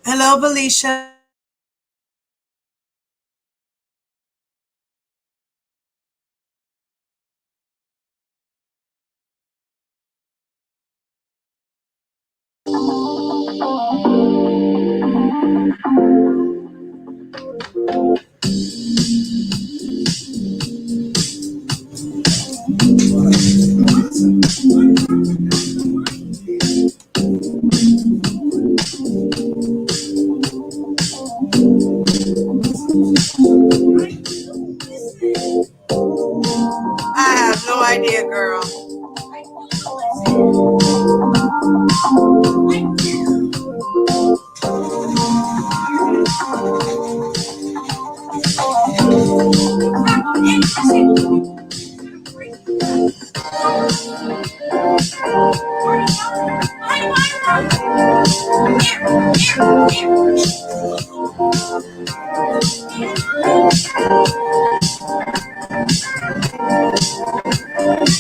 Hello, Felicia. I have no idea, girl.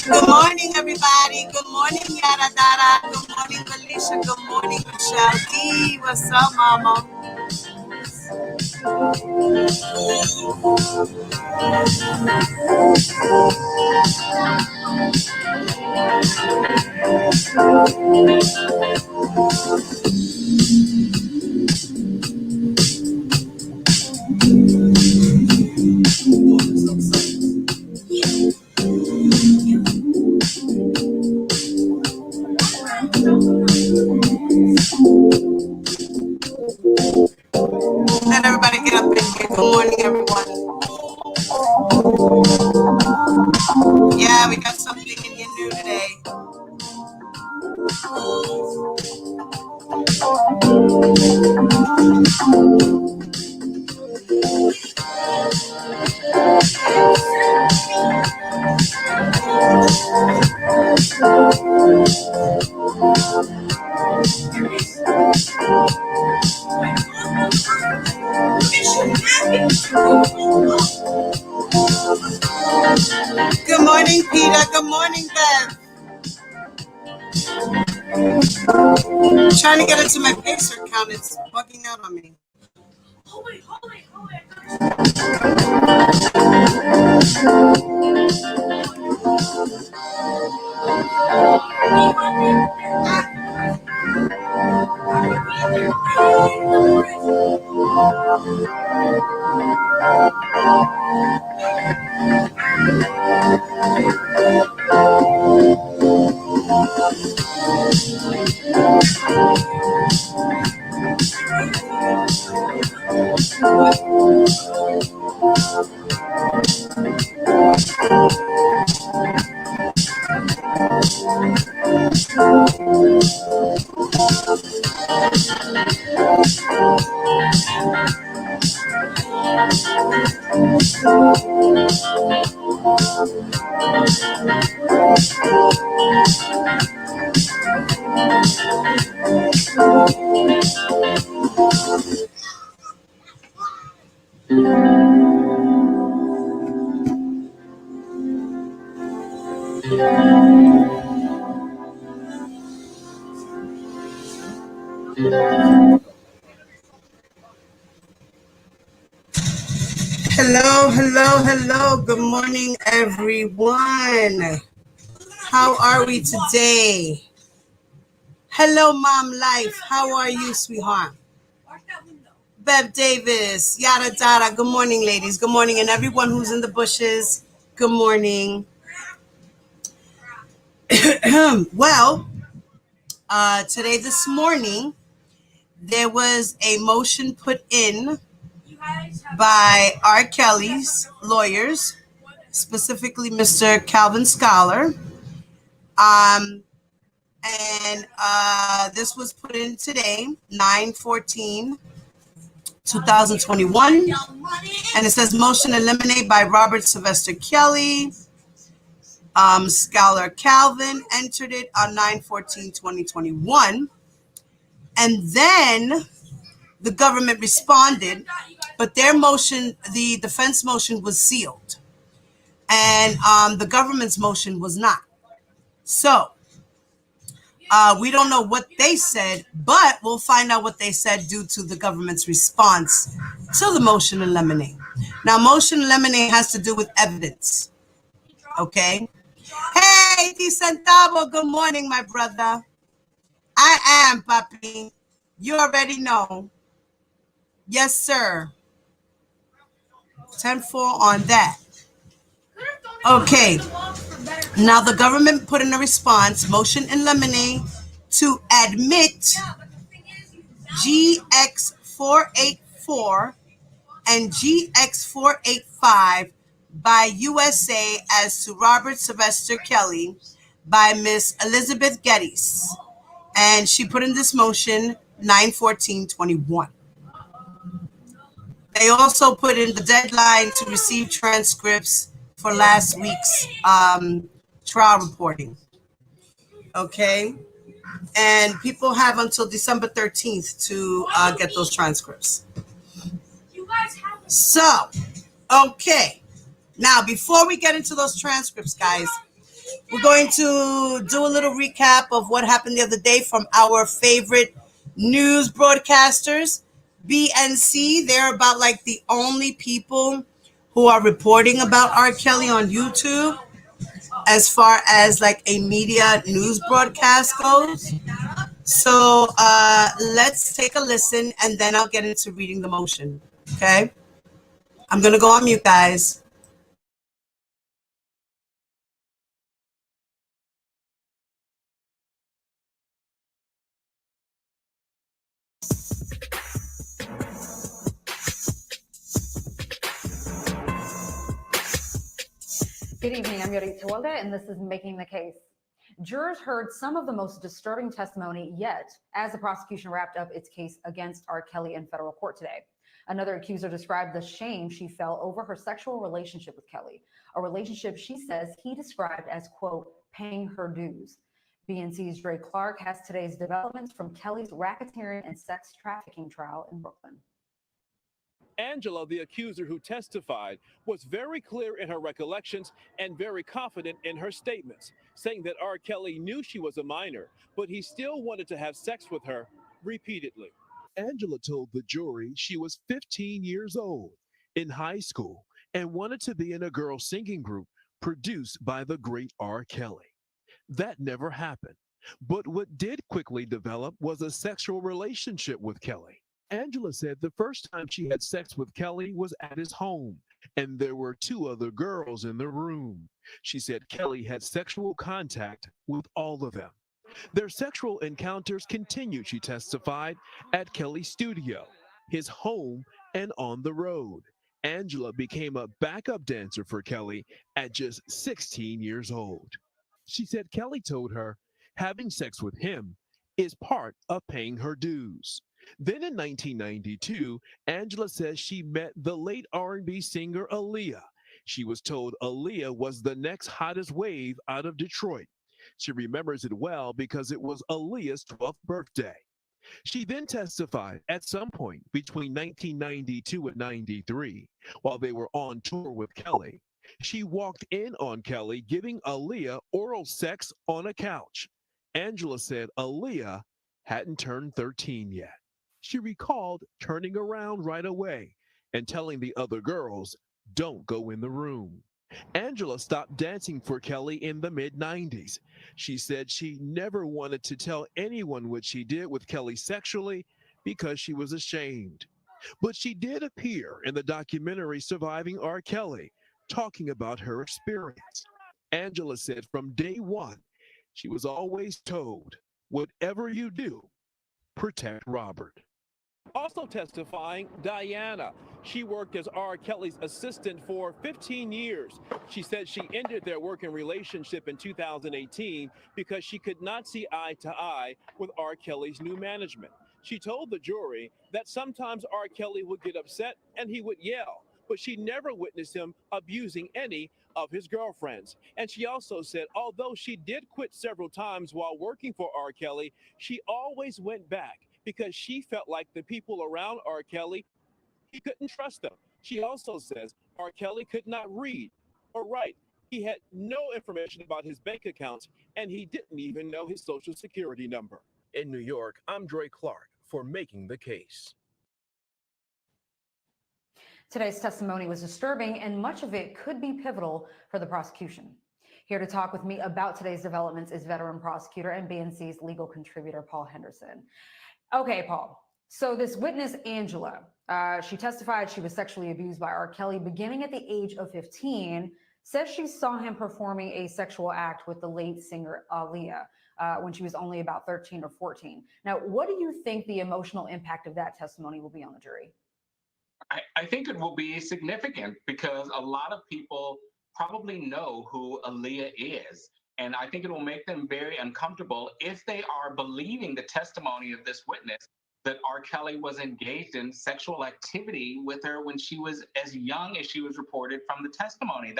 Good morning, everybody. Good morning, Yada Dada. Good morning, Felicia. Good morning, Michelle D. What's up, Mama? Let everybody get up in here. Good morning, everyone. Yeah, we got something in here new today. Good morning, Peter. Good morning, Bev. I'm trying to get into my Pacer account. It's bugging out on me. Hello, hello, hello. Good morning, everyone. How are we today? Hello, Mom Life. How are you, sweetheart? Bev Davis, yada yada. Good morning, ladies. Good morning, and everyone who's in the bushes. Good morning. Well, today, this morning, there was a motion put in by R. Kelly's lawyers, specifically Mr. Calvin Scholar. And this was put in today, 9/14/2021. And it says motion eliminate by Robert Sylvester Kelly. Scholar Calvin entered it on 9/14/2021. And then the government responded, but their motion, the defense motion, was sealed. And the government's motion was not. So We don't know what they said, but we'll find out what they said due to the government's response to the motion in limine. Now, motion in limine has to do with evidence. Okay. Hey, Di Centavo, good morning, my brother. I am, Papi. You already know. Yes, sir. 10-4 on that. Okay. Now, the government put in a response, motion in limine, to admit GX484 and GX485 by USA as to Robert Sylvester Kelly by Miss Elizabeth Geddes. And she put in this motion 9/14/21. They also put in the deadline to receive transcripts for last week's trial reporting. Okay. And people have until December 13th to get those transcripts. So, okay. Now, before we get into those transcripts, guys, we're going to do a little recap of what happened the other day from our favorite news broadcasters, BNC. They're about like the only people who are reporting about R. Kelly on YouTube as far as like a media news broadcast goes. So let's take a listen and then I'll get into reading the motion. Okay. I'm going to go on mute, guys. Good evening, I'm Yorit Tawalda, and this is Making the Case. Jurors heard some of the most disturbing testimony yet as the prosecution wrapped up its case against R. Kelly in federal court today. Another accuser described the shame she felt over her sexual relationship with Kelly, a relationship she says he described as, quote, paying her dues. BNC's Dre Clark has today's developments from Kelly's racketeering and sex trafficking trial in Brooklyn. Angela, the accuser who testified, was very clear in her recollections and very confident in her statements, saying that R. Kelly knew she was a minor, but he still wanted to have sex with her repeatedly. Angela told the jury she was 15 years old, in high school, and wanted to be in a girl singing group produced by the great R. Kelly. That never happened. But what did quickly develop was a sexual relationship with Kelly. Angela said the first time she had sex with Kelly was at his home, and there were two other girls in the room. She said Kelly had sexual contact with all of them. Their sexual encounters continued, she testified, at Kelly's studio, his home, and on the road. Angela became a backup dancer for Kelly at just 16 years old. She said Kelly told her having sex with him is part of paying her dues. Then in 1992, Angela says she met the late R&B singer Aaliyah. She was told Aaliyah was the next hottest wave out of Detroit. She remembers it well because it was Aaliyah's 12th birthday. She then testified at some point between 1992 and 93, while they were on tour with Kelly, she walked in on Kelly giving Aaliyah oral sex on a couch. Angela said Aaliyah hadn't turned 13 yet. She recalled turning around right away and telling the other girls, don't go in the room. Angela stopped dancing for Kelly in the mid-90s. She said she never wanted to tell anyone what she did with Kelly sexually because she was ashamed. But she did appear in the documentary Surviving R. Kelly, talking about her experience. Angela said from day one, she was always told, whatever you do, protect Robert. Also testifying, Diana. She worked as R. Kelly's assistant for 15 years. She said she ended their working relationship in 2018 because she could not see eye to eye with R. Kelly's new management. She told the jury that sometimes R. Kelly would get upset and he would yell, but she never witnessed him abusing any of his girlfriends. And she also said, although she did quit several times while working for R. Kelly, she always went back because she felt like the people around R. Kelly, he couldn't trust them. She also says R. Kelly could not read or write, He had no information about his bank accounts, and he didn't even know his social security number. In New York, I'm Dre Clark for Making the Case. Today's testimony was disturbing, and much of it could be pivotal for the prosecution. Here to talk with me about today's developments is veteran prosecutor and BNC's legal contributor, Paul Henderson. Okay, Paul. So this witness, Angela, she testified she was sexually abused by R. Kelly beginning at the age of 15, says she saw him performing a sexual act with the late singer Aaliyah when she was only about 13 or 14. Now, what do you think the emotional impact of that testimony will be on the jury? I think it will be significant because a lot of people probably know who Aaliyah is. And I think it will make them very uncomfortable if they are believing the testimony of this witness that R. Kelly was engaged in sexual activity with her when she was as young as she was reported from the testimony.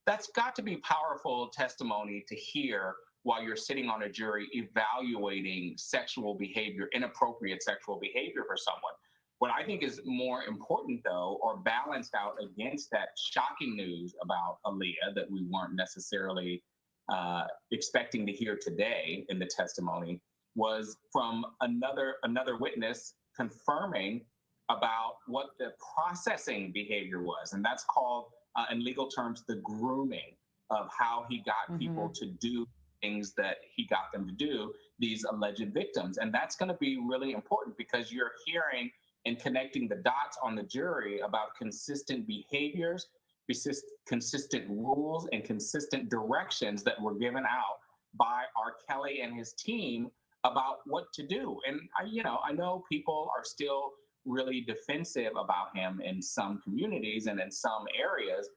That's got to be powerful testimony to hear while you're sitting on a jury evaluating sexual behavior, inappropriate sexual behavior for someone. What I think is more important, though, or balanced out against that shocking news about Aaliyah that we weren't necessarily expecting to hear today in the testimony, was from another witness confirming about what the processing behavior was. And that's called, in legal terms, the grooming of how he got people to do things that he got them to do, these alleged victims. And that's going to be really important because you're hearing and connecting the dots on the jury about consistent behaviors, consistent rules, and consistent directions that were given out by R. Kelly and his team about what to do. And I know people are still really defensive about him in some communities and in some areas,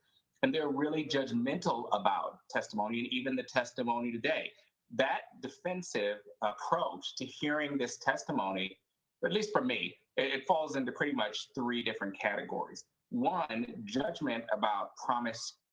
and they're really judgmental about testimony and even the testimony today. That defensive approach to hearing this testimony, at least for me, it falls into pretty much three different categories. One, judgment about promiscuity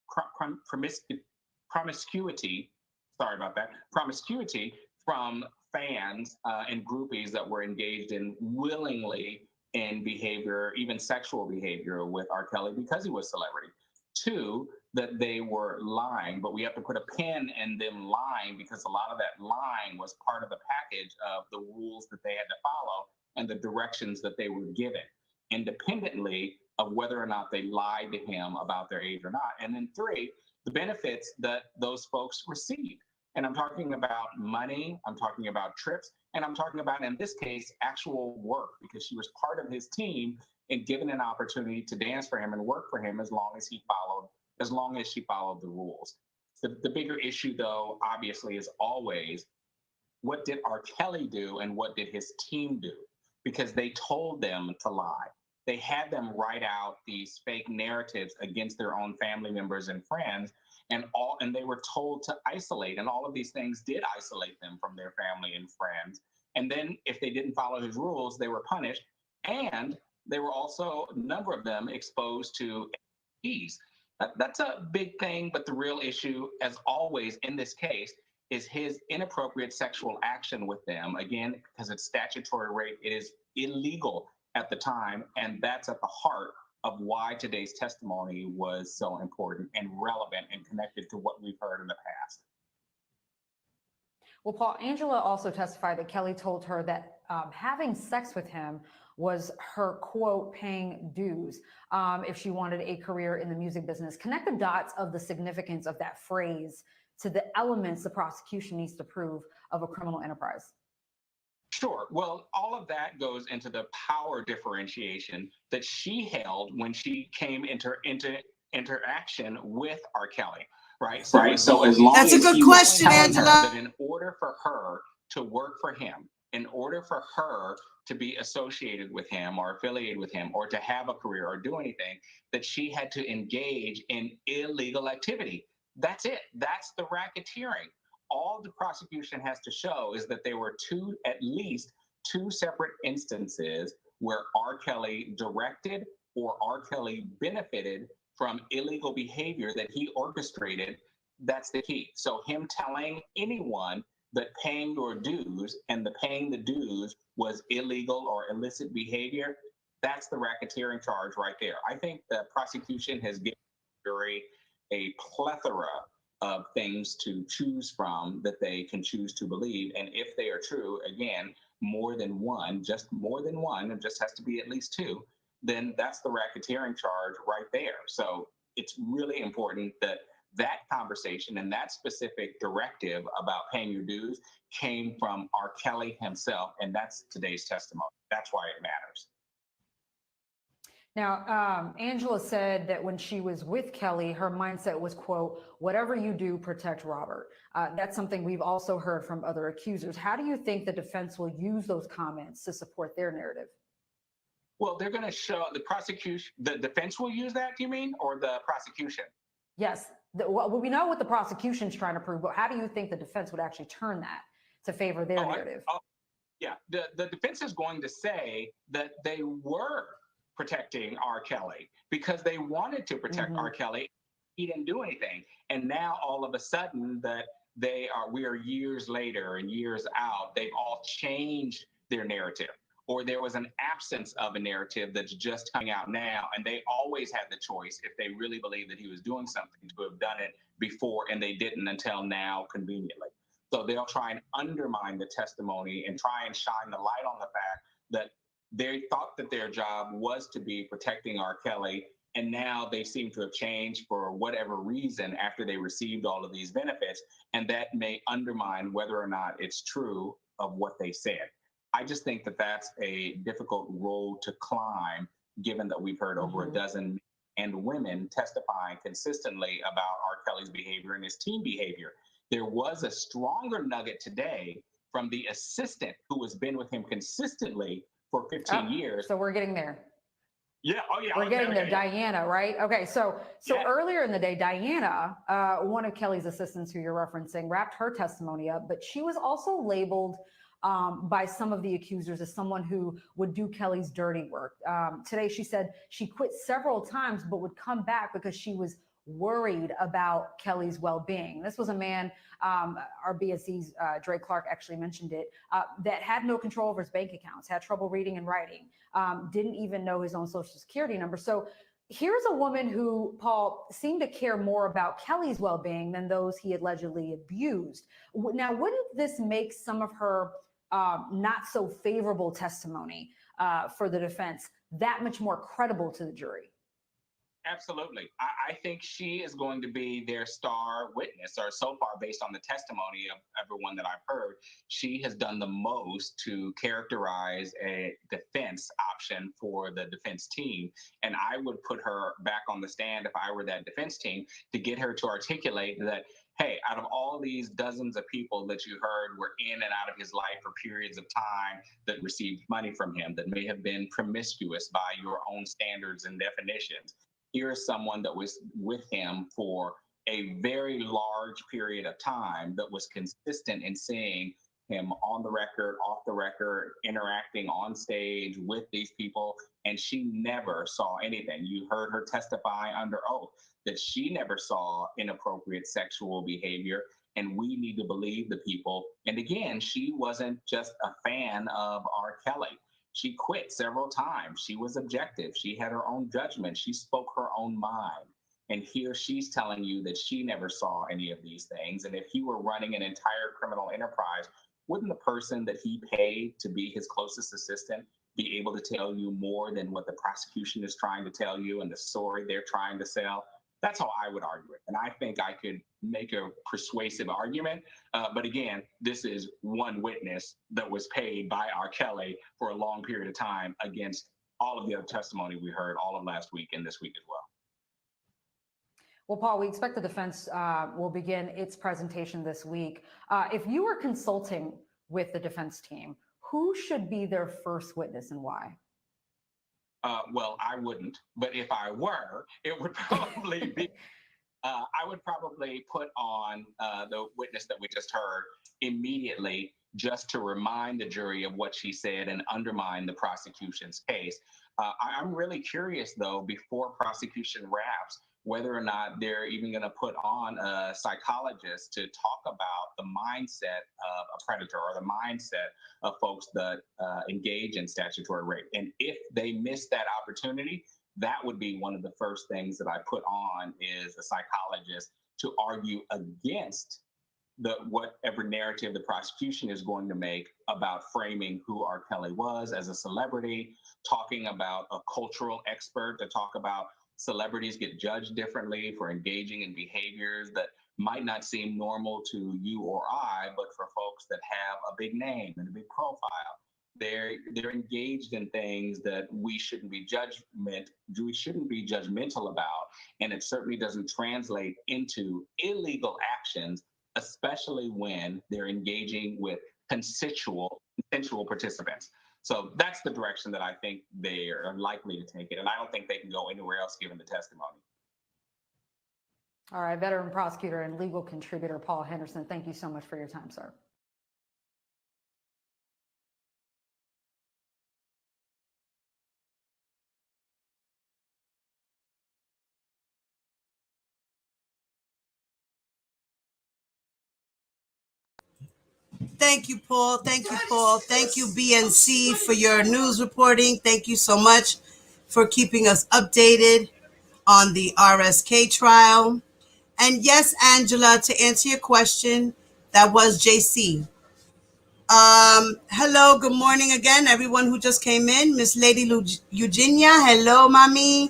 from fans and groupies that were engaged in willingly in behavior, even sexual behavior with R. Kelly because he was a celebrity. Two, that they were lying, but we have to put a pin in them lying because a lot of that lying was part of the package of the rules that they had to follow and the directions that they were given, independently of whether or not they lied to him about their age or not. And then three, the benefits that those folks received. And I'm talking about money, I'm talking about trips, and I'm talking about, in this case, actual work, because she was part of his team and given an opportunity to dance for him and work for him as long as she followed the rules. The bigger issue, though, obviously, is always, what did R. Kelly do and what did his team do? Because they told them to lie. They had them write out these fake narratives against their own family members and friends, and they were told to isolate, and all of these things did isolate them from their family and friends. And then if they didn't follow his rules, they were punished, and they were also, a number of them, exposed to STDs. That's a big thing, but the real issue, as always in this case, is his inappropriate sexual action with them. Again, because it's statutory rape, it is illegal at the time, and that's at the heart of why today's testimony was so important and relevant and connected to what we've heard in the past. Well, Paul, Angela also testified that Kelly told her that having sex with him was her, quote, paying dues if she wanted a career in the music business. Connect the dots of the significance of that phrase to the elements the prosecution needs to prove of a criminal enterprise. Sure. Well, all of that goes into the power differentiation that she held when she came into interaction with R. Kelly, right? So as long That's as a good question, Angela. that in order for her to work for him, in order for her to be associated with him or affiliated with him or to have a career or do anything, that she had to engage in illegal activity. That's it. That's the racketeering. All the prosecution has to show is that there were at least two separate instances where R. Kelly directed or R. Kelly benefited from illegal behavior that he orchestrated. That's the key. So him telling anyone that paying your dues and the paying the dues was illegal or illicit behavior, that's the racketeering charge right there. I think the prosecution has given the jury a plethora of things to choose from that they can choose to believe. And if they are true, again, more than one, just more than one, it just has to be at least two, then that's the racketeering charge right there. So it's really important that that conversation and that specific directive about paying your dues came from R. Kelly himself. And that's today's testimony. That's why it matters. Now, Angela said that when she was with Kelly, her mindset was, quote, whatever you do, protect Robert. That's something we've also heard from other accusers. How do you think the defense will use those comments to support their narrative? Well, they're going to show the prosecution, the defense will use that, do you mean, or the prosecution? Yes. Well, we know what the prosecution's trying to prove, but how do you think the defense would actually turn that to favor their narrative? Yeah, the defense is going to say that they were protecting R. Kelly because they wanted to protect R. Kelly. He didn't do anything. And now all of a sudden that we are years later and years out, they've all changed their narrative, or there was an absence of a narrative that's just coming out now. And they always had the choice, if they really believed that he was doing something, to have done it before, and they didn't until now, conveniently. So they'll try and undermine the testimony and try and shine the light on the fact that they thought that their job was to be protecting R. Kelly, and now they seem to have changed for whatever reason after they received all of these benefits, and that may undermine whether or not it's true of what they said. I just think that that's a difficult road to climb, given that we've heard over a dozen men and women testifying consistently about R. Kelly's behavior and his team behavior. There was a stronger nugget today from the assistant who has been with him consistently for 15 years. So we're getting there. Yeah. Oh, yeah. We're getting there. Diana, right? Okay. So earlier in the day, Diana, one of Kelly's assistants who you're referencing, wrapped her testimony up, but she was also labeled by some of the accusers as someone who would do Kelly's dirty work. Today, she said she quit several times, but would come back because she was worried about Kelly's well-being. This was a man, our BSC's Dre Clark actually mentioned it, that had no control over his bank accounts, had trouble reading and writing, didn't even know his own social security number. So here's a woman who, Paul, seemed to care more about Kelly's well-being than those he allegedly abused. Now, wouldn't this make some of her not so favorable testimony for the defense that much more credible to the jury? Absolutely. I think she is going to be their star witness, or so far, based on the testimony of everyone that I've heard, she has done the most to characterize a defense option for the defense team. And I would put her back on the stand if I were that defense team, to get her to articulate that, hey, out of all these dozens of people that you heard were in and out of his life for periods of time, that received money from him, that may have been promiscuous by your own standards and definitions, here's someone that was with him for a very large period of time, that was consistent in seeing him on the record, off the record, interacting on stage with these people, and she never saw anything. You heard her testify under oath that she never saw inappropriate sexual behavior, and we need to believe the people. And again, she wasn't just a fan of R. Kelly. She quit several times. She was objective. She had her own judgment. She spoke her own mind. And here she's telling you that she never saw any of these things. And if he were running an entire criminal enterprise, wouldn't the person that he paid to be his closest assistant be able to tell you more than what the prosecution is trying to tell you and the story they're trying to sell? That's how I would argue it. And I think I could make a persuasive argument. But again, this is one witness that was paid by R. Kelly for a long period of time against all of the other testimony we heard all of last week and this week as well. Well, Paul, we expect the defense will begin its presentation this week. If you were consulting with the defense team, who should be their first witness and why? Well, I wouldn't, but if I were, it would probably be, I would probably put on the witness that we just heard immediately, just to remind the jury of what she said and undermine the prosecution's case. I'm really curious, though, before prosecution wraps, whether or not they're even going to put on a psychologist to talk about the mindset of a predator, or the mindset of folks that engage in statutory rape. And if they miss that opportunity, that would be one of the first things that I put on is a psychologist to argue against whatever narrative the prosecution is going to make about framing who R. Kelly was as a celebrity, talking about a cultural expert to talk about celebrities get judged differently for engaging in behaviors that might not seem normal to you or I, but for folks that have a big name and a big profile. They're engaged in things that we shouldn't be judgmental about, and it certainly doesn't translate into illegal actions, especially when they're engaging with consensual participants. So that's the direction that I think they are likely to take it, and I don't think they can go anywhere else given the testimony. All right, veteran prosecutor and legal contributor Paul Henderson, thank you so much for your time, sir. Thank you, Paul. Thank you, Paul. Thank you, BNC, for your news reporting. Thank you so much for keeping us updated on the RSK trial. And yes, Angela, to answer your question, that was JC. Hello, good morning again, everyone who just came in. Miss Lady Eugenia, hello, mommy.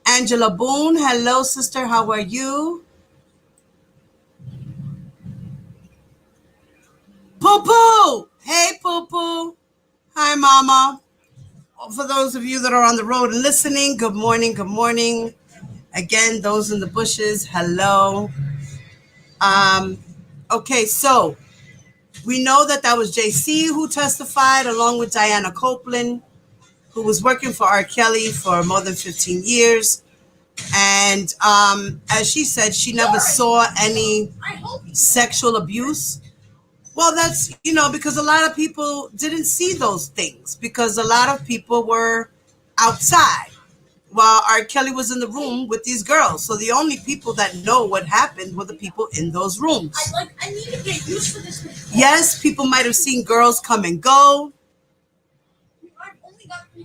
Angela Boone, hello, sister, how are you? Poo-poo! Hey, Poo-poo. Hi, mama. For those of you that are on the road and listening, good morning, good morning. Again, those in the bushes, hello. Okay, so we know that was JC who testified along with Diana Copeland, who was working for R. Kelly for more than 15 years. And as she said, she never saw any sexual abuse. Well, that's, because a lot of people didn't see those things because a lot of people were outside while R. Kelly was in the room with these girls. So the only people that know what happened were the people in those rooms. I need to get used to this. Yes, people might have seen girls come and go.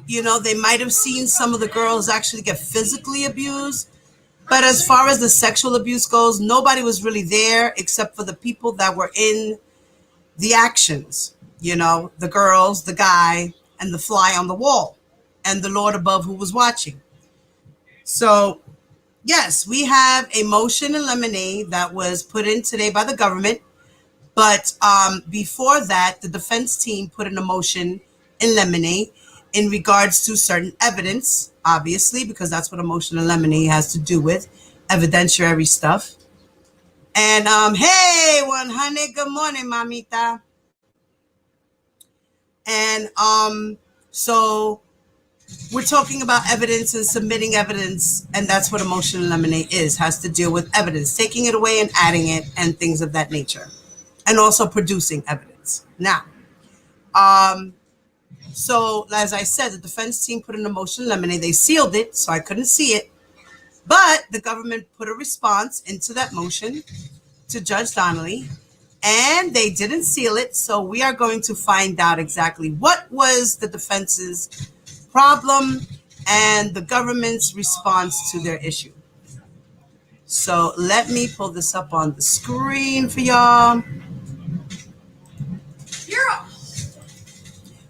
They might have seen some of the girls actually get physically abused. But as far as the sexual abuse goes, nobody was really there except for the people that were in the actions, the girls, the guy, and the fly on the wall, and the Lord above who was watching. So, yes, we have a motion in limine that was put in today by the government. But before that, the defense team put in a motion in limine in regards to certain evidence, obviously, because that's what a motion in limine has to do with, evidentiary stuff. And hey, 100, good morning, mamita. And so we're talking about evidence and submitting evidence, and that's what a motion in limine has to deal with evidence, taking it away and adding it and things of that nature, and also producing evidence. Now, so as I said, the defense team put in a motion in limine. They sealed it, so I couldn't see it, but the government put a response into that motion to Judge Donnelly, and they didn't seal it. So we are going to find out exactly what was the defense's problem and the government's response to their issue. So let me pull this up on the screen for y'all.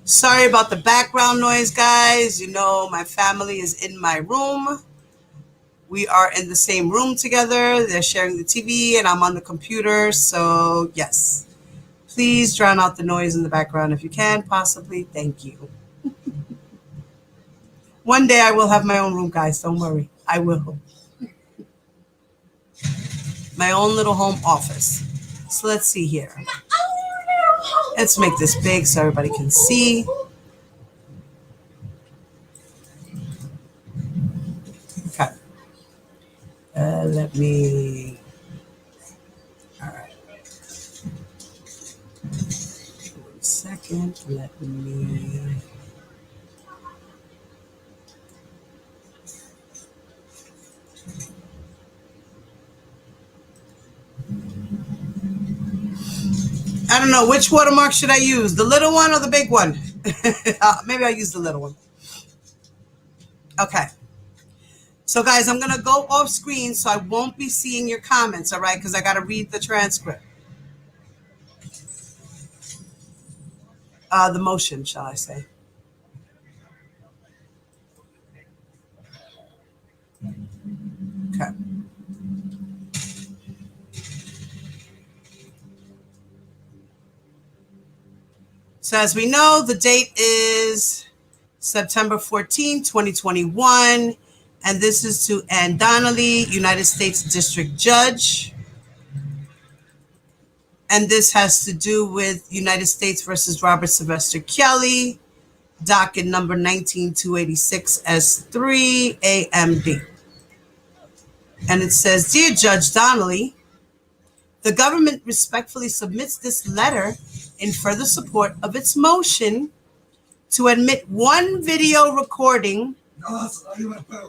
Sorry about the background noise, guys. My family is in my room. We are in the same room together. They're sharing the TV and I'm on the computer. So yes, please drown out the noise in the background if you can, possibly. Thank you. One day I will have my own room, guys. Don't worry. I will. My own little home office. So let's see here. Let's make this big so everybody can see. Okay. Let me. All right. 1 second. Let me. I don't know, which watermark should I use? The little one or the big one? Maybe I'll use the little one. Okay. So, guys, I'm going to go off screen so I won't be seeing your comments, all right? Because I got to read the transcript. The motion, shall I say. Okay. So as we know, the date is September 14, 2021. And this is to Ann Donnelly, United States District Judge. And this has to do with United States versus Robert Sylvester Kelly, docket number 19286 S3 AMD. And it says, Dear Judge Donnelly, the government respectfully submits this letter in further support of its motion to admit one video recording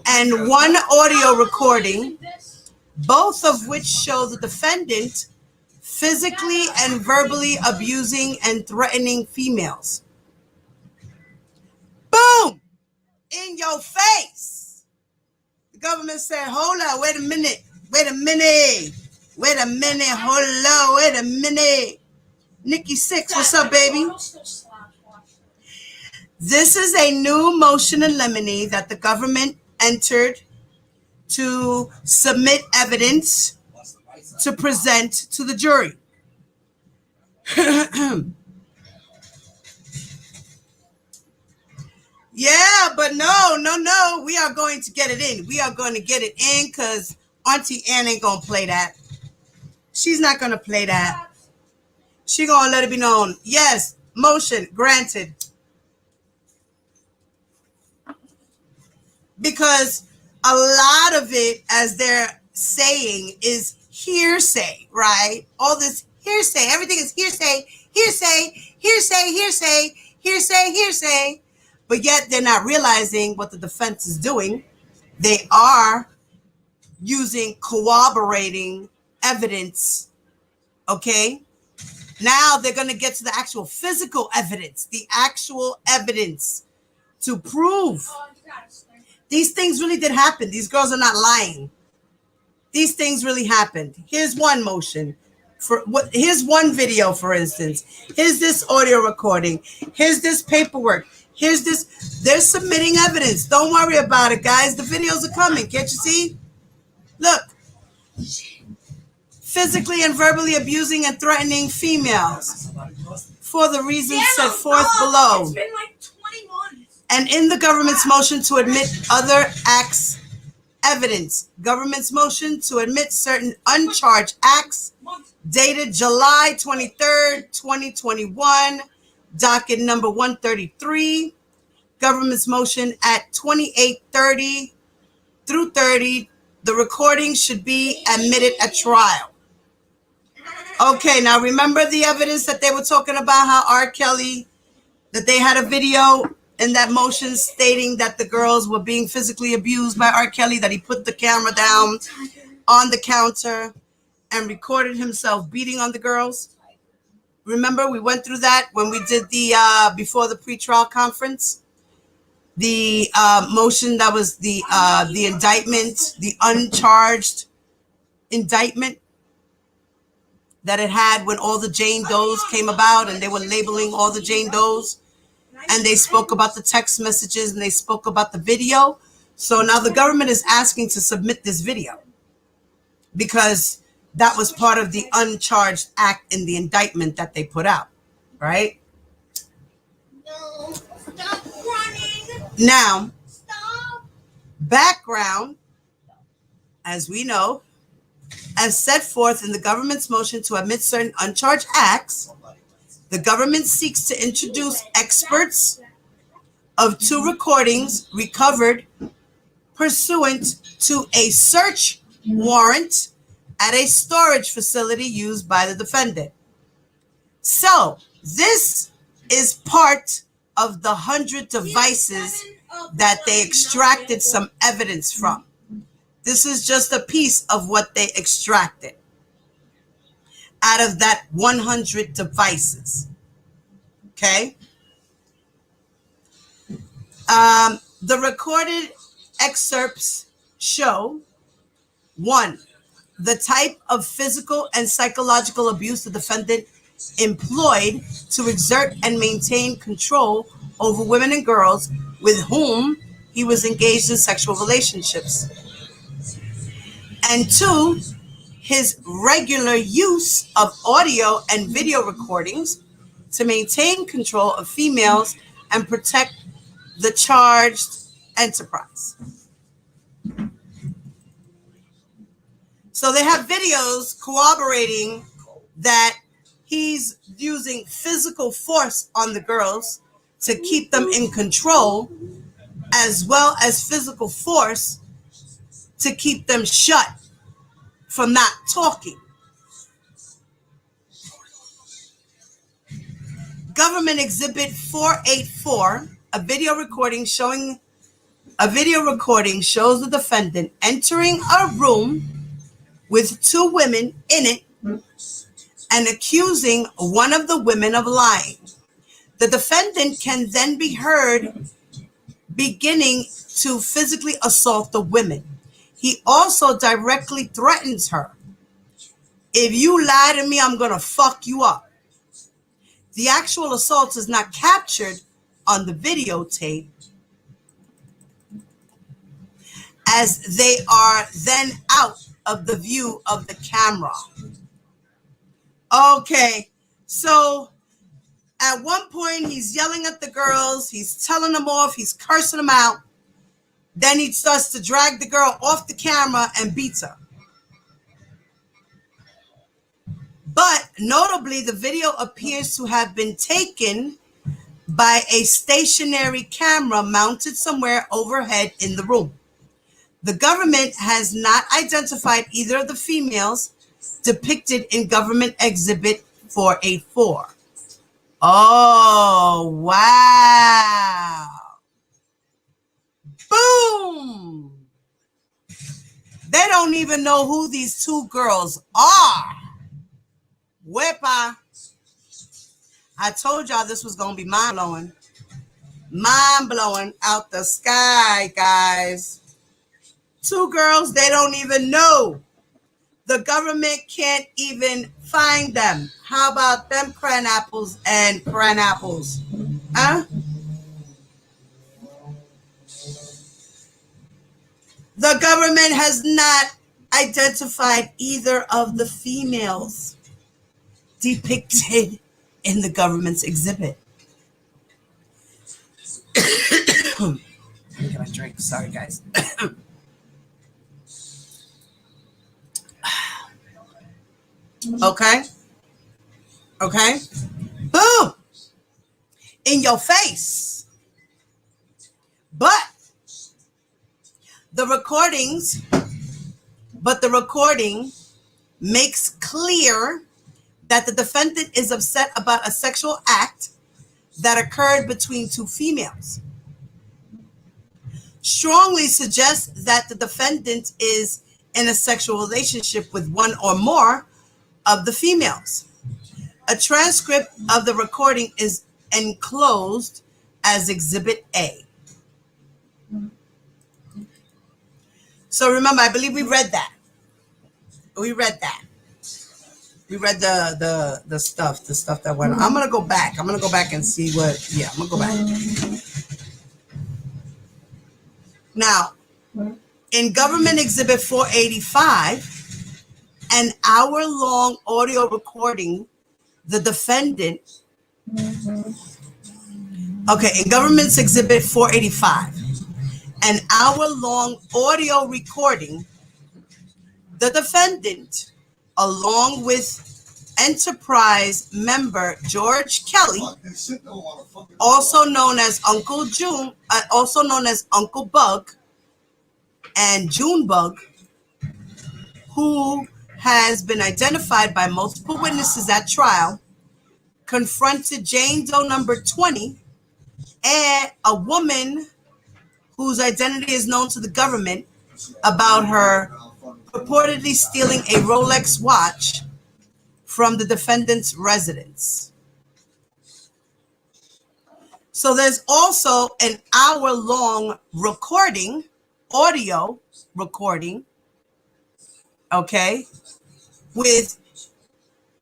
and one audio recording, both of which show the defendant physically and verbally abusing and threatening females. Boom! In your face. The government said, hold up, wait a minute, hold up, wait a minute. Nikki Six, what's up, baby? This is a new motion in limine that the government entered to submit evidence to present to the jury. Yeah, but no. We are going to get it in. We are going to get it in because Auntie Ann ain't going to play that. She's not going to play that. She going to let it be known. Yes, motion granted. Because a lot of it, as they're saying, is hearsay, right? All this hearsay. Everything is hearsay. But yet they're not realizing what the defense is doing. They are using corroborating evidence, okay? Now they're going to get to the actual physical evidence, the actual evidence to prove these things really did happen. These girls are not lying. These things really happened. Here's one motion. Here's one video, for instance. Here's this audio recording. Here's this paperwork. Here's this. They're submitting evidence. Don't worry about it, guys. The videos are coming. Can't you see? Look. Physically and verbally abusing and threatening females for the reasons set forth below. It's been like 20 months. And in the government's motion to admit other acts evidence, government's motion to admit certain uncharged acts dated July 23rd, 2021, docket number 133, government's motion at 28:30 through 30, the recording should be admitted at trial. Okay, now remember the evidence that they were talking about, how R. Kelly, that they had a video in that motion stating that the girls were being physically abused by R. Kelly, that he put the camera down on the counter and recorded himself beating on the girls. Remember, we went through that when we did the, before the pretrial conference, the motion that was the indictment, the uncharged indictment that it had when all the Jane Does came about, and they were labeling all the Jane Does, and they spoke about the text messages and they spoke about the video. So now the government is asking to submit this video because that was part of the uncharged act in the indictment that they put out, right? No, stop running. Now, Stop. background, as we know, as set forth in the government's motion to admit certain uncharged acts, the government seeks to introduce experts of 2 recordings recovered pursuant to a search warrant at a storage facility used by the defendant. So this is part of the 100 devices that they extracted some evidence from. This is just a piece of what they extracted out of that 100 devices. Okay? The recorded excerpts show, one, the type of physical and psychological abuse the defendant employed to exert and maintain control over women and girls with whom he was engaged in sexual relationships. And two, his regular use of audio and video recordings to maintain control of females and protect the charged enterprise. So they have videos corroborating that he's using physical force on the girls to keep them in control, as well as physical force to keep them shut from not talking. Government Exhibit 484, a video recording shows the defendant entering a room with two women in it and accusing one of the women of lying. The defendant can then be heard beginning to physically assault the women. He also directly threatens her. If you lie to me, I'm going to fuck you up. The actual assault is not captured on the videotape, as they are then out of the view of the camera. Okay, so at one point he's yelling at the girls, he's telling them off, he's cursing them out. Then he starts to drag the girl off the camera and beats her. But notably, the video appears to have been taken by a stationary camera mounted somewhere overhead in the room. The government has not identified either of the females depicted in Government Exhibit 484. Oh, wow. Boom. They don't even know who these two girls are. Wepa. I told y'all this was going to be mind-blowing. Mind-blowing out the sky, guys. Two girls they don't even know. The government can't even find them. How about them cran apples and cran apples? Huh? The government has not identified either of the females depicted in the government's exhibit. Let me get my drink. Sorry, guys. Okay. Okay. Boom. In your face. But the recording makes clear that the defendant is upset about a sexual act that occurred between two females. Strongly suggests that the defendant is in a sexual relationship with one or more of the females. A transcript of the recording is enclosed as Exhibit A. So remember, I believe we read that. We read that. We read the stuff that went on. I'm gonna go back. I'm gonna go back and see what. Yeah, I'm gonna go back. Now, in Government Exhibit 485, an hour-long audio recording, the defendant. Okay, in Government's Exhibit 485, an hour-long audio recording, the defendant, along with Enterprise member George Kelly, also known as Uncle June, also known as Uncle Bug and Junebug, who has been identified by multiple witnesses at trial, confronted Jane Doe number 20, and a woman whose identity is known to the government, about her purportedly stealing a Rolex watch from the defendant's residence. So there's also an hour-long recording, audio recording, okay, with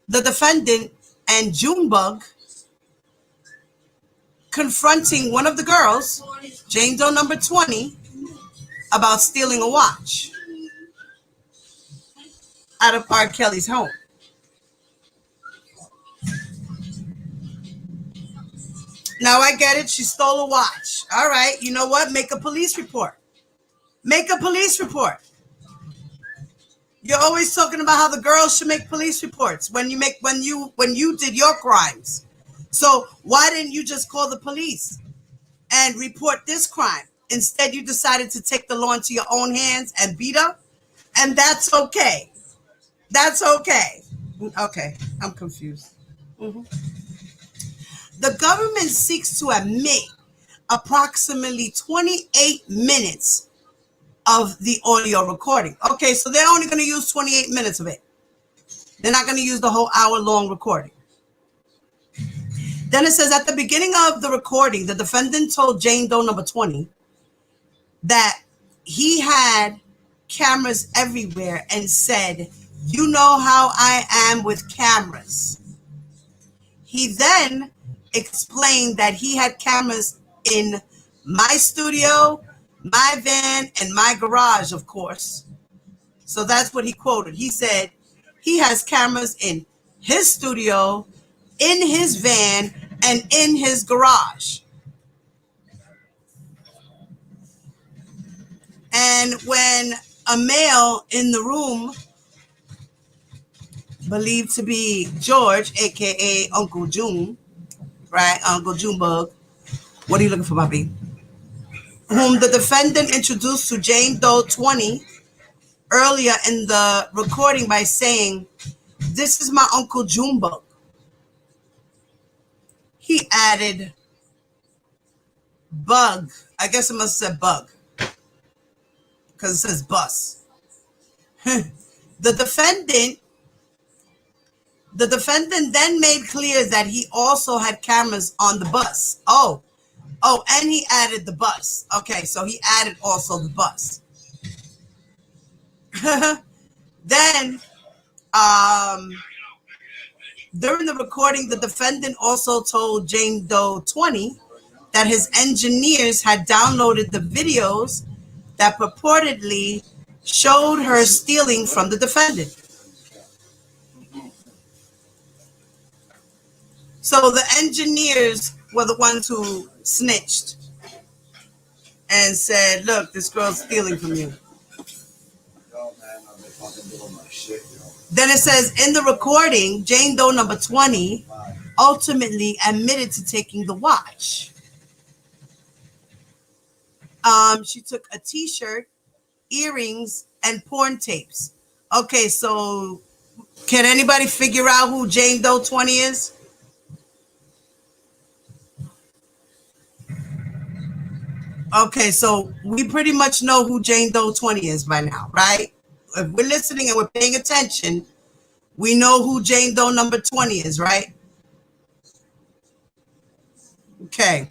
the defendant and Junebug confronting one of the girls, Jane Doe number 20, about stealing a watch out of R. Kelly's home. Now I get it. She stole a watch. All right. You know what? Make a police report. Make a police report. You're always talking about how the girls should make police reports when you did your crimes. So why didn't you just call the police and report this crime? Instead, you decided to take the law into your own hands and beat her. And that's okay. That's okay. Okay. I'm confused. Mm-hmm. The government seeks to admit approximately 28 minutes of the audio recording. Okay, so they're only going to use 28 minutes of it. They're not going to use the whole hour-long recording. Then it says, at the beginning of the recording, the defendant told Jane Doe number 20 that he had cameras everywhere and said, "You know how I am with cameras." He then explained that he had cameras in my studio, my van, and my garage, of course. So that's what he quoted. He said he has cameras in his studio, in his van, and in his garage. And when a male in the room, believed to be George, aka Uncle June, right? Uncle Junebug. What are you looking for, Bobby? Whom the defendant introduced to Jane Doe 20 earlier in the recording by saying, "This is my Uncle Junebug." He added bug. I guess it must have said bug because it says bus. The defendant then made clear that he also had cameras on the bus. Oh, and he added the bus. Okay, so he added also the bus. Then, during the recording, the defendant also told Jane Doe 20 that his engineers had downloaded the videos that purportedly showed her stealing from the defendant. So the engineers were the ones who snitched and said, "Look, this girl's stealing from you." Then it says, in the recording, Jane Doe number 20 ultimately admitted to taking the watch. She took a t-shirt, earrings, and porn tapes. Okay, so can anybody figure out who Jane Doe 20 is? Okay, so we pretty much know who Jane Doe 20 is by now, right? If we're listening and we're paying attention, we know who Jane Doe number 20 is, right? Okay.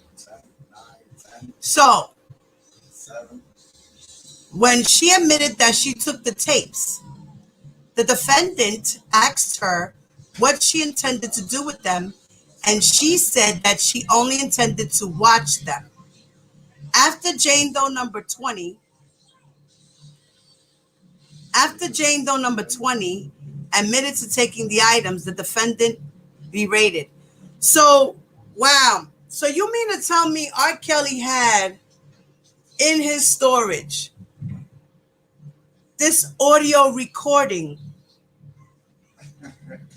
So, when she admitted that she took the tapes, the defendant asked her what she intended to do with them, and she said that she only intended to watch them. After Jane Doe number 20 admitted to taking the items, the defendant berated. So, wow. So you mean to tell me R. Kelly had in his storage this audio recording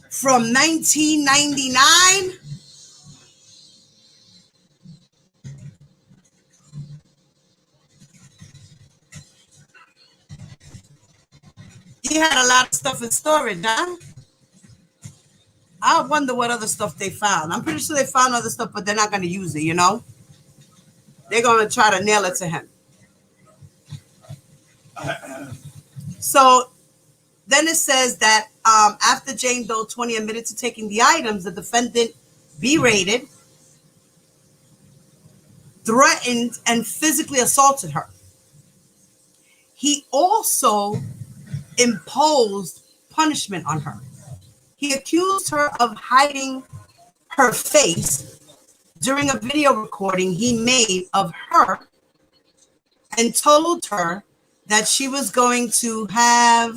from 1999? He had a lot of stuff in storage, huh? I wonder what other stuff they found. I'm pretty sure they found other stuff, but they're not going to use it, you know? They're going to try to nail it to him. So then it says that after Jane Doe 20 admitted to taking the items, the defendant berated, threatened, and physically assaulted her. he also imposed punishment on her. He accused her of hiding her face during a video recording he made of her and told her that she was going to have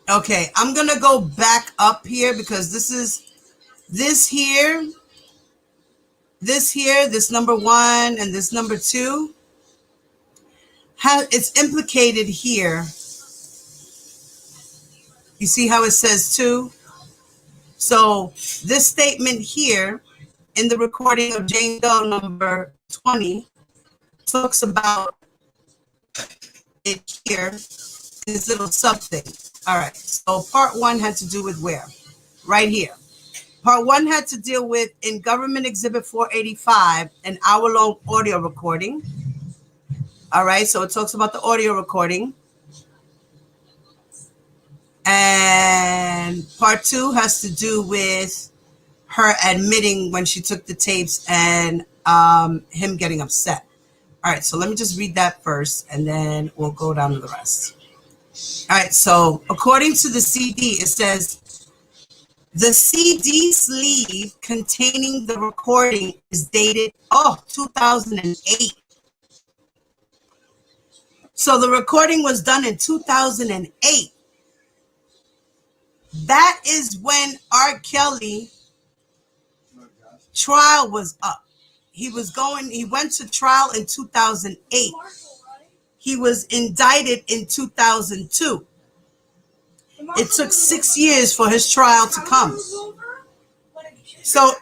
okay, I'm going to go back up here because this here, this number 1 and this number 2, it's implicated here. You see how it says 2? So this statement here in the recording of Jane Doe number 20 talks about it here, this little something. All right, so part 1 had to do with where? Right here. Part 1 had to deal with in Government Exhibit 485, an hour-long audio recording. All right, so it talks about the audio recording. And part 2 has to do with her admitting when she took the tapes and him getting upset. All right, so let me just read that first, and then we'll go down to the rest. All right, so according to the CD, it says, the CD sleeve containing the recording is dated, 2008. So the recording was done in 2008. That is when R. Kelly trial was up. He went to trial in 2008. He was indicted in 2002. It took 6 years for his trial to come. So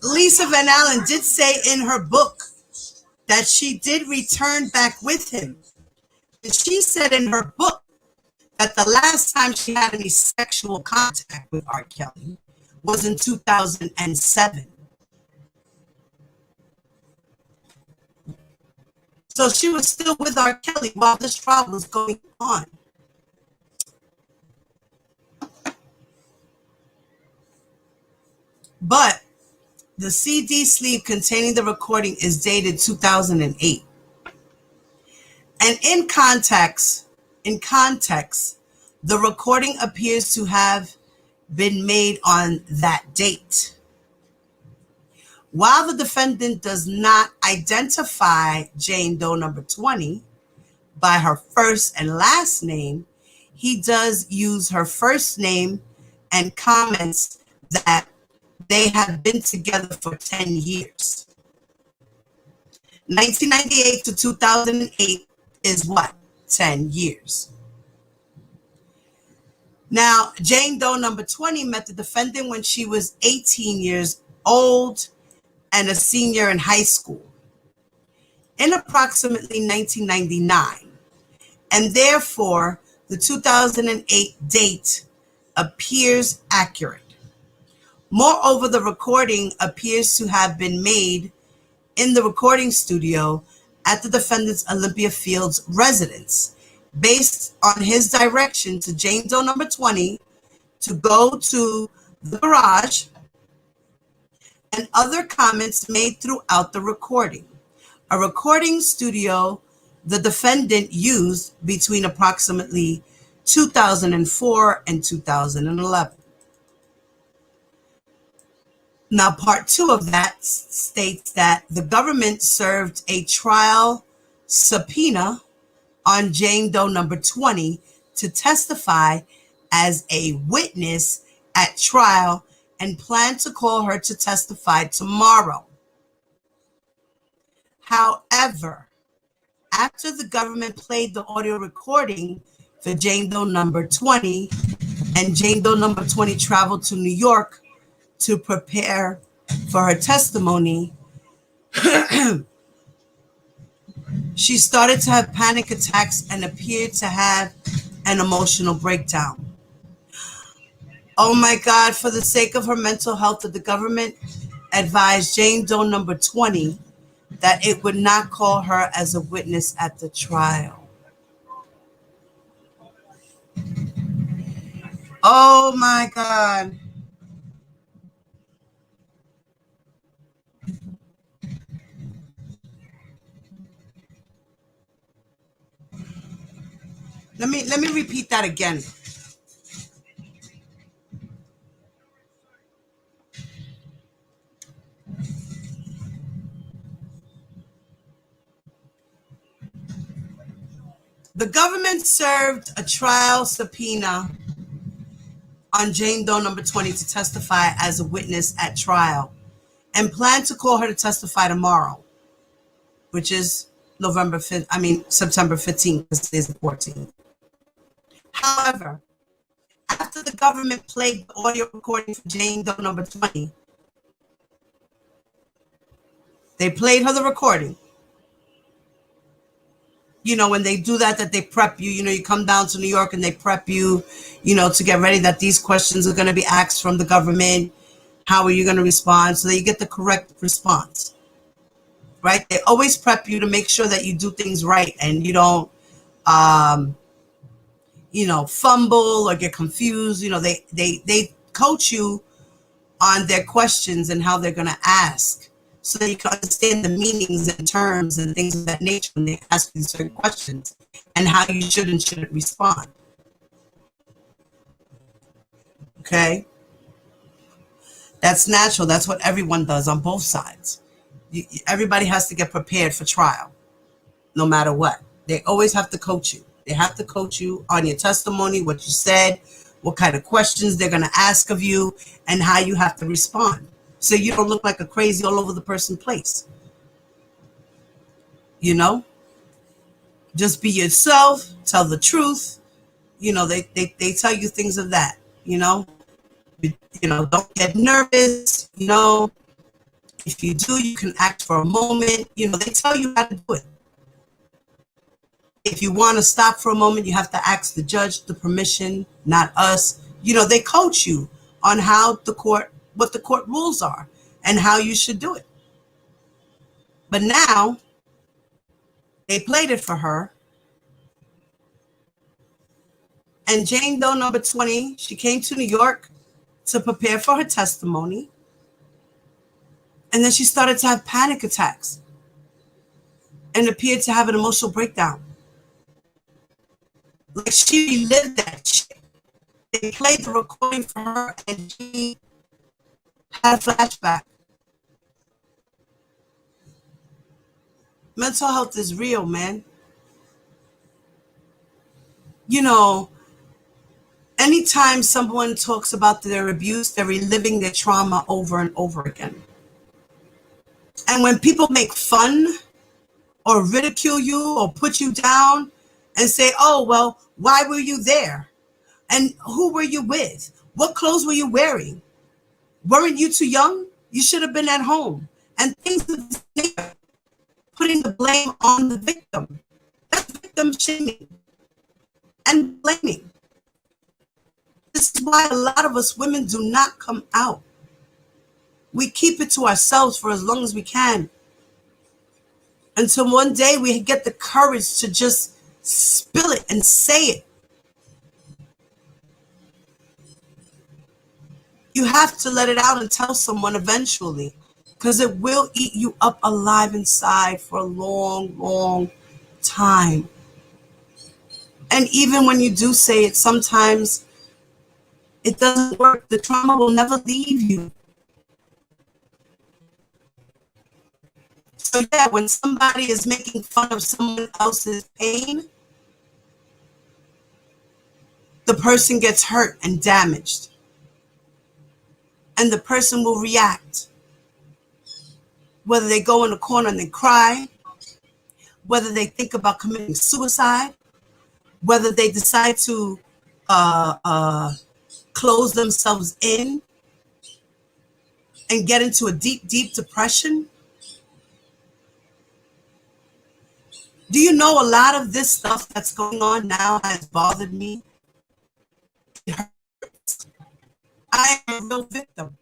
Lisa Van Allen did say in her book that she did return back with him. And she said in her book that the last time she had any sexual contact with R. Kelly was in 2007. So she was still with R. Kelly while this trial was going on. But the CD sleeve containing the recording is dated 2008. And in context, the recording appears to have been made on that date. While the defendant does not identify Jane Doe number 20 by her first and last name, he does use her first name and comments that they have been together for 10 years. 1998 to 2008 is what? 10 years. Now, Jane Doe number 20 met the defendant when she was 18 years old and a senior in high school in approximately 1999. And therefore, the 2008 date appears accurate. Moreover, the recording appears to have been made in the recording studio at the defendant's Olympia Fields residence, based on his direction to Jane Doe number 20 to go to the garage and other comments made throughout the recording. A recording studio the defendant used between approximately 2004 and 2011. Now, part 2 of that states that the government served a trial subpoena on Jane Doe number 20 to testify as a witness at trial and planned to call her to testify tomorrow. However, after the government played the audio recording for Jane Doe number 20 and Jane Doe number 20 traveled to New York to prepare for her testimony, she started to have panic attacks and appeared to have an emotional breakdown. Oh my God, for the sake of her mental health, the government advised Jane Doe number 20 that it would not call her as a witness at the trial. Oh my God. Let me repeat that again. The government served a trial subpoena on Jane Doe number 20 to testify as a witness at trial and plan to call her to testify tomorrow, which is September 15th, because today's the 14th. However, after the government played the audio recording for Jane Doe number 20, they played her the recording. When they do that they prep you, you come down to New York and they prep you, to get ready that these questions are going to be asked from the government. How are you going to respond so that you get the correct response, right? They always prep you to make sure that you do things right and you don't, fumble or get confused. They coach you on their questions and how they're going to ask so that you can understand the meanings and terms and things of that nature when they ask you certain questions and how you should and shouldn't respond. Okay? That's natural. That's what everyone does on both sides. Everybody has to get prepared for trial, no matter what. They always have to coach you. They have to coach you on your testimony, what you said, what kind of questions they're going to ask of you, and how you have to respond. So you don't look like a crazy all over the person place. Just be yourself, tell the truth. They tell you things of that, don't get nervous, if you do, you can act for a moment. They tell you how to do it. If you want to stop for a moment, you have to ask the judge the permission, not us. They coach you on what the court rules are and how you should do it. But now they played it for her. And Jane Doe number 20, she came to New York to prepare for her testimony. And then she started to have panic attacks and appeared to have an emotional breakdown. Like she relived that shit. They played the recording for her and she had a flashback. Mental health is real, man. Anytime someone talks about their abuse, they're reliving their trauma over and over again. And when people make fun or ridicule you or put you down and say, oh, well, why were you there? And who were you with? What clothes were you wearing? Weren't you too young? You should have been at home. And things of this nature, putting the blame on the victim. That's victim shaming and blaming. This is why a lot of us women do not come out. We keep it to ourselves for as long as we can. Until one day we get the courage to just spill it and say it. You have to let it out and tell someone eventually, because it will eat you up alive inside for a long, long time. And even when you do say it, sometimes it doesn't work. The trauma will never leave you. So yeah, when somebody is making fun of someone else's pain, the person gets hurt and damaged. And the person will react. Whether they go in the corner and they cry, whether they think about committing suicide, whether they decide to close themselves in and get into a deep, deep depression. Do you know a lot of this stuff that's going on now has bothered me? It hurts. I am a real victim.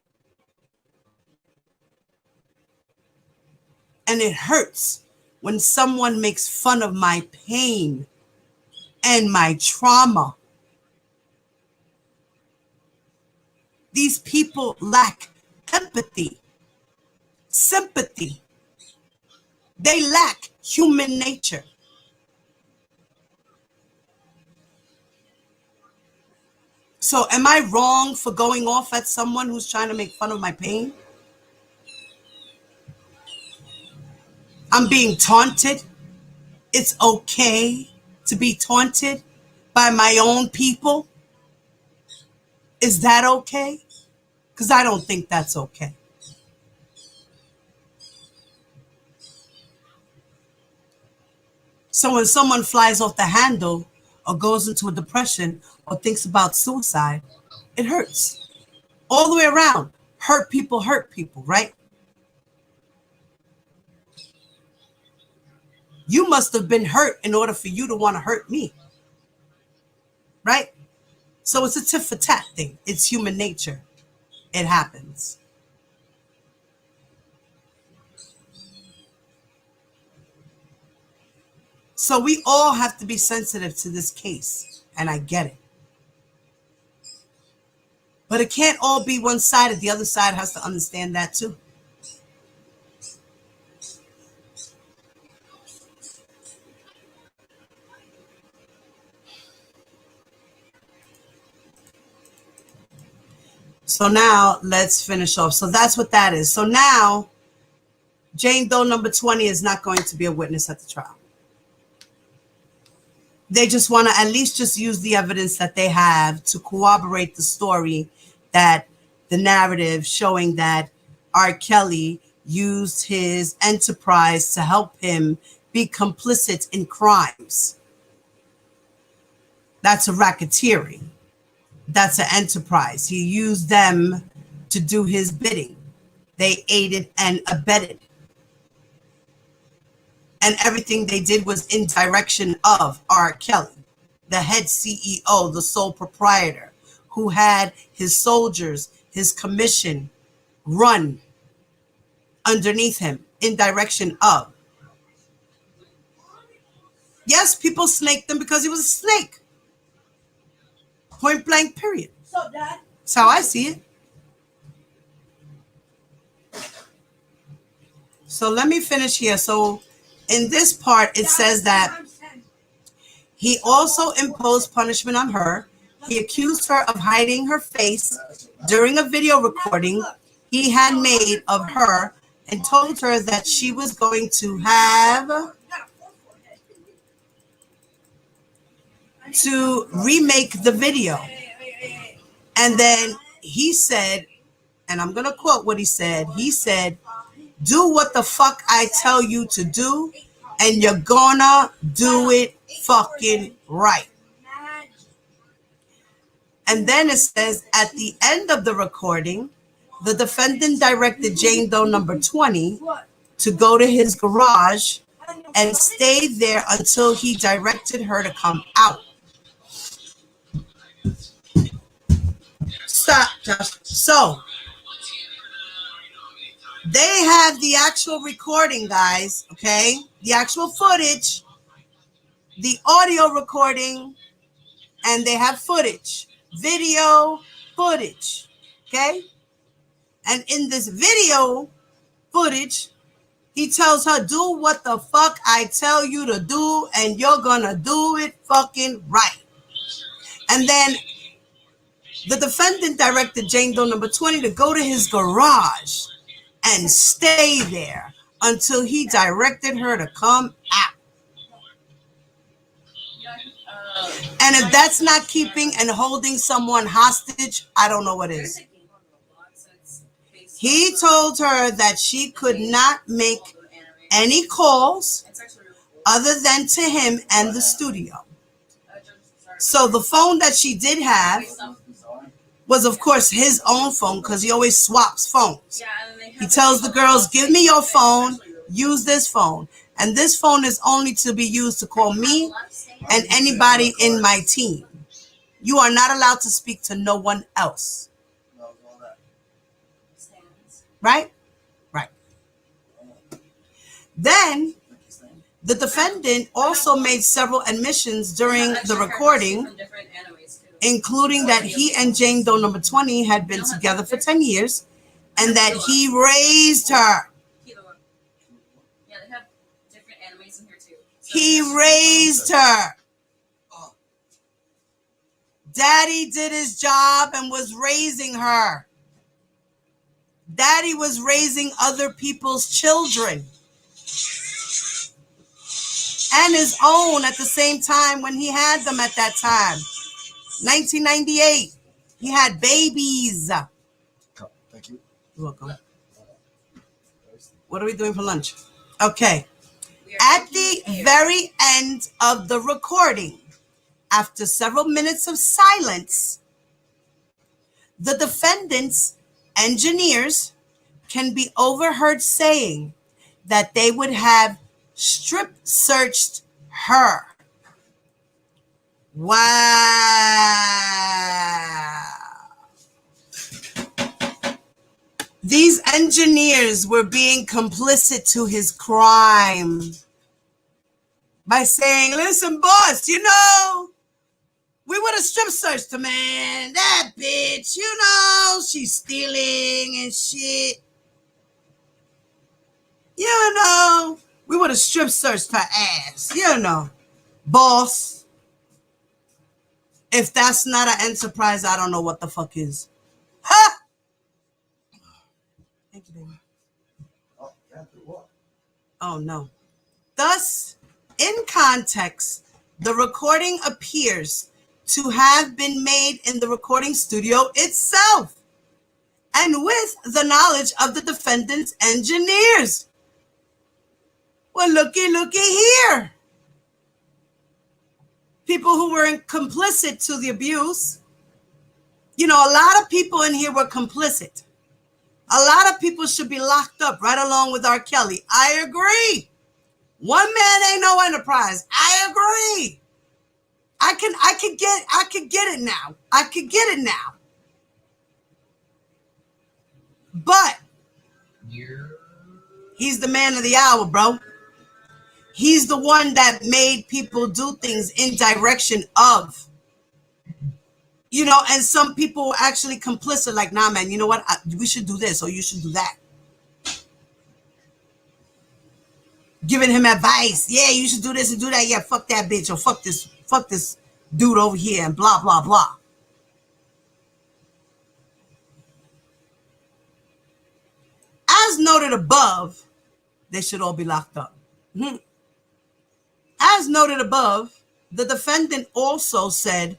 And it hurts when someone makes fun of my pain and my trauma. These people lack empathy, sympathy. They lack human nature. So am I wrong for going off at someone who's trying to make fun of my pain? I'm being taunted. It's okay to be taunted by my own people. Is that okay? Because I don't think that's okay. So when someone flies off the handle or goes into a depression or thinks about suicide, it hurts. All the way around. Hurt people, right? You must have been hurt in order for you to want to hurt me. Right? So it's a tit for tat thing. It's human nature. It happens. So we all have to be sensitive to this case, and I get it. But it can't all be one-sided. The other side has to understand that too. So now let's finish off. So that's what that is. So now Jane Doe number 20 is not going to be a witness at the trial. They just want to at least just use the evidence that they have to corroborate the story, that the narrative showing that R. Kelly used his enterprise to help him be complicit in crimes. That's a racketeering. That's an enterprise. He used them to do his bidding. They aided and abetted. And everything they did was in direction of R. Kelly, the head CEO, the sole proprietor, who had his soldiers, his commission run underneath him in direction of. Yes, people snaked him because he was a snake. Point blank, period. That's how I see it. So let me finish here. So in this part, it says that he also imposed punishment on her. He accused her of hiding her face during a video recording he had made of her and told her that she was going to have to remake the video. And then he said, and I'm going to quote what he said. He said, "Do what the fuck I tell you to do, and you're gonna do it fucking right." And then it says, at the end of the recording, the defendant directed Jane Doe number 20 to go to his garage and stay there until he directed her to come out. Stop, Josh. So they have the actual recording, guys, okay? The actual footage, the audio recording, and they have footage, video footage, okay? And in this video footage, he tells her, "Do what the fuck I tell you to do, and you're gonna do it fucking right." And then the defendant directed Jane Doe number 20 to go to his garage and stay there until he directed her to come out. And if that's not keeping and holding someone hostage, I don't know what is. He told her that she could not make any calls other than to him and the studio. So the phone that she did have was, of course, his own phone, because he always swaps phones. He tells the girls, "Give me your phone, use this phone. And this phone is only to be used to call me and anybody in my team. You are not allowed to speak to no one else." Right? Right. Then the defendant also made several admissions during the recording, including that he and Jane Doe number 20 had been together for 10 years and that he raised her. He raised her. Daddy did his job and was raising her. Daddy was raising other people's children and his own at the same time when he had them at that time. 1998. He had babies. Thank you. You're welcome. What are we doing for lunch? Okay. At the very end of the recording, after several minutes of silence, the defendant's engineers can be overheard saying that they would have strip searched her. Wow. These engineers were being complicit to his crime by saying, listen, boss, you know, we would have strip searched her, man. That bitch, you know, she's stealing and shit. You know, we would have strip searched her ass. You know, boss. If that's not an enterprise, I don't know what the fuck is. Ha! Thank you, baby. Oh, no. Thus, in context, the recording appears to have been made in the recording studio itself and with the knowledge of the defendant's engineers. Well, looky here. People who were complicit to the abuse. You know, a lot of people in here were complicit. A lot of people should be locked up right along with R. Kelly. I agree. One man ain't no enterprise. I agree. I could get it now. I could get it now. But he's the man of the hour, bro. He's the one that made people do things in direction of. You know, and some people were actually complicit, like, nah, man, you know what? We should do this or you should do that. Giving him advice. Yeah, you should do this and do that. Yeah, fuck that bitch or fuck this dude over here and blah, blah, blah. As noted above, they should all be locked up. As noted above, the defendant also said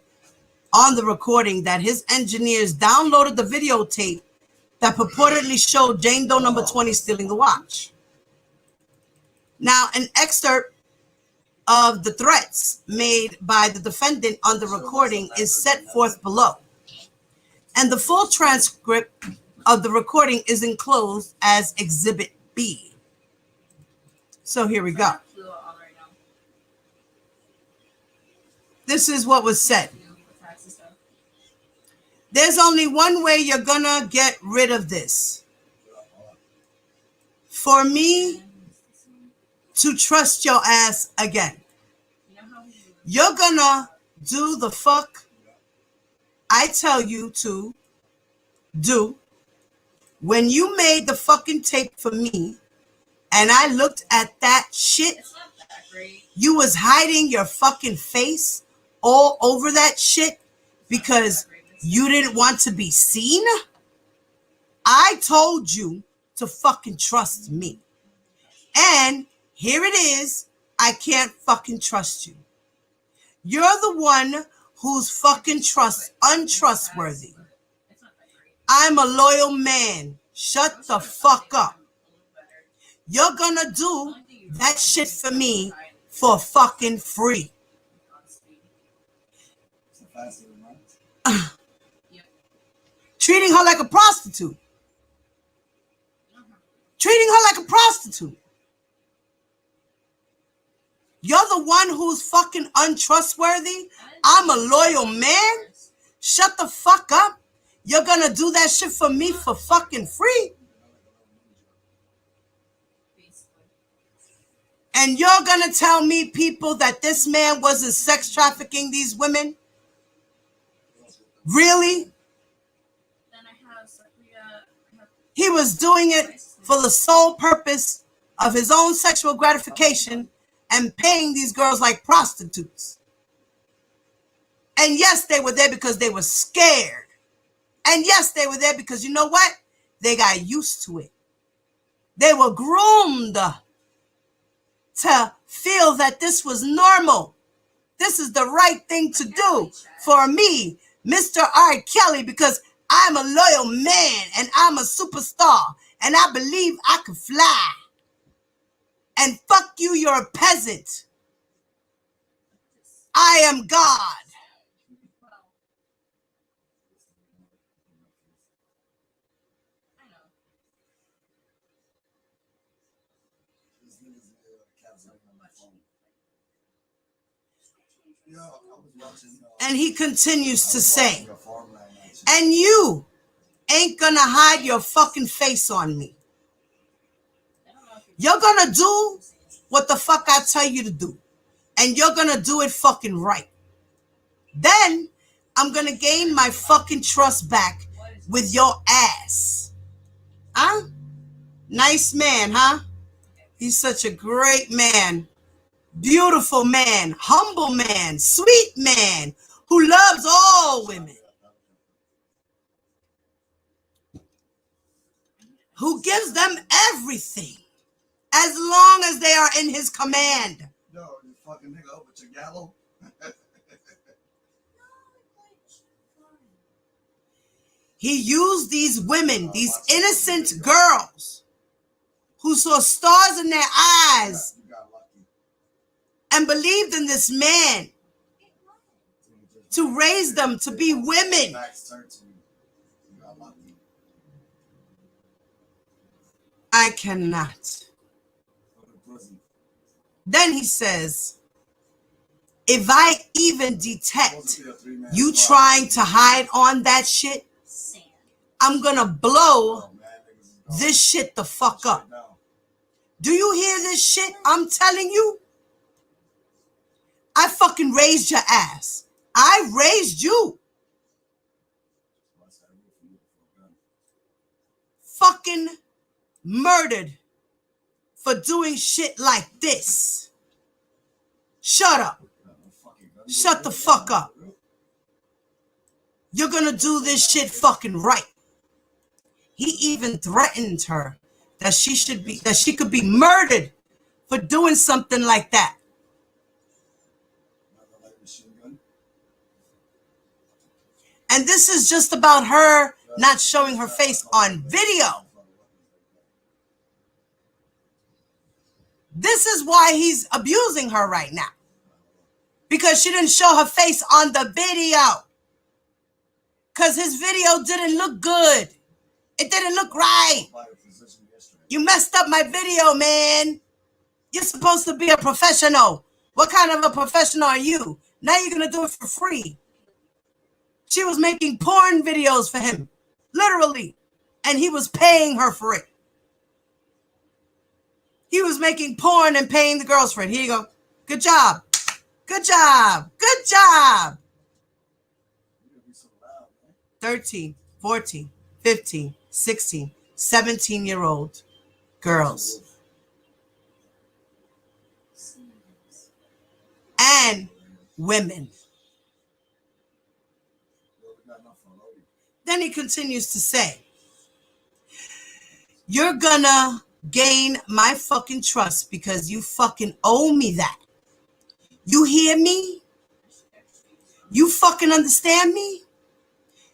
on the recording that his engineers downloaded the videotape that purportedly showed Jane Doe number 20 stealing the watch. Now, an excerpt of the threats made by the defendant on the recording is set forth below. And the full transcript of the recording is enclosed as Exhibit B. So here we go. This is what was said. There's only one way you're gonna get rid of this. For me to trust your ass again. You're gonna do the fuck I tell you to do. When you made the fucking tape for me and I looked at that shit, you was hiding your fucking face all over that shit because you didn't want to be seen. I told you to fucking trust me. And here it is. I can't fucking trust you. You're the one who's fucking untrustworthy. I'm a loyal man. Shut the fuck up. You're gonna do that shit for me for fucking free. Treating her like a prostitute. Treating her like a prostitute. You're the one who's fucking untrustworthy. I'm a loyal man. Shut the fuck up. You're gonna do that shit for me for fucking free. And you're gonna tell me, people, that this man wasn't sex trafficking these women? Really? He was doing it for the sole purpose of his own sexual gratification and paying these girls like prostitutes. And yes, they were there because they were scared. And yes, they were there because you know what? They got used to it. They were groomed to feel that this was normal. This is the right thing to do for me, Mr. R. Kelly, because I'm a loyal man and I'm a superstar and I believe I can fly. And fuck you, you're a peasant. I am God. And he continues to say, and you ain't gonna hide your fucking face on me. You're gonna do what the fuck I tell you to do. And you're gonna do it fucking right. Then I'm gonna gain my fucking trust back with your ass. Huh? Nice man, huh? He's such a great man. Beautiful man. Humble man. Sweet man. Who loves all women. Who gives them everything. As long as they are in his command. No, you fucking nigga up with your gallows. He used these women, these innocent girls who saw stars in their eyes and believed in this man to raise them to be women. I cannot. Then he says, if I even detect you trying to hide on that shit, I'm gonna blow this shit the fuck up. Do you hear this shit I'm telling you? I fucking raised your ass. I raised you. Fucking murdered for doing shit like this. Shut up. Shut the fuck up. You're gonna do this shit fucking right. He even threatened her that she could be murdered for doing something like that. And this is just about her not showing her face on video. This is why he's abusing her right now. Because she didn't show her face on the video. Because his video didn't look good. It didn't look right. You messed up my video, man. You're supposed to be a professional. What kind of a professional are you? Now you're going to do it for free. She was making porn videos for him. Literally. And he was paying her for it. He was making porn and paying the girls for it. Here you go. Good job. Good job. Good job. 13, 14, 15, 16, 17-year-old girls. And women. Then he continues to say, you're gonna gain my fucking trust because you fucking owe me that. You hear me? You fucking understand me?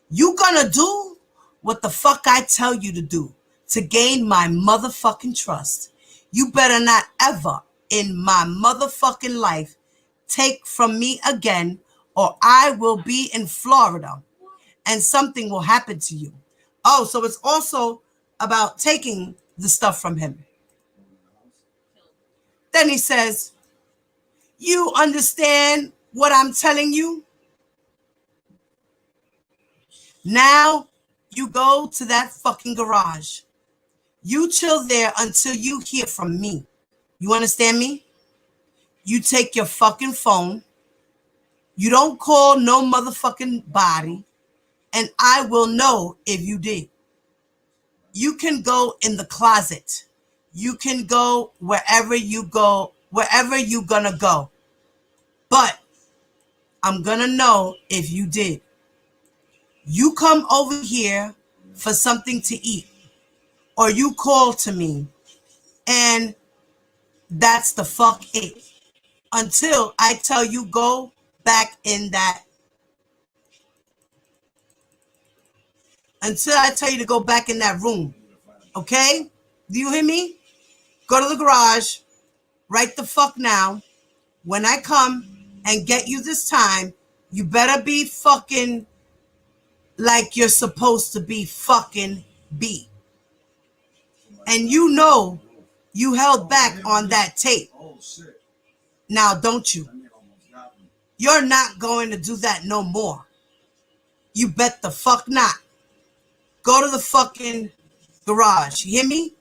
You gonna do what the fuck I tell you to do to gain my motherfucking trust. You better not ever in my motherfucking life take from me again, or I will be in Florida and something will happen to you. Oh, so it's also about taking the stuff from him. Then he says, you understand what I'm telling you? Now you go to that fucking garage. You chill there until you hear from me. You understand me? You take your fucking phone. You don't call no motherfucking body. And I will know if you did. You can go in the closet. You can go wherever you go, wherever you're gonna go. But I'm going to know if you did. You come over here for something to eat, or you call to me, and that's the fuck it. Until I tell you go back in that. Until I tell you to go back in that room. Okay? Do you hear me? Go to the garage right the fuck now. When I come and get you this time, you better be fucking like you're supposed to be fucking be. And you know you held back on that tape. Now, don't you? You're not going to do that no more. You bet the fuck not. Go to the fucking garage. You hear me?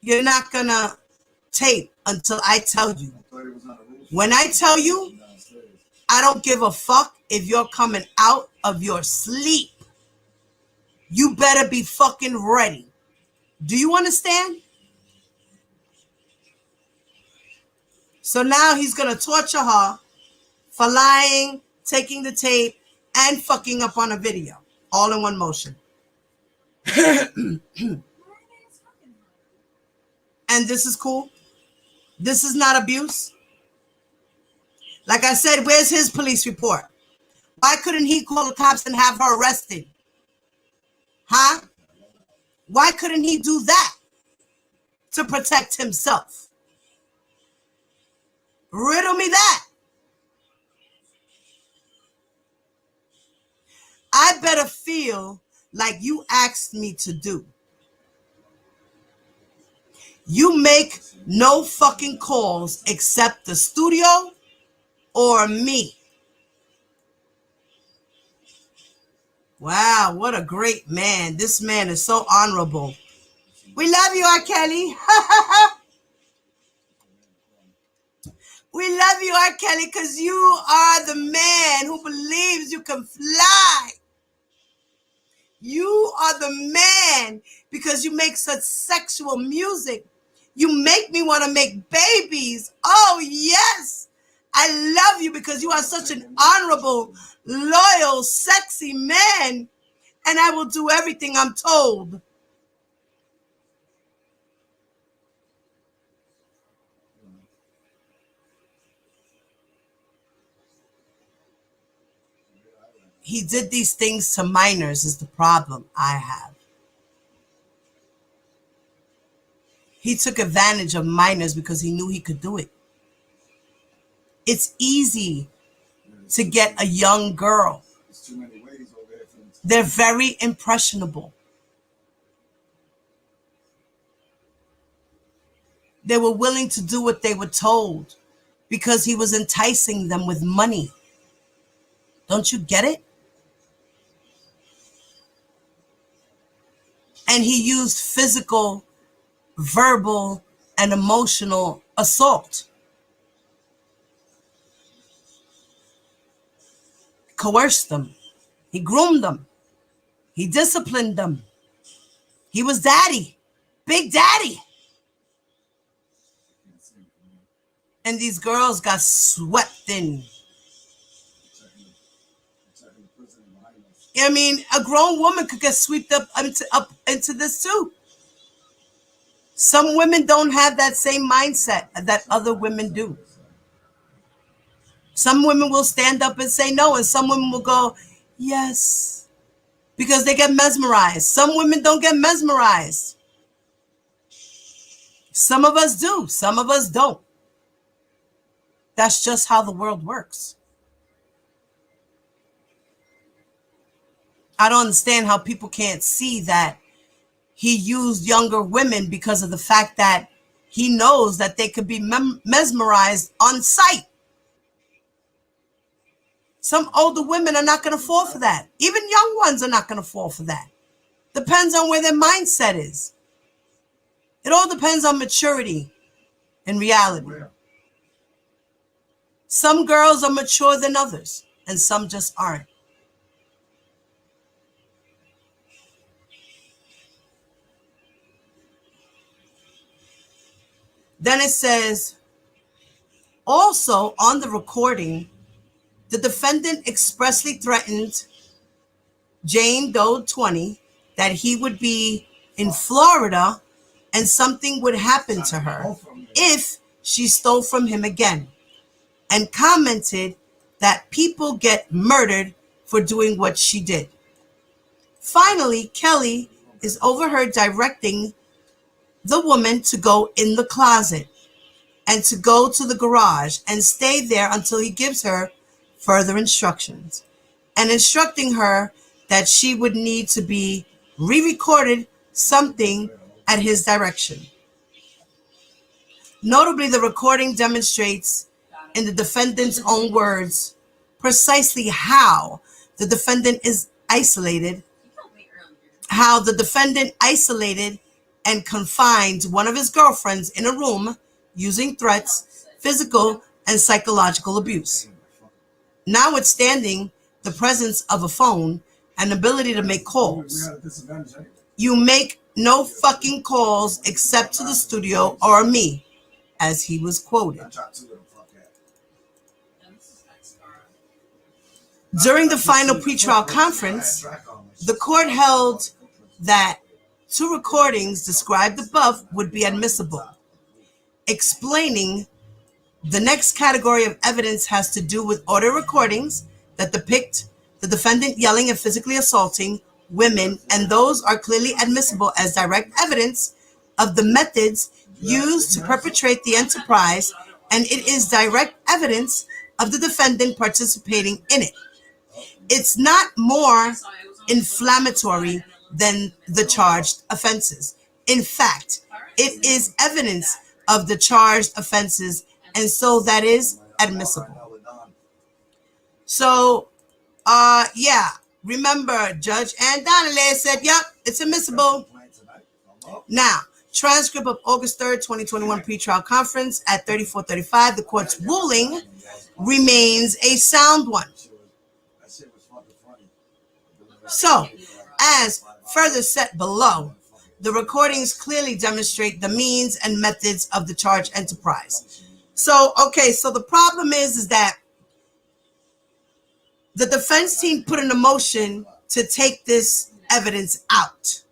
You're not gonna tape until I tell you. When I tell you, I don't give a fuck if you're coming out of your sleep. You better be fucking ready. Do you understand? So now he's gonna torture her for lying, taking the tape, and fucking up on a video. All in one motion. And this is cool. This is not abuse. Like I said, where's his police report? Why couldn't he call the cops and have her arrested? Huh? Why couldn't he do that to protect himself? Riddle me that. I better feel like you asked me to do. You make no fucking calls except the studio or me. Wow, what a great man. This man is so honorable. We love you, R. Kelly. We love you, R. Kelly, because you are the man who believes you can fly. You are the man because you make such sexual music. You make me want to make babies. Oh, yes. I love you because you are such an honorable, loyal, sexy man. And I will do everything I'm told. He did these things to minors is the problem I have. He took advantage of minors because he knew he could do it. It's easy to get a young girl. They're very impressionable. They were willing to do what they were told because he was enticing them with money. Don't you get it? And he used physical, verbal, and emotional assault. Coerced them. He groomed them. He disciplined them. He was daddy. Big daddy. And these girls got swept in. I mean, a grown woman could get swept up into this too. Some women don't have that same mindset that other women do. Some women will stand up and say no, and some women will go, yes, because they get mesmerized. Some women don't get mesmerized. Some of us do. Some of us don't. That's just how the world works. I don't understand how people can't see that he used younger women because of the fact that he knows that they could be mesmerized on sight. Some older women are not going to fall for that. Even young ones are not going to fall for that. Depends on where their mindset is. It all depends on maturity and reality. Some girls are mature than others, and some just aren't. Then it says, also on the recording, the defendant expressly threatened Jane Doe 20 that he would be in Florida and something would happen to her if she stole from him again, and commented that people get murdered for doing what she did. Finally, Kelly is overheard directing the woman to go in the closet and to go to the garage and stay there until he gives her further instructions, and instructing her that she would need to be re-recorded something at his direction. Notably, the recording demonstrates, in the defendant's own words, precisely how the defendant isolated and confined one of his girlfriends in a room using threats, physical and psychological abuse. Notwithstanding the presence of a phone and ability to make calls, you make no fucking calls except to the studio or me, as he was quoted. During the final pretrial conference, the court held that 2 recordings described above would be admissible, explaining the next category of evidence has to do with audio recordings that depict the defendant yelling and physically assaulting women, and those are clearly admissible as direct evidence of the methods used to perpetrate the enterprise, and it is direct evidence of the defendant participating in it. It's not more inflammatory than the charged offenses. In fact, it is evidence of the charged offenses, and so that is admissible. So, remember, Judge Ann Donnelly said, yep, it's admissible. Now, transcript of August 3rd, 2021 pretrial conference at 34:35, the court's ruling remains a sound one. So, as further set below, the recordings clearly demonstrate the means and methods of the charged enterprise. So, so the problem is that the defense team put in a motion to take this evidence out.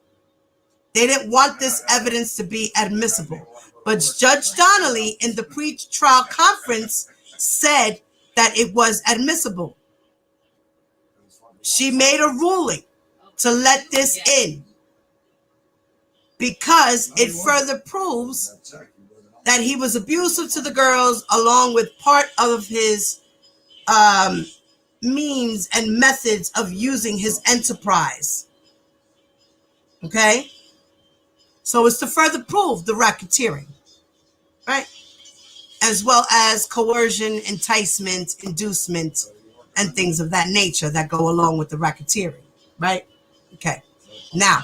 They didn't want this evidence to be admissible. But Judge Donnelly in the pre-trial conference said that it was admissible. She made a ruling to let this in because it further proves that he was abusive to the girls, along with part of his means and methods of using his enterprise. Okay? So it's to further prove the racketeering, right? As well as coercion, enticement, inducement, and things of that nature that go along with the racketeering, right? Okay. Now,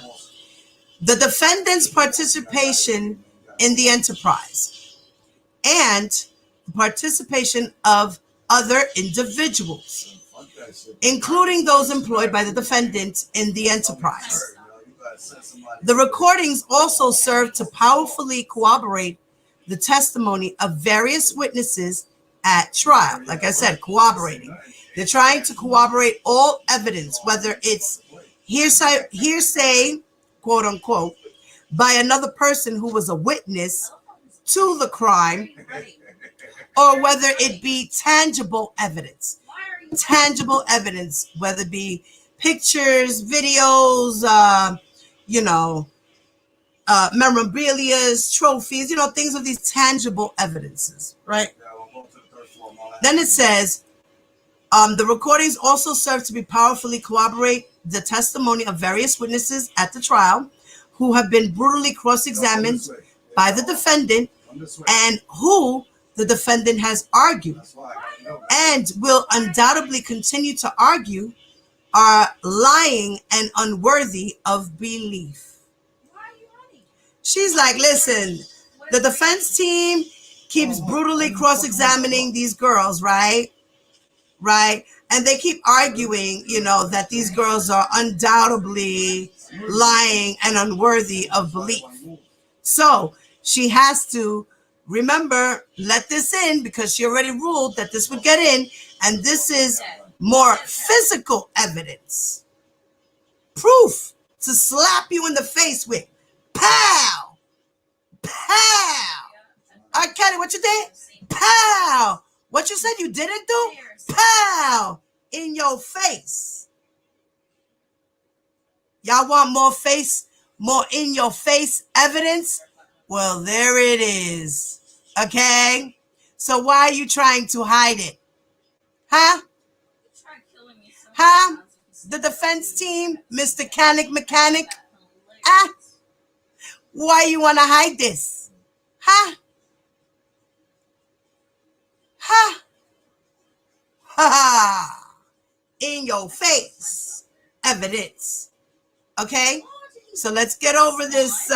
the defendant's participation in the enterprise and the participation of other individuals, including those employed by the defendant in the enterprise. The recordings also serve to powerfully corroborate the testimony of various witnesses at trial. Like I said, corroborating. They're trying to corroborate all evidence, whether it's hearsay, quote unquote, by another person who was a witness to the crime, or whether it be tangible evidence. Tangible evidence, whether it be pictures, videos, memorabilia, trophies, things of these tangible evidences, right? Then it says, the recordings also serve to be powerfully corroborate the testimony of various witnesses at the trial who have been brutally cross-examined by the defendant and who the defendant has argued and will undoubtedly continue to argue are lying and unworthy of belief. She's like, listen, the defense team keeps brutally cross-examining these girls, right? And they keep arguing, that these girls are undoubtedly lying and unworthy of belief. So she has to Remember, let this in because she already ruled that this would get in, and this is more physical evidence. Proof to slap you in the face with. Pow! Pow! Kelly, what you did? Pow! What you said you didn't do? Pow! In your face. Y'all want more in your face evidence? Well, there it is. Okay? So why are you trying to hide it? Huh? Huh? The defense team, Mr. Mechanic? Ah? Why you want to hide this? Huh? Huh? Ha ha! In your face evidence. Okay? So let's get over this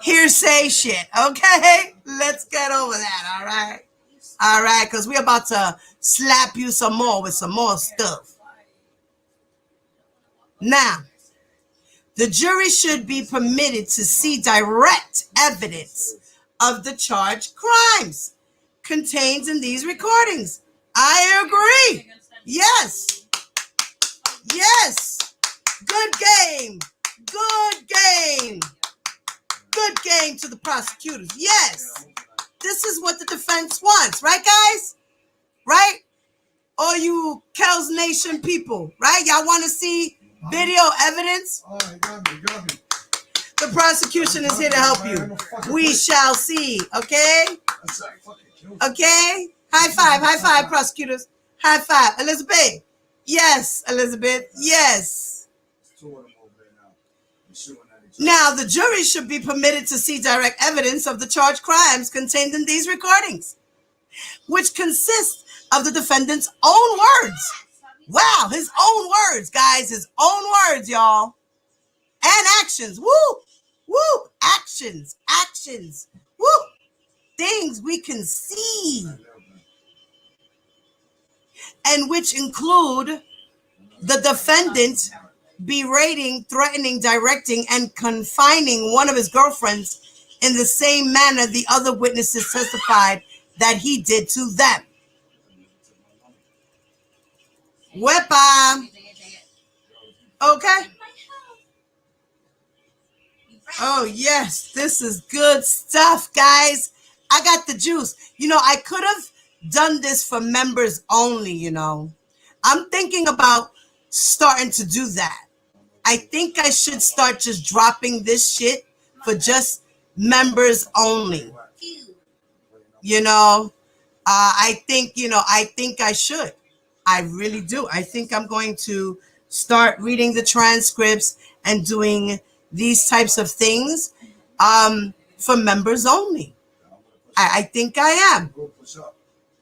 hearsay shit. Okay? Let's get over that. All right? All right, because we're about to slap you some more with some more stuff. Now, the jury should be permitted to see direct evidence of the charged crimes contained in these recordings. I agree. Yes. Yes. Good game. Good game. Good game to the prosecutors. Yes. This is what the defense wants. Right, guys? Right? All you Kells Nation people, right? Y'all want to see video evidence? Oh, you got me. The prosecution is here to help you. We shall see. Okay? Okay? High five, prosecutors. High five. Elizabeth. Yes, Elizabeth. Yes. Now, the jury should be permitted to see direct evidence of the charged crimes contained in these recordings, which consist of the defendant's own words. Wow, his own words, guys. His own words, y'all. And actions. Woo! Woo! Actions. Woo! Things we can see. And which include the defendant berating, threatening, directing, and confining one of his girlfriends in the same manner the other witnesses testified that he did to them. Wepa. Okay. Oh, yes. This is good stuff, guys. I got the juice. You know, I could have done this for members only, you know. I'm thinking about starting to do that. I think I should start just dropping this shit for just members only. You know, I think I should. I really do. I think I'm going to start reading the transcripts and doing these types of things for members only. I think I am.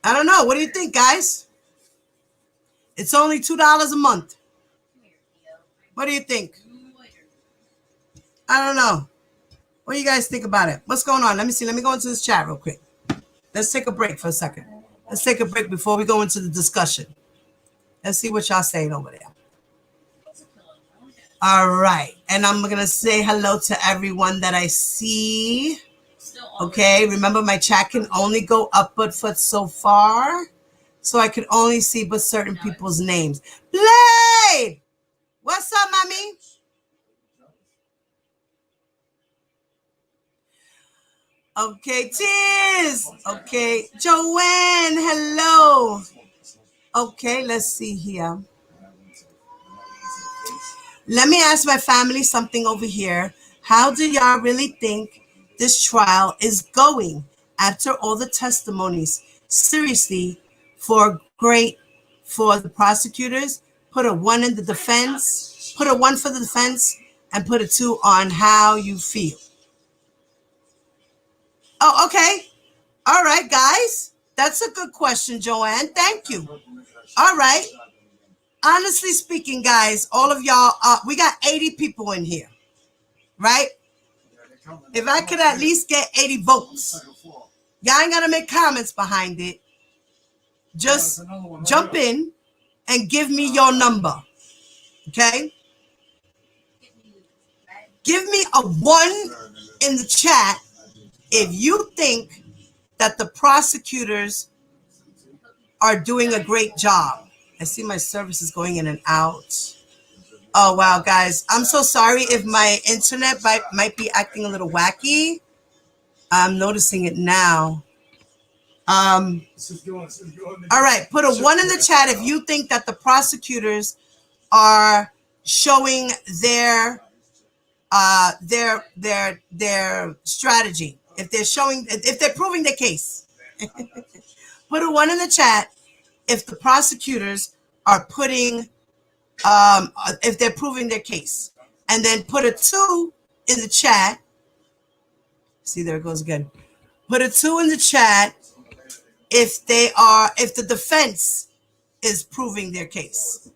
I don't know. What do you think, guys? It's only $2 a month. What do you think? I don't know. What do you guys think about it? What's going on? Let me see. Let me go into this chat real quick. Let's take a break for a second. Let's take a break before we go into the discussion. Let's see what y'all saying over there. All right. And I'm going to say hello to everyone that I see. Okay. Remember, my chat can only go upward for so far. So I could only see but certain people's names. Blade! What's up, mommy? Okay, Tiz. Okay, Joanne, hello. Okay, let's see here. Let me ask my family something over here. How do y'all really think this trial is going after all the testimonies? Seriously, for the prosecutors, put a 1 in the defense, put a 1 for the defense, and put a 2 on how you feel. Oh, okay. All right, guys. That's a good question, Joanne. Thank you. All right. Honestly speaking, guys, all of y'all, we got 80 people in here, right? If I could at least get 80 votes, y'all ain't got to make comments behind it. Just jump in and give me your number, okay? Give me a 1 in the chat If you think that the prosecutors are doing a great job, I see my service is going in and out. Oh, wow, guys. I'm so sorry if my internet might be acting a little wacky. I'm noticing it now. All right, put a 1 in the chat if you think that the prosecutors are showing their strategy. If they're proving their case. Put a 1 in the chat if the prosecutors are putting if they're proving their case. And then put a 2 in the chat. See, there it goes again. Put a 2 in the chat if the defense is proving their case.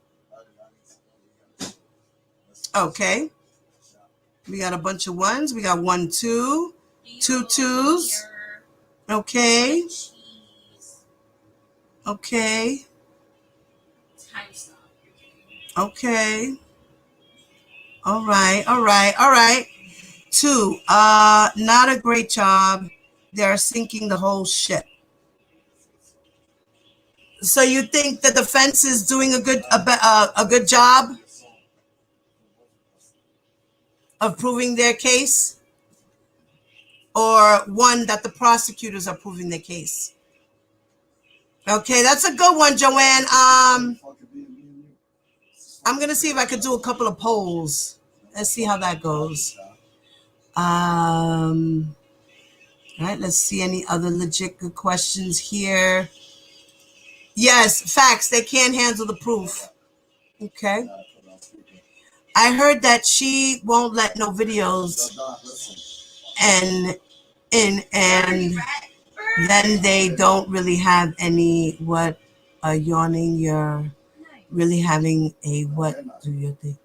Okay. We got a bunch of 1s. We got 1, 2, 2 2s. Okay. Okay. Okay. All right. 2. Not a great job. They're sinking the whole ship. So you think the defense is doing a good job of proving their case, or 1 that the prosecutors are proving their case? Okay, that's a good one, Joanne. I'm gonna see if I could do a couple of polls. Let's see how that goes. All right, let's see any other legit good questions here. Yes, facts. They can't handle the proof. Okay. I heard that she won't let no videos and then they don't really have any yawning. You're really having a what do you think?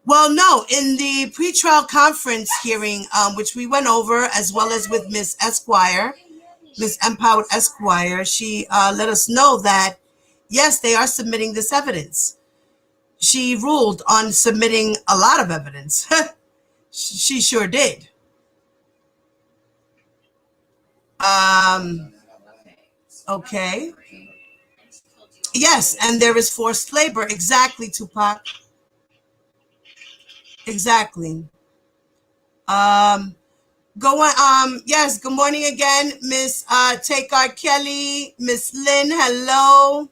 Well, no, in the pretrial conference hearing, which we went over, as well as with Miss Empowered Esquire, she let us know that, yes, they are submitting this evidence. She ruled on submitting a lot of evidence. She sure did. Okay. Yes, and there is forced labor. Exactly, Tupac. Exactly. Go on. Yes, good morning again, Miss Take R. Kelly, Miss Lynn, hello.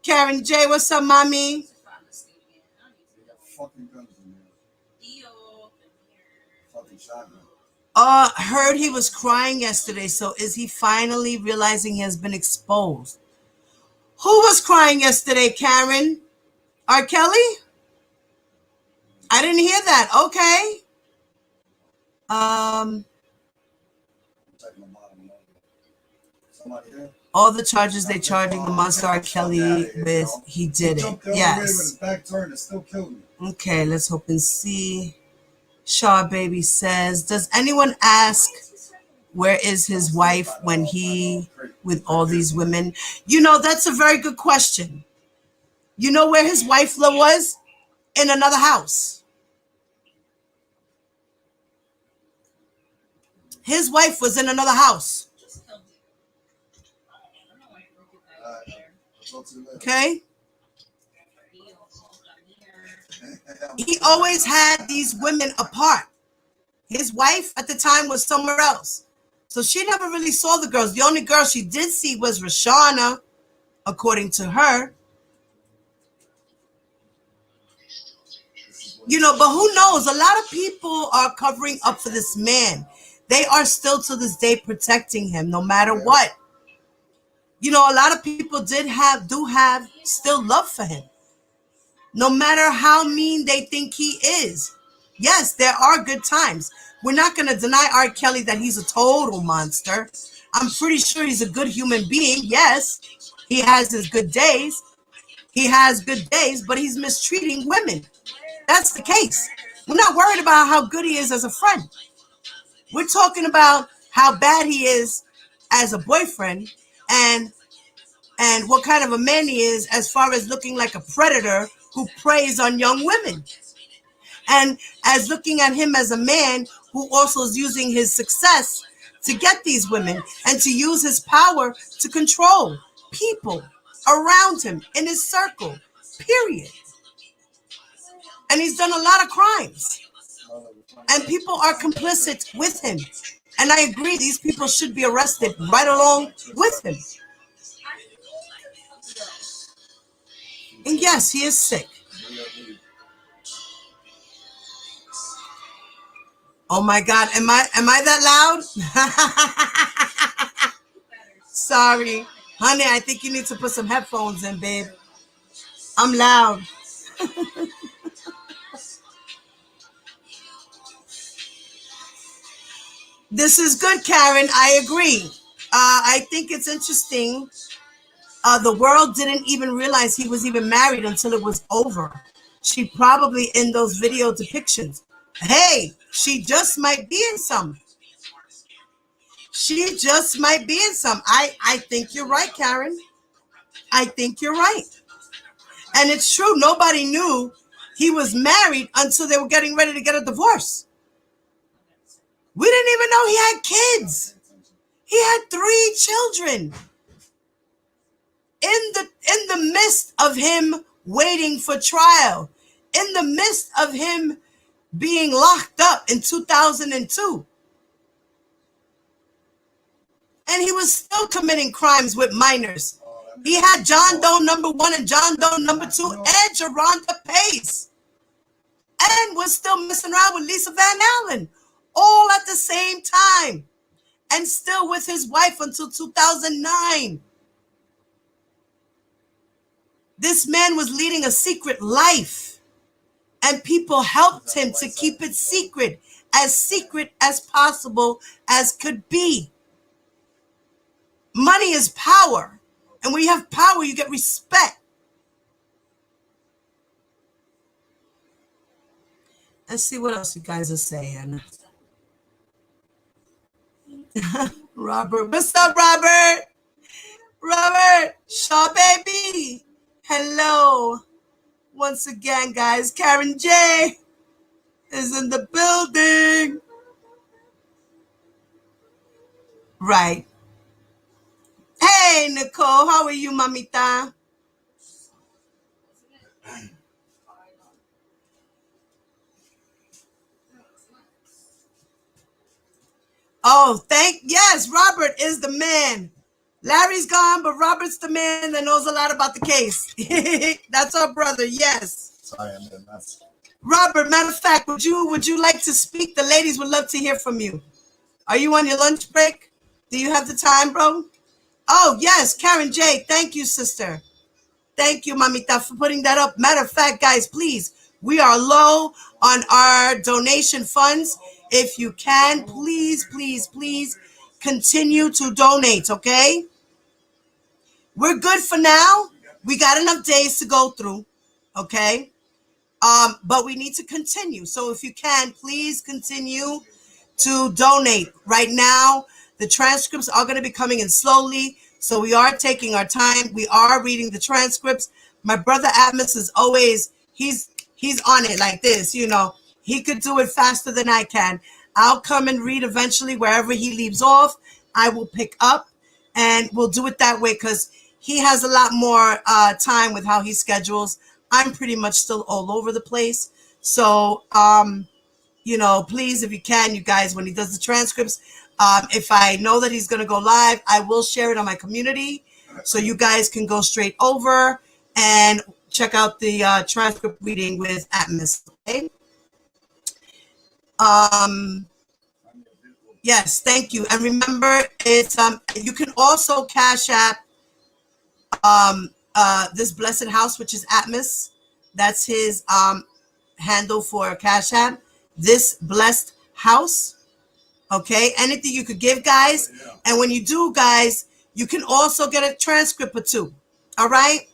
Karen J, what's up, mommy? Heard he was crying yesterday, so is he finally realizing he has been exposed? Who was crying yesterday, Karen? R. Kelly? I didn't hear that. Okay. All the charges they charging the monster R. Kelly with, he did it. Yes. Okay, let's hope and see. Shaw Baby says, does anyone ask where is his wife when he with all these women? You know, that's a very good question. You know where his wife was? In another house. His wife was in another house. Okay. He always had these women apart. His wife at the time was somewhere else. So she never really saw the girls. The only girl she did see was Rashana, according to her. You know, but who knows? A lot of people are covering up for this man. They are still to this day protecting him no matter what. You know, a lot of people do have still love for him. No matter how mean they think he is. Yes, there are good times. We're not going to deny R. Kelly that he's a total monster. I'm pretty sure he's a good human being. Yes, he has his good days. He has good days, but he's mistreating women. That's the case. We're not worried about how good he is as a friend. We're talking about how bad he is as a boyfriend and what kind of a man he is as far as looking like a predator who preys on young women. And as looking at him as a man who also is using his success to get these women and to use his power to control people around him in his circle, period. And he's done a lot of crimes. And people are complicit with him. And I agree, these people should be arrested right along with him. And yes, he is sick. Oh my God, am I that loud? Sorry. Honey, I think you need to put some headphones in, babe. I'm loud. This is good, Karen. I agree. I think it's interesting. The world didn't even realize he was even married until it was over. She probably in those video depictions. Hey, she just might be in some. She just might be in some. I think you're right, Karen. I think you're right. And it's true. Nobody knew he was married until they were getting ready to get a divorce. We didn't even know he had kids. He had 3 children. In the midst of him waiting for trial, in the midst of him being locked up in 2002. And he was still committing crimes with minors. He had John Doe number 1 and John Doe number 2 and Geronda Pace. And was still messing around with Lisa Van Allen. All at the same time. And still with his wife until 2009. This man was leading a secret life. And people helped him to keep it secret as possible as could be. Money is power. And when you have power, you get respect. Let's see what else you guys are saying. Robert, what's up, Robert? Robert, Shaw baby. Hello. Once again, guys, Karen J is in the building. Right. Hey, Nicole, how are you, mamita? Oh, yes, Robert is the man. Larry's gone, but Robert's the man that knows a lot about the case. That's our brother, yes. Sorry, I'm a mess. Robert, matter of fact, would you like to speak? The ladies would love to hear from you. Are you on your lunch break? Do you have the time, bro? Oh, yes, Karen J. Thank you, sister. Thank you, mamita, for putting that up. Matter of fact, guys, please, we are low on our donation funds. If you can, please, please, please continue to donate, okay? We're good for now. We got enough days to go through, okay? But we need to continue. So if you can, please continue to donate. Right now, the transcripts are going to be coming in slowly. So we are taking our time. We are reading the transcripts. My brother Admis is always, he's on it like this, you know. He could do it faster than I can. I'll come and read eventually wherever he leaves off. I will pick up and we'll do it that way because he has a lot more time with how he schedules. I'm pretty much still all over the place. So, you know, please, if you can, you guys, when he does the transcripts, if I know that he's going to go live, I will share it on my community so you guys can go straight over and check out the transcript reading with Atmos. Okay. Yes, thank you. And remember, it's you can also Cash App this blessed house, which is Atmos. That's his handle for Cash App. This blessed house. Okay, anything you could give, guys. And when you do, guys, you can also get a transcript or 2. All right,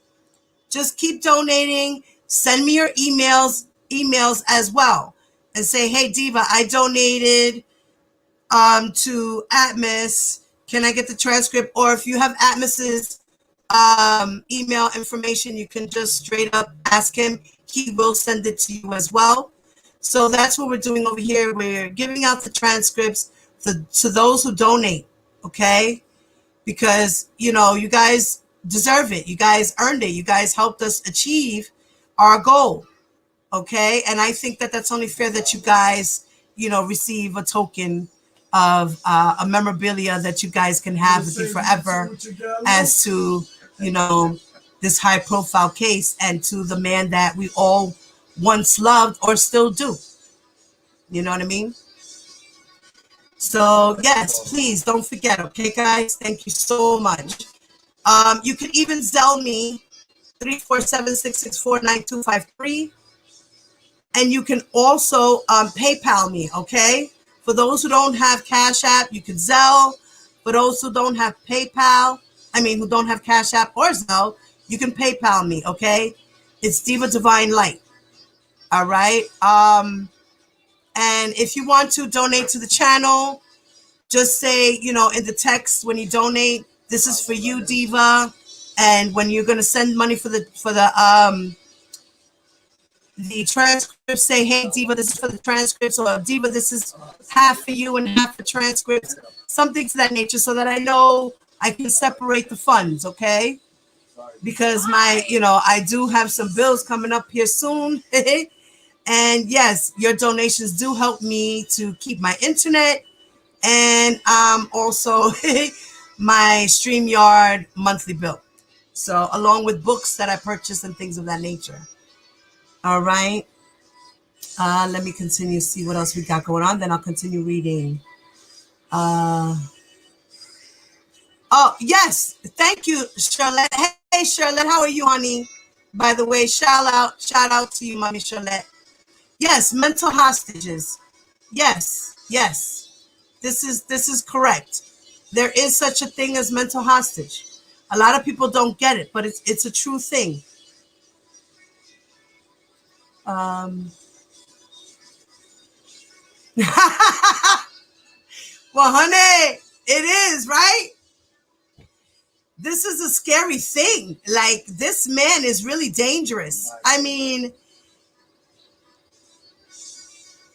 just keep donating. Send me your emails as well, and say, hey, Diva, I donated to Atmos. Can I get the transcript? Or if you have Atmos's email information, you can just straight up ask him. He will send it to you as well. So that's what we're doing over here. We're giving out the transcripts to those who donate, okay? Because, you know, you guys deserve it. You guys earned it. You guys helped us achieve our goal, okay? And I think that that's only fair that you guys, you know, receive a token of a memorabilia that you guys can have with you forever as to, you know, this high profile case and to the man that we all once loved or still do. You know what I mean? So yes, please don't forget, okay, guys? Thank you so much. You can even Zelle me 347-664-9253. And you can also PayPal me, okay? For those who don't have Cash App, you can Zelle. For those who don't have PayPal, who don't have Cash App or Zelle, you can PayPal me, okay? It's Diva Divine Light, all right? And if you want to donate to the channel, just say, you know, in the text when you donate, this is for you, Diva. And when you're gonna send money for the transcript, say, hey, Diva, this is for the transcripts, or Diva, this is half for you and half for transcripts, something to that nature, so that I know I can separate the funds, okay? Because I do have some bills coming up here soon. And yes, your donations do help me to keep my internet and also my StreamYard monthly bill. So along with books that I purchase and things of that nature. All right. Let me continue, see what else we got going on. Then I'll continue reading. Oh, yes. Thank you, Charlotte. Hey, Charlotte, how are you, honey? By the way, shout out to you, Mommy Charlotte. Yes, mental hostages. Yes. This is correct. There is such a thing as mental hostage. A lot of people don't get it, but it's a true thing. Well, honey, it is, right? This is a scary thing. Like, this man is really dangerous. I mean,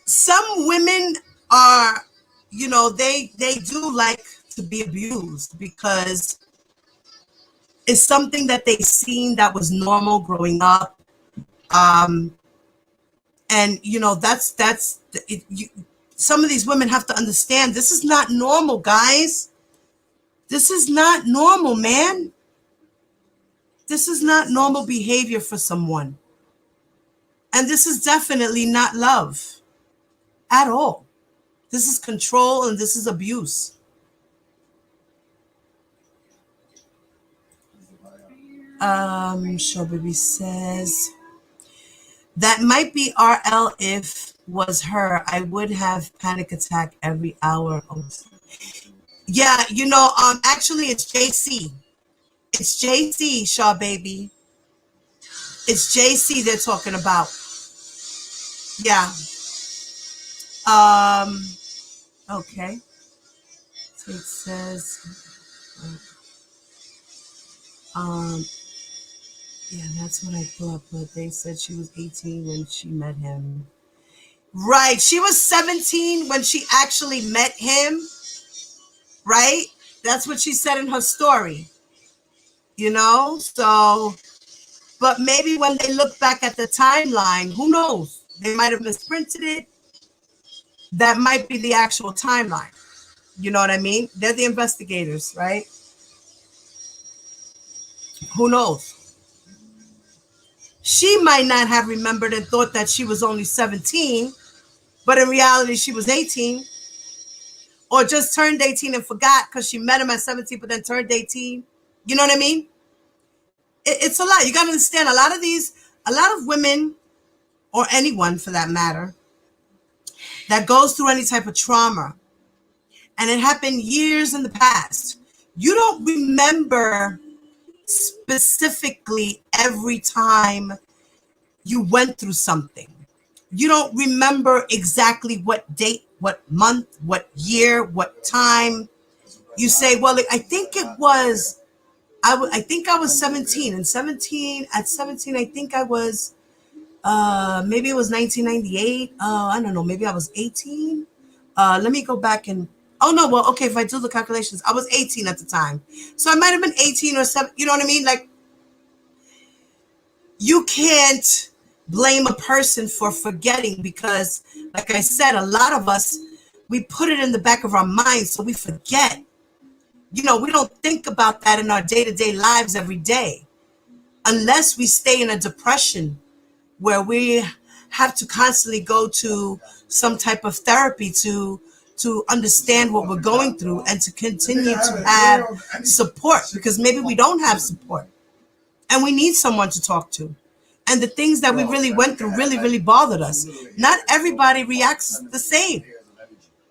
some women are, you know, they do like to be abused because it's something that they've seen that was normal growing up. And, you know, some of these women have to understand this is not normal, guys. This is not normal, man. This is not normal behavior for someone. And this is definitely not love at all. This is control and this is abuse. Show Baby says, that might be RL if was her. I would have panic attack every hour. Yeah, you know, actually it's JC. It's JC, Shaw Baby. It's JC they're talking about. Yeah. Okay. So it says, yeah, that's what I thought, but they said she was 18 when she met him. Right. She was 17 when she actually met him. Right? That's what she said in her story. You know? So, but maybe when they look back at the timeline, who knows? They might have misprinted it. That might be the actual timeline. You know what I mean? They're the investigators, right? Who knows? She might not have remembered and thought that she was only 17, but in reality, she was 18. Or just turned 18 and forgot because she met him at 17, but then turned 18. You know what I mean? It's a lot. You got to understand, a lot of women, or anyone for that matter, that goes through any type of trauma, and it happened years in the past, you don't remember specifically every time you went through something. You don't remember exactly what date, what month, what year, what time. You say, well, I think it was, I think I was 17, and at 17, I think I was maybe it was 1998. I don't know. Maybe I was 18. Let me go back and. Oh no. Well, okay. If I do the calculations, I was 18 at the time, so I might have been 18 or 7. You know what I mean? Like, you can't blame a person for forgetting because, like I said, a lot of us, we put it in the back of our minds, so we forget. You know, we don't think about that in our day-to-day lives every day, unless we stay in a depression where we have to constantly go to some type of therapy to understand what we're going through and to continue to have support, because maybe we don't have support and we need someone to talk to. And the things that we really went through really, really bothered us. Not everybody reacts the same.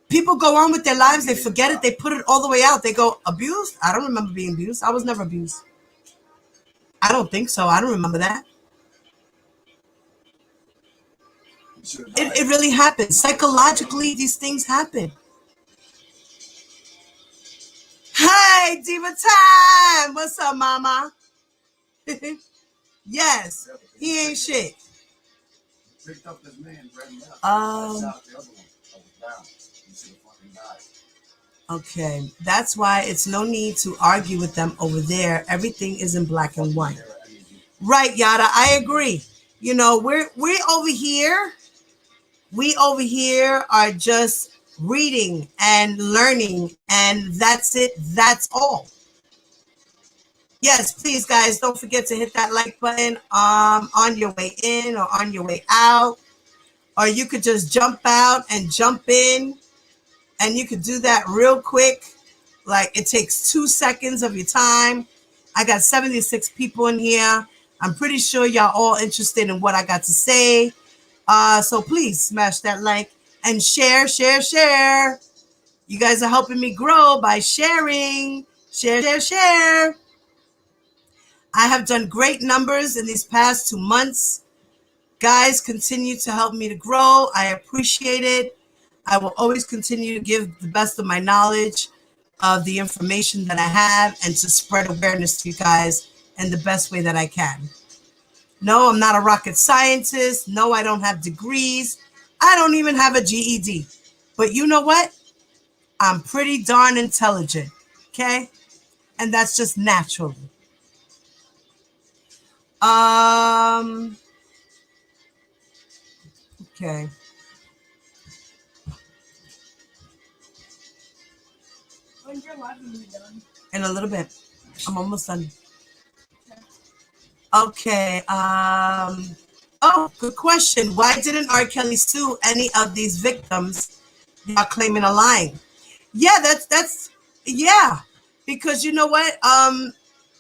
People go on with their lives, they forget it, they put it all the way out. They go, abused? I don't remember being abused. I was never abused. I don't think so. I don't remember that. It really happens. Psychologically, these things happen. Hi, Diva Time. What's up, mama? Yes, he ain't shit. Okay, that's why it's no need to argue with them over there. Everything is in black and white. Right, Yada, I agree. You know, we over here. We over here are just reading and learning, and that's it. That's all. Yes, please, guys, don't forget to hit that like button on your way in or on your way out. Or you could just jump out and jump in, and you could do that real quick. Like, it takes 2 seconds of your time. I got 76 people in here. I'm pretty sure y'all all interested in what I got to say. So please smash that like and share. You guys are helping me grow by sharing. Share. I have done great numbers in these past 2 months. Guys, continue to help me to grow. I appreciate it. I will always continue to give the best of my knowledge of the information that I have and to spread awareness to you guys in the best way that I can. No, I'm not a rocket scientist. No, I don't have degrees. I don't even have a GED. But you know what? I'm pretty darn intelligent. Okay? And that's just naturally. Okay. When's your live gonna be done? In a little bit. I'm almost done. Okay. Oh, good question. Why didn't R. Kelly sue any of these victims that are claiming a lying? Yeah, that's yeah. Because you know what?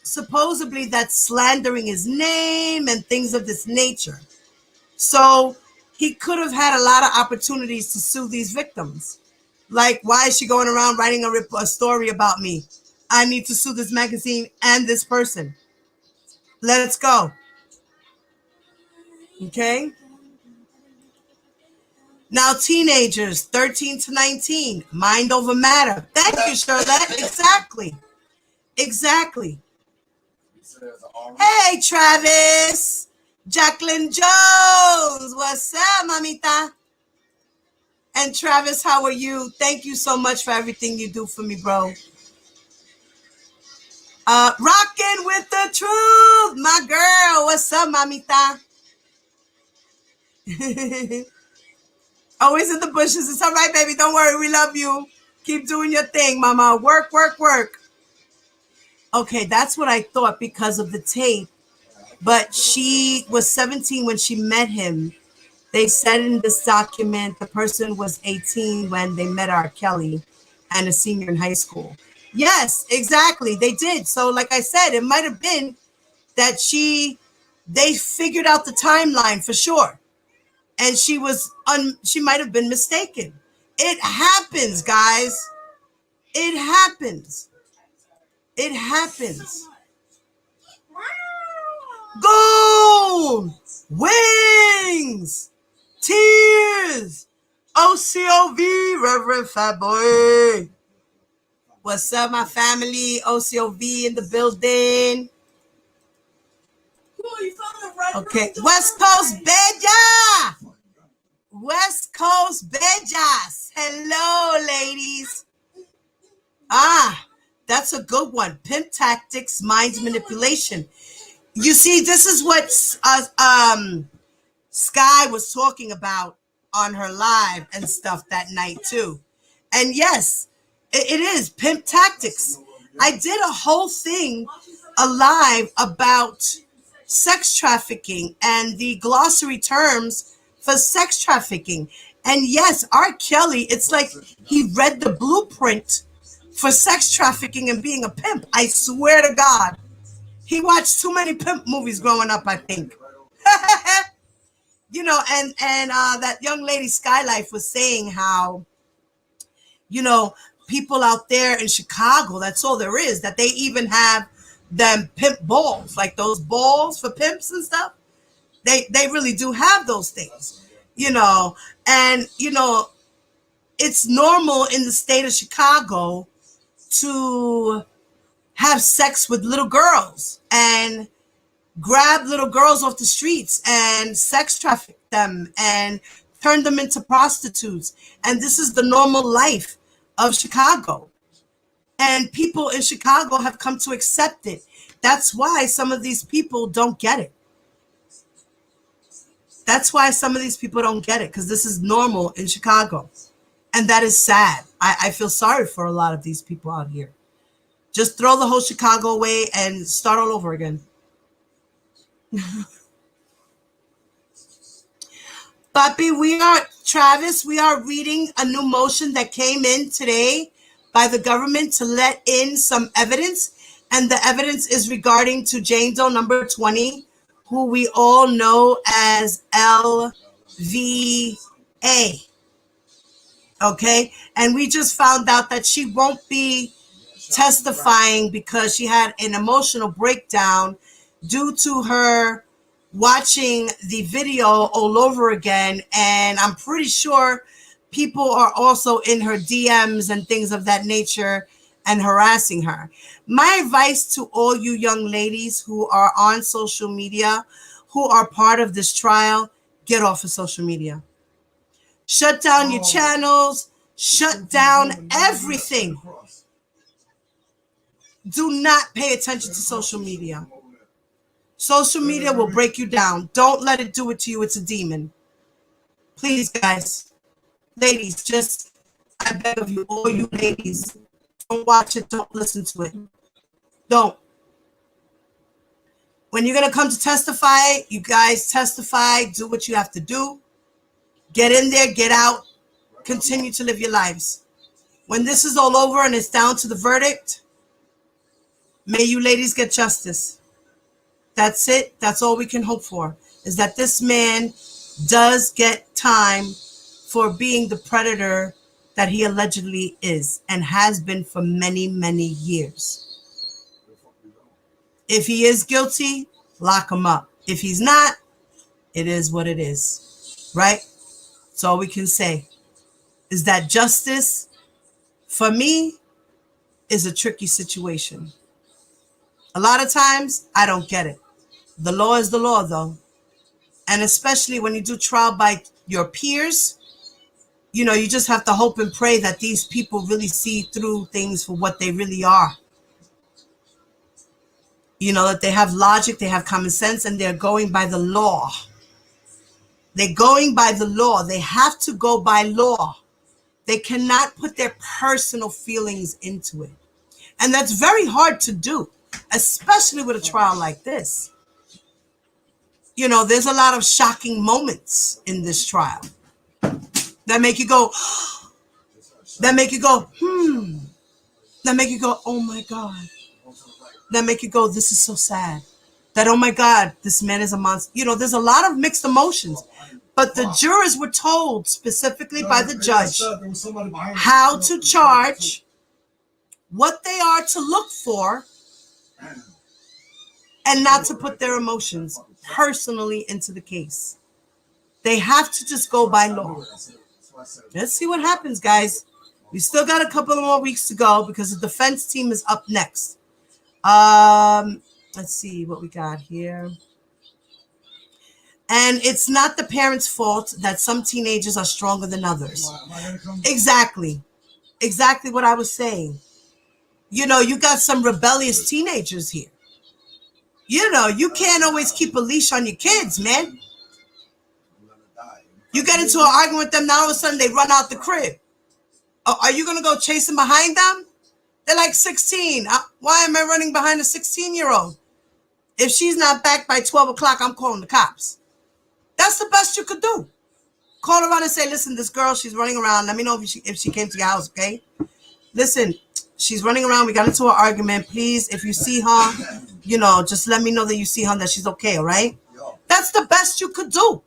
Supposedly that's slandering his name and things of this nature. So he could have had a lot of opportunities to sue these victims. Like, why is she going around writing a story about me? I need to sue this magazine and this person. Let's go. Okay. Now, teenagers, 13 to 19, mind over matter. Thank you, Charlotte. Exactly. Hey, Travis. Jacqueline Jones. What's up, mamita? And Travis, how are you? Thank you so much for everything you do for me, bro. Rocking with the truth, my girl. What's up, mamita? Always in the bushes. It's all right, baby. Don't worry. We love you. Keep doing your thing, mama. Work. Okay, that's what I thought because of the tape. But she was 17 when she met him. They said in this document the person was 18 when they met R. Kelly and a senior in high school. Yes, exactly. They did. So like I said, it might have been that they figured out the timeline for sure. And she might have been mistaken. It happens, guys. It happens. Gold, wings, tears, OCOV, Reverend Fat Boy. What's up, my family? OCOV in the building. Okay, West Coast Bella. West Coast Bellas. Hello, ladies. That's a good one. Pimp tactics, mind manipulation. You see, this is what Sky was talking about on her live and stuff that night too. And yes, it is pimp tactics. I did a whole thing, a live about sex trafficking and the glossary terms for sex trafficking. And yes, R. Kelly, it's like he read the blueprint for sex trafficking and being a pimp. I swear to God. He watched too many pimp movies growing up, I think. You know, and that young lady Skylife was saying how, you know, people out there in Chicago, that's all there is, that they even have them pimp balls, like those balls for pimps and stuff. They really do have those things, you know, and, you know, it's normal in the state of Chicago to have sex with little girls and grab little girls off the streets and sex traffic them and turn them into prostitutes. And this is the normal life of Chicago. And people in Chicago have come to accept it. That's why some of these people don't get it. That's why some of these people don't get it, because this is normal in Chicago. And that is sad. I feel sorry for a lot of these people out here. Just throw the whole Chicago away and start all over again. Papi, Travis, we are reading a new motion that came in today by the government to let in some evidence. And the evidence is regarding to Jane Doe number 20, who we all know as LVA. Okay? And we just found out that she won't be testifying because she had an emotional breakdown due to her watching the video all over again. And I'm pretty sure people are also in her DMs and things of that nature and harassing her. My advice to all you young ladies who are on social media, who are part of this trial, get off of social media. Shut down your channels, shut down everything. Do not pay attention to social media. Social media will break you down. Don't let it do it to you. It's a demon. Please, guys. Ladies, just, I beg of you, all you ladies, don't watch it. Don't listen to it. Don't. When you're going to come to testify, you guys testify. Do what you have to do. Get in there. Get out. Continue to live your lives. When this is all over and it's down to the verdict, may you ladies get justice. That's it. That's all we can hope for, is that this man does get time for being the predator that he allegedly is and has been for many, many years. If he is guilty, lock him up. If he's not, it is what it is, right? That's all we can say, is that justice, for me, is a tricky situation. A lot of times, I don't get it. The law is the law, though. And especially when you do trial by your peers, you know, you just have to hope and pray that these people really see through things for what they really are. You know, that they have logic, they have common sense, and they're going by the law. They're going by the law. They have to go by law. They cannot put their personal feelings into it. And that's very hard to do, especially with a trial like this. You know, there's a lot of shocking moments in this trial that make you go, that make you go, that make you go, oh my God. That make you go, this is so sad. That, oh my God, this man is a monster. You know, there's a lot of mixed emotions. But the jurors were told specifically by the judge how to charge, what they are to look for, and not to put their emotions personally into the case. They have to just go by law. Let's see what happens, guys. We still got a couple of more weeks to go because the defense team is up next. Let's see what we got here. And it's not the parents' fault that some teenagers are stronger than others. Exactly. Exactly what I was saying. You know, you got some rebellious teenagers here. You know, you can't always keep a leash on your kids, man. You get into an argument with them, now all of a sudden they run out the crib. Are you going to go chasing behind them? They're like 16. Why am I running behind a 16-year-old? If she's not back by 12 o'clock, I'm calling the cops. That's the best you could do. Call around and say, listen, this girl, she's running around. Let me know if she came to your house, okay? Listen, she's running around. We got into an argument. Please, if you see her, you know, just let me know that you see her, that she's okay, all right? That's the best you could do.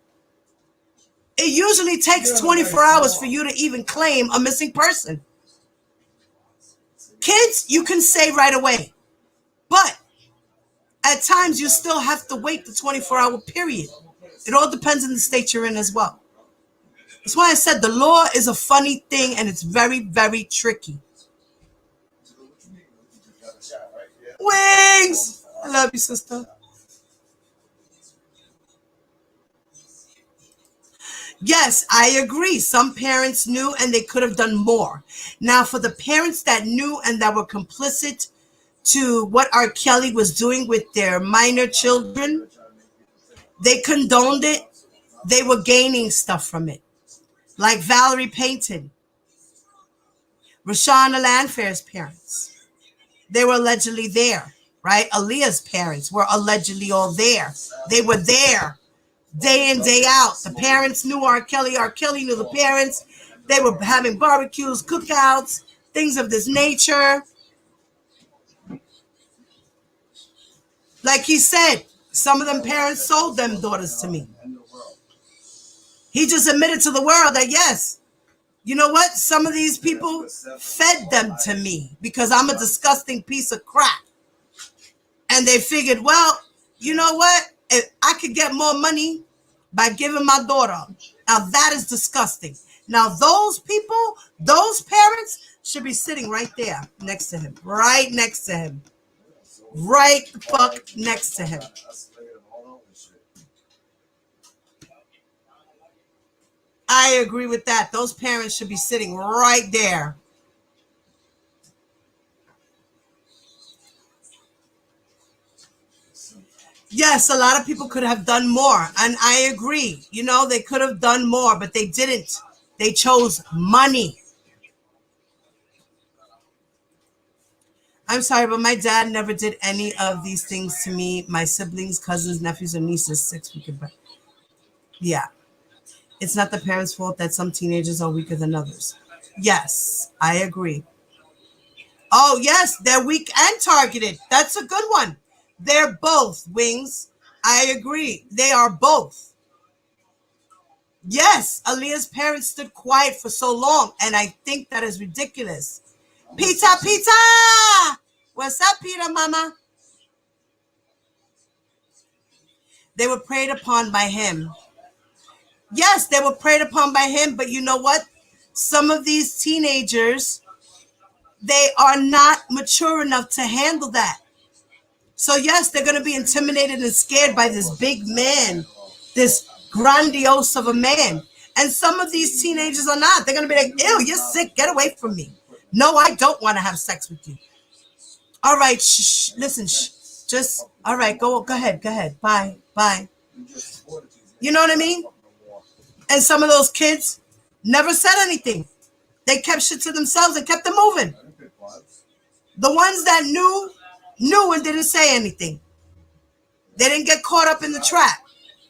It usually takes 24 hours for you to even claim a missing person. Kids, you can say right away. But at times, you still have to wait the 24-hour period. It all depends on the state you're in as well. That's why I said the law is a funny thing, and it's very, very tricky. Wings! I love you, sister. Yes, I agree. Some parents knew and they could have done more. Now, for the parents that knew and that were complicit to what R. Kelly was doing with their minor children, they condoned it. They were gaining stuff from it. Like Valerie Payton, Rashana Landfair's parents. They were allegedly there, right? Aaliyah's parents were allegedly all there. They were there day in, day out. The parents knew R. Kelly. R. Kelly knew the parents. They were having barbecues, cookouts, things of this nature. Like he said, some of them parents sold them daughters to me. He just admitted to the world that, yes, you know what? Some of these people fed them to me because I'm a disgusting piece of crap. And they figured, well, you know what? If I could get more money by giving my daughter. Now that is disgusting. Now those people, those parents should be sitting right there next to him. Right next to him. Right the fuck next to him. I agree with that. Those parents should be sitting right there. Yes, a lot of people could have done more. And I agree. You know, they could have done more, but they didn't. They chose money. I'm sorry, but my dad never did any of these things to me. My siblings, cousins, nephews, and nieces, 6 weeks ago. Yeah. It's not the parents' fault that some teenagers are weaker than others. Yes, I agree. Oh, yes, they're weak and targeted. That's a good one. They're both, Wings. I agree. They are both. Yes, Aaliyah's parents stood quiet for so long, and I think that is ridiculous. Pizza, pizza! What's up, Peter, mama? They were preyed upon by him. Yes, they were preyed upon by him, but you know what? Some of these teenagers, they are not mature enough to handle that. So yes, they're going to be intimidated and scared by this big man, this grandiose of a man. And some of these teenagers are not. They're going to be like, ew, you're sick. Get away from me. No, I don't want to have sex with you. All right, shh, listen, shh. Just, all right, go ahead. Bye. You know what I mean? And some of those kids never said anything. They kept shit to themselves and kept it moving. The ones that knew and didn't say anything. They didn't get caught up in the trap.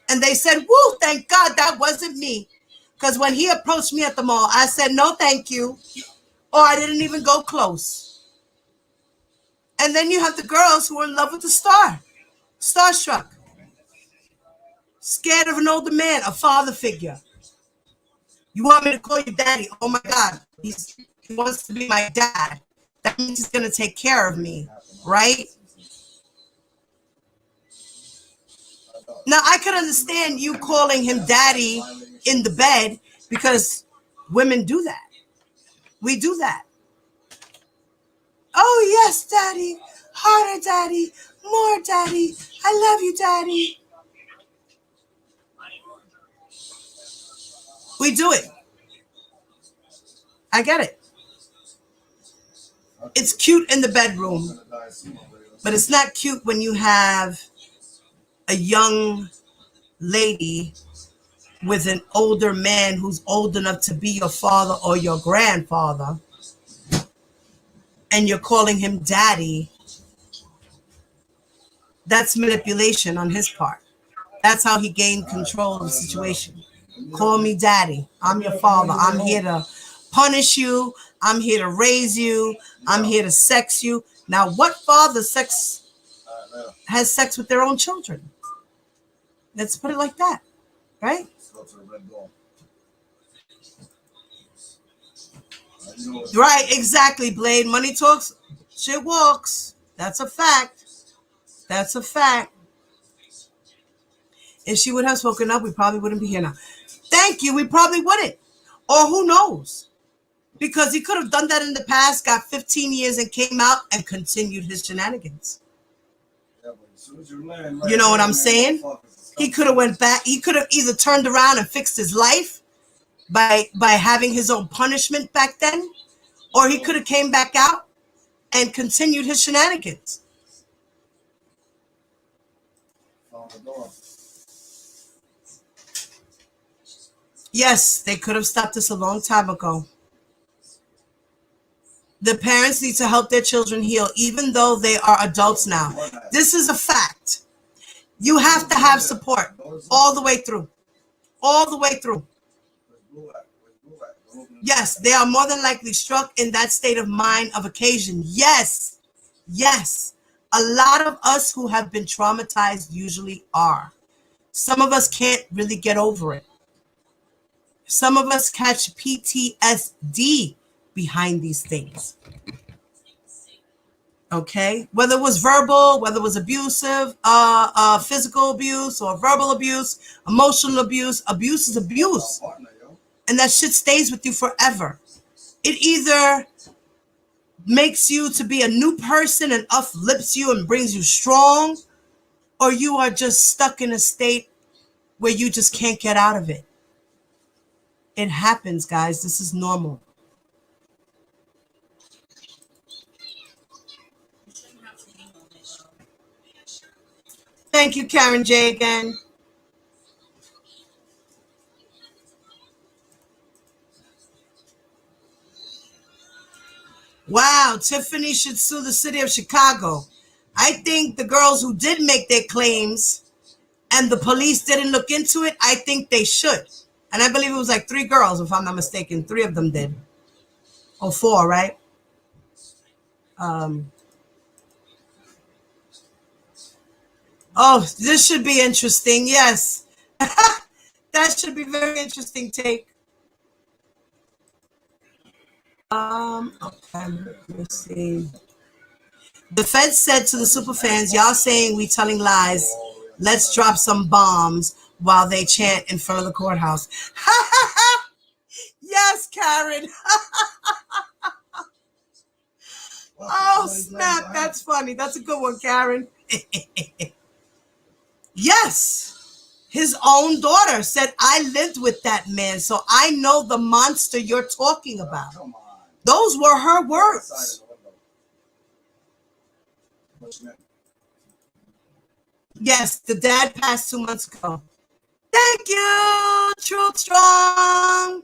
And they said, woo, thank God that wasn't me. Because when he approached me at the mall, I said, no, thank you. Or I didn't even go close. And then you have the girls who are in love with the star. Starstruck. Scared of an older man, a father figure. You want me to call you daddy? Oh my God. He wants to be my dad. That means he's going to take care of me, right? Now, I could understand you calling him daddy in the bed because women do that. We do that. Oh, yes, daddy. Harder, daddy. More, daddy. I love you, daddy. We do it. I get it. It's cute in the bedroom, but it's not cute when you have a young lady with an older man who's old enough to be your father or your grandfather, and you're calling him daddy. That's manipulation on his part. That's how he gained control of the situation. Call me daddy. I'm your father. I'm here to punish you. I'm here to raise you. I'm here to sex you. Now, what father has sex with their own children? Let's put it like that, right? Right, exactly, Blade. Money talks, shit walks. That's a fact. That's a fact. If she would have spoken up, we probably wouldn't be here now. Thank you. We probably wouldn't. Or who knows? Because he could have done that in the past, got 15 years and came out and continued his shenanigans. You know what I'm saying? He could have went back. He could have either turned around and fixed his life by having his own punishment back then, or he could have came back out and continued his shenanigans. Yes, they could have stopped this a long time ago. The parents need to help their children heal, even though they are adults now. This is a fact. You have to have support all the way through. All the way through. Yes, they are more than likely struck in that state of mind of occasion. Yes. Yes. A lot of us who have been traumatized usually are. Some of us can't really get over it. Some of us catch PTSD behind these things. Okay, whether it was verbal, whether it was abusive, physical abuse or verbal abuse, emotional abuse, abuse is abuse. And that shit stays with you forever. It either makes you to be a new person and uplifts you and brings you strong, or you are just stuck in a state where you just can't get out of it. It happens, guys. This is normal. Thank you, Karen J. again. Wow, Tiffany should sue the city of Chicago. I think the girls who did make their claims and the police didn't look into it, I think they should. And I believe it was like 3 girls, if I'm not mistaken. 3 of them did. Or 4, right? Oh, this should be interesting. Yes. That should be very interesting take. Okay, let me see. The Fed said to the superfans, y'all saying we telling lies. Let's drop some bombs while they chant in front of the courthouse. Yes, Karen. Oh, snap. That's funny. That's a good one, Karen. Yes. His own daughter said, I lived with that man, so I know the monster you're talking about. Those were her words. Yes, the dad passed 2 months ago. Thank you, Truth Strong.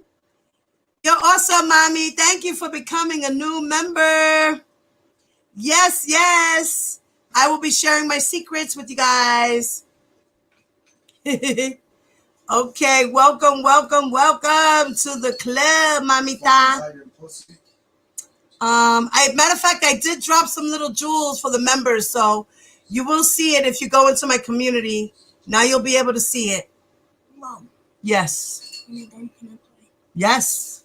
You're awesome, Mommy. Thank you for becoming a new member. Yes, yes. I will be sharing my secrets with you guys. Okay, welcome, welcome, welcome to the club, Mamita. Matter of fact, I did drop some little jewels for the members, so you will see it if you go into my community. Now you'll be able to see it. Mom. Yes. When you're done, can I play? Yes.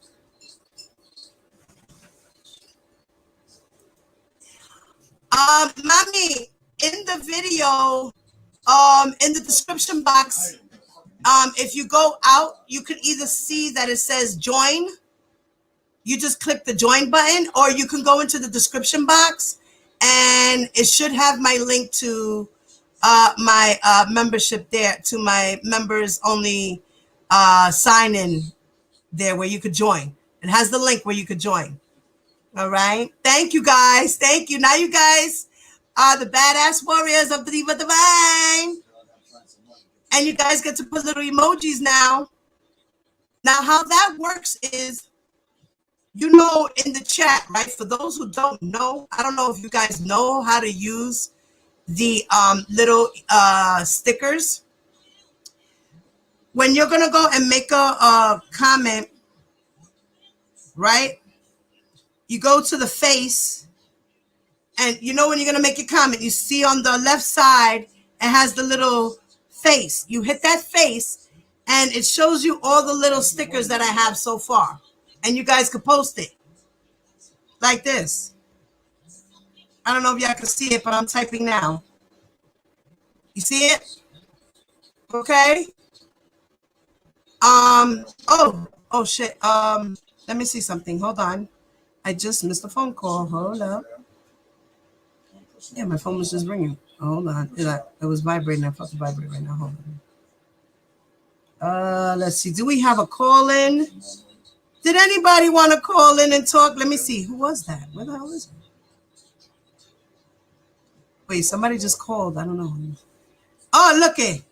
Mommy, in the video, in the description box, if you go out, you can either see that it says join. You just click the join button, or you can go into the description box and it should have my link to my membership there, to my members only sign in there where you could join. It has the link where you could join. All right. Thank you, guys. Thank you. Now you guys are the badass warriors of the Diva Divine. And you guys get to put little emojis now. Now, how that works is, you know, in the chat, right? For those who don't know, I don't know if you guys know how to use the little stickers. When you're going to go and make a comment, right? You go to the face, and you know when you're going to make your comment, you see on the left side, it has the little face. You hit that face, and it shows you all the little stickers that I have so far. And you guys could post it like this. I don't know if y'all can see it, but I'm typing now. You see it? Okay. Oh shit. Let me see something. Hold on. I just missed a phone call. Hold up. Yeah, my phone was just ringing. Hold on. It was vibrating. I felt it vibrate right now. Hold on. Let's see. Do we have a call in? Did anybody want to call in and talk? Let me see. Who was that? Where the hell is it? Wait, somebody just called. I don't know. Oh, look it.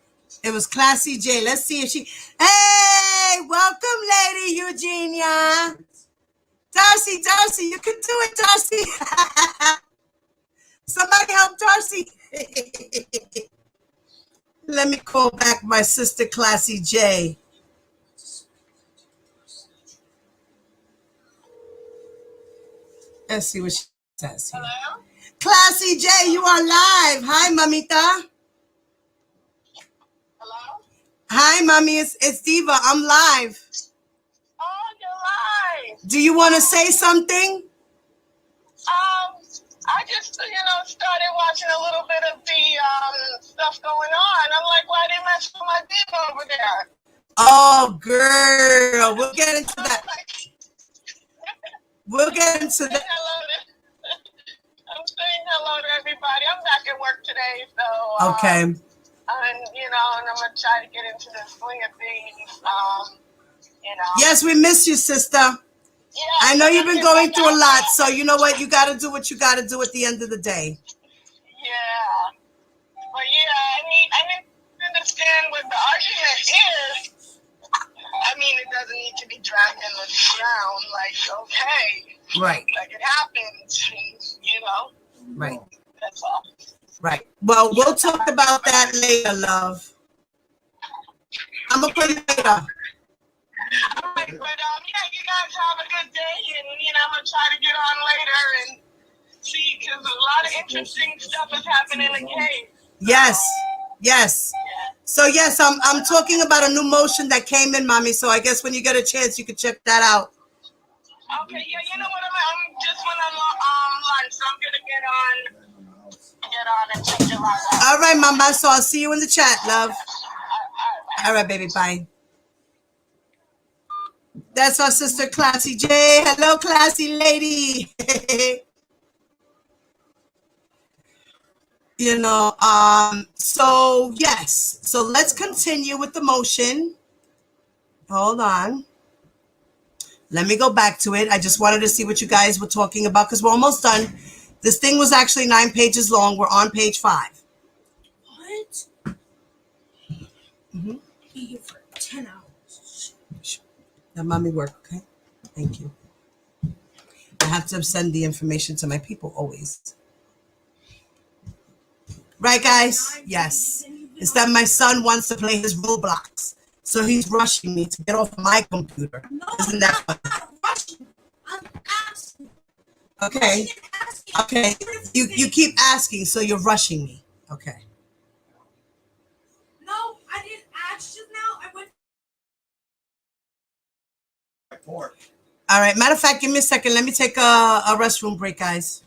It was Classy J. Let's see if she. Hey, welcome, Lady Eugenia. Darcy, you can do it, Darcy. Somebody help Darcy. Let me call back my sister, Classy J. Let's see what she says here. Hello? Classy J, you are live. Hi, Mamita. Hello? Hi, Mommy. It's Diva. I'm live. Oh, you're live. Do you want to say something? I just, started watching a little bit of the stuff going on. I'm like, why they mess with my diva over there? Oh, girl. We'll get into that. We'll get into that. I'm saying hello to everybody. I'm back at work today, so. Okay. And I'm going to try to get into the swing of things, Yes, we miss you, sister. Yeah, I know you've been going through a lot, so you know what? You got to do what you got to do at the end of the day. Yeah. But I didn't understand what the argument is. It doesn't need to be dragged in the ground. Like, okay. Right. Like, it happens, Right. That's all. Right. Well, we'll talk about that later, love. I'm going to call you later. All right, but, you guys have a good day, and, I'm going to try to get on later and see, because a lot of interesting stuff is happening in the case. Yes. So, yes, I'm talking about a new motion that came in, Mommy, so I guess when you get a chance, you can check that out. Okay, yeah, you know what, I'm just when I'm on lunch, so I'm going to get on and check your live out. All right, Mama, so I'll see you in the chat, love. All right, baby, bye. That's our sister, Classy J. Hello, classy lady. So yes. So let's continue with the motion. Hold on. Let me go back to it. I just wanted to see what you guys were talking about because we're almost done. This thing was actually 9 pages long. We're on page 5. What? Mm-hmm. Be here for 10 hours. Let mommy work, okay? Thank you. I have to send the information to my people always. Right, guys? Yes. It's that my son wants to play his Roblox. So he's rushing me to get off my computer. No, isn't that fun? I'm not rushing. I'm asking. Okay. Okay. You keep asking, so you're rushing me. Okay. No, I didn't ask just now. I went. All right. Matter of fact, give me a second. Let me take a restroom break, guys.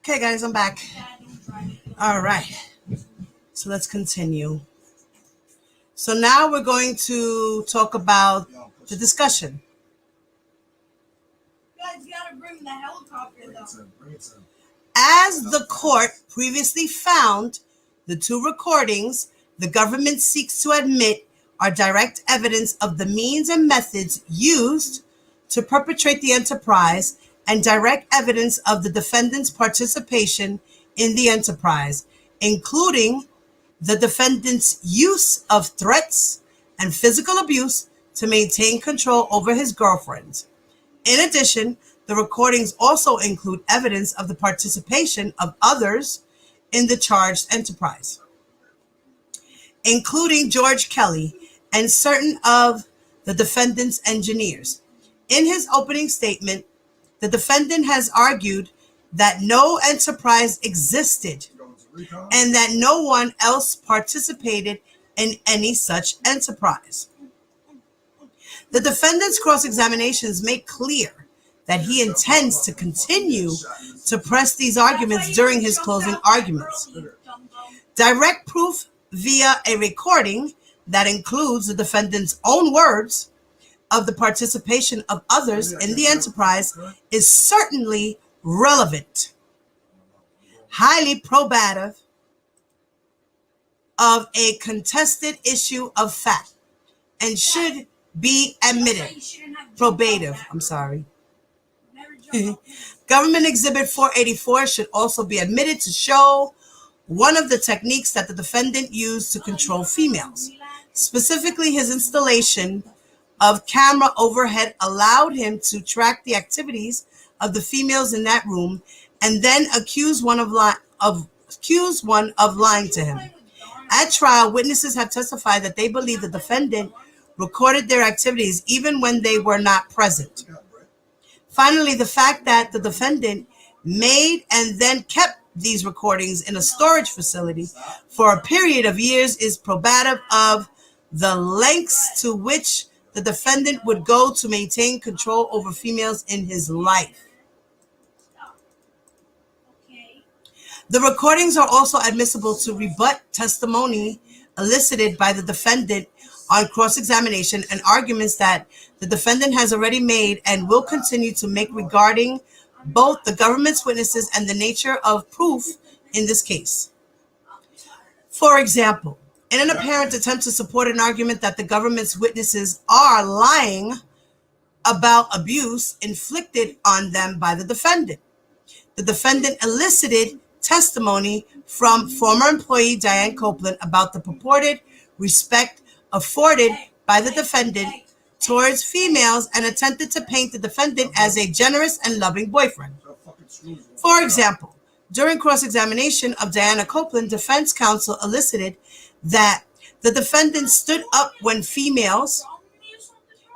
Okay, guys, I'm back. All right. So let's continue. So now we're going to talk about the discussion. Guys, you gotta bring the helicopter though. As the court previously found, the two recordings the government seeks to admit are direct evidence of the means and methods used to perpetrate the enterprise and direct evidence of the defendant's participation in the enterprise, including the defendant's use of threats and physical abuse to maintain control over his girlfriend. In addition, the recordings also include evidence of the participation of others in the charged enterprise, including George Kelly and certain of the defendant's engineers. In his opening statement, the defendant has argued that no enterprise existed and that no one else participated in any such enterprise. The defendant's cross-examinations make clear that he intends to continue to press these arguments during his closing arguments. Direct proof via a recording that includes the defendant's own words of the participation of others in the enterprise is certainly relevant, highly probative of a contested issue of fact, and should be admitted. Probative, I'm sorry. Government Exhibit 484 should also be admitted to show one of the techniques that the defendant used to control females. Specifically, his installation of camera overhead allowed him to track the activities of the females in that room and then accuse one of lying to him. At trial, witnesses have testified that they believe the defendant recorded their activities even when they were not present. Finally, the fact that the defendant made and then kept these recordings in a storage facility for a period of years is probative of the lengths to which the defendant would go to maintain control over females in his life. The recordings are also admissible to rebut testimony elicited by the defendant on cross-examination and arguments that the defendant has already made and will continue to make regarding both the government's witnesses and the nature of proof in this case. For example, in an apparent attempt to support an argument that the government's witnesses are lying about abuse inflicted on them by the defendant elicited testimony from former employee Diane Copeland about the purported respect afforded by the defendant towards females and attempted to paint the defendant as a generous and loving boyfriend. For example, during cross-examination of Diana Copeland, defense counsel elicited that the defendant stood up when females,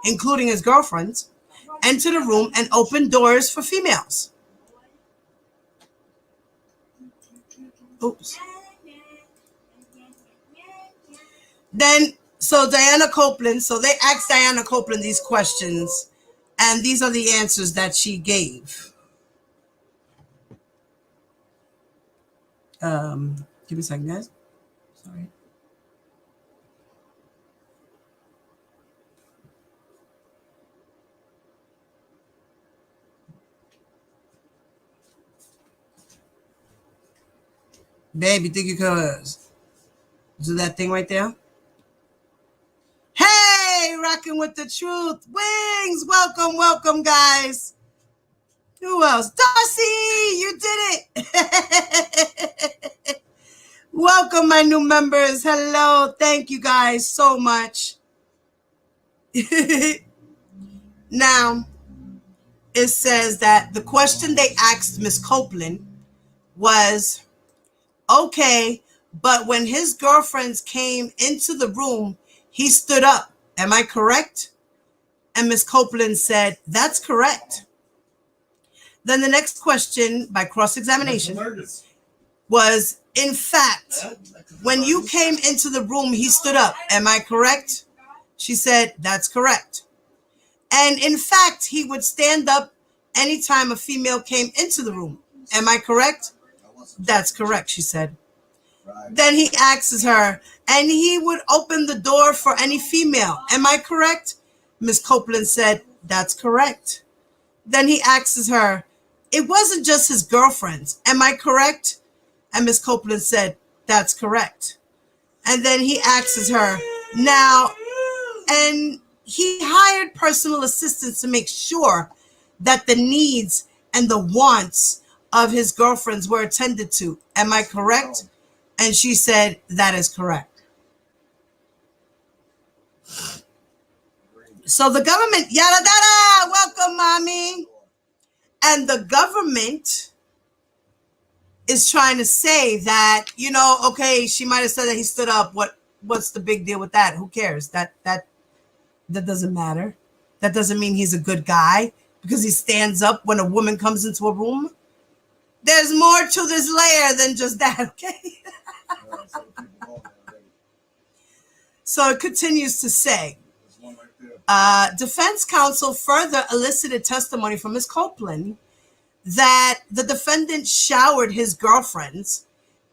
including his girlfriends, entered a room and opened doors for females. Oops. Then, so Diana Copeland, so they asked Diana Copeland these questions, and these are the answers that she gave. Give me a second, guys. Sorry. Babe, you think you could do that thing right there? Hey, rocking with the truth. Wings, welcome, welcome, guys. Who else? Darcy, you did it. Welcome, my new members. Hello. Thank you guys so much. Now, it says that the question they asked Miss Copeland was, okay, but when his girlfriends came into the room, he stood up. Am I correct? And Miss Copeland said, that's correct. Then the next question by cross-examination was, in fact, when you came into the room, he stood up. Am I correct? She said, that's correct. And in fact, he would stand up anytime a female came into the room. Am I correct? That's correct, she said. Then he asks her, and he would open the door for any female. Am I correct? Miss Copeland said, that's correct. Then he asks her, it wasn't just his girlfriends. Am I correct? And Miss Copeland said, that's correct. And then he asks her, now, and he hired personal assistants to make sure that the needs and the wants of his girlfriends were attended to. Am I correct? And she said, that is correct. So the government, yada, yada, welcome, mommy. And the government is trying to say that, you know, okay, she might have said that he stood up. What's the big deal with that? Who cares? That doesn't matter. That doesn't mean he's a good guy because he stands up when a woman comes into a room. There's more to this layer than just that, okay? So it continues to say, defense counsel further elicited testimony from Ms. Copeland that the defendant showered his girlfriends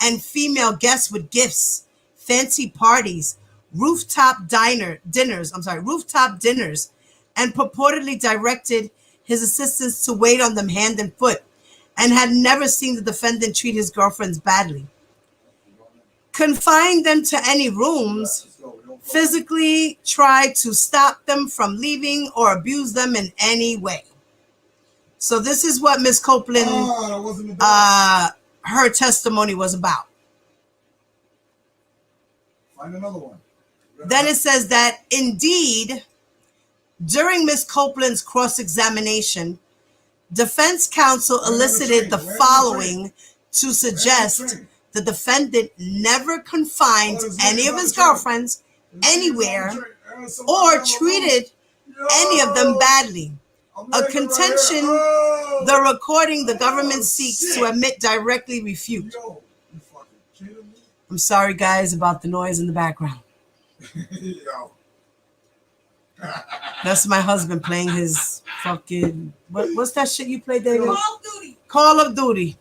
and female guests with gifts, fancy parties, rooftop dinners, and purportedly directed his assistants to wait on them hand and foot, and had never seen the defendant treat his girlfriends badly, confine them to any rooms, physically try to stop them from leaving, or abuse them in any way. So this is what Ms. Copeland, her testimony was about. Find another one. Then it says that indeed, during Ms. Copeland's cross-examination, defense counsel elicited the following to suggest the defendant never confined any of his girlfriends anywhere or treated any of them badly. A contention the recording the government seeks to admit directly refute. I'm sorry, guys, about the noise in the background. That's my husband playing his fucking... What's that shit you play, David? Call of Duty. Call of Duty.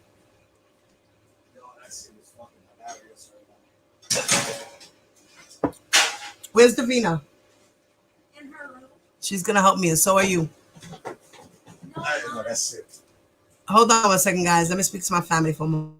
Where's Davina? In her room. She's going to help me, and so are you. No, that's it. Hold on 1 second, guys. Let me speak to my family for a moment.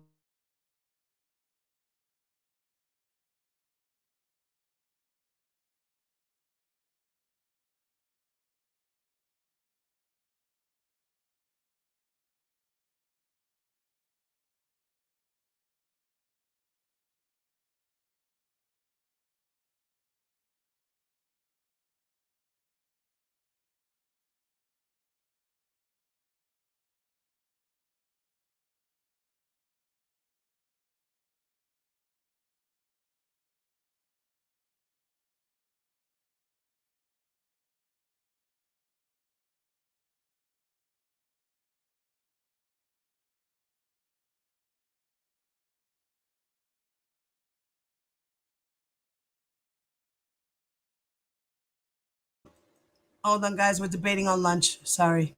Hold on, guys. We're debating on lunch. Sorry.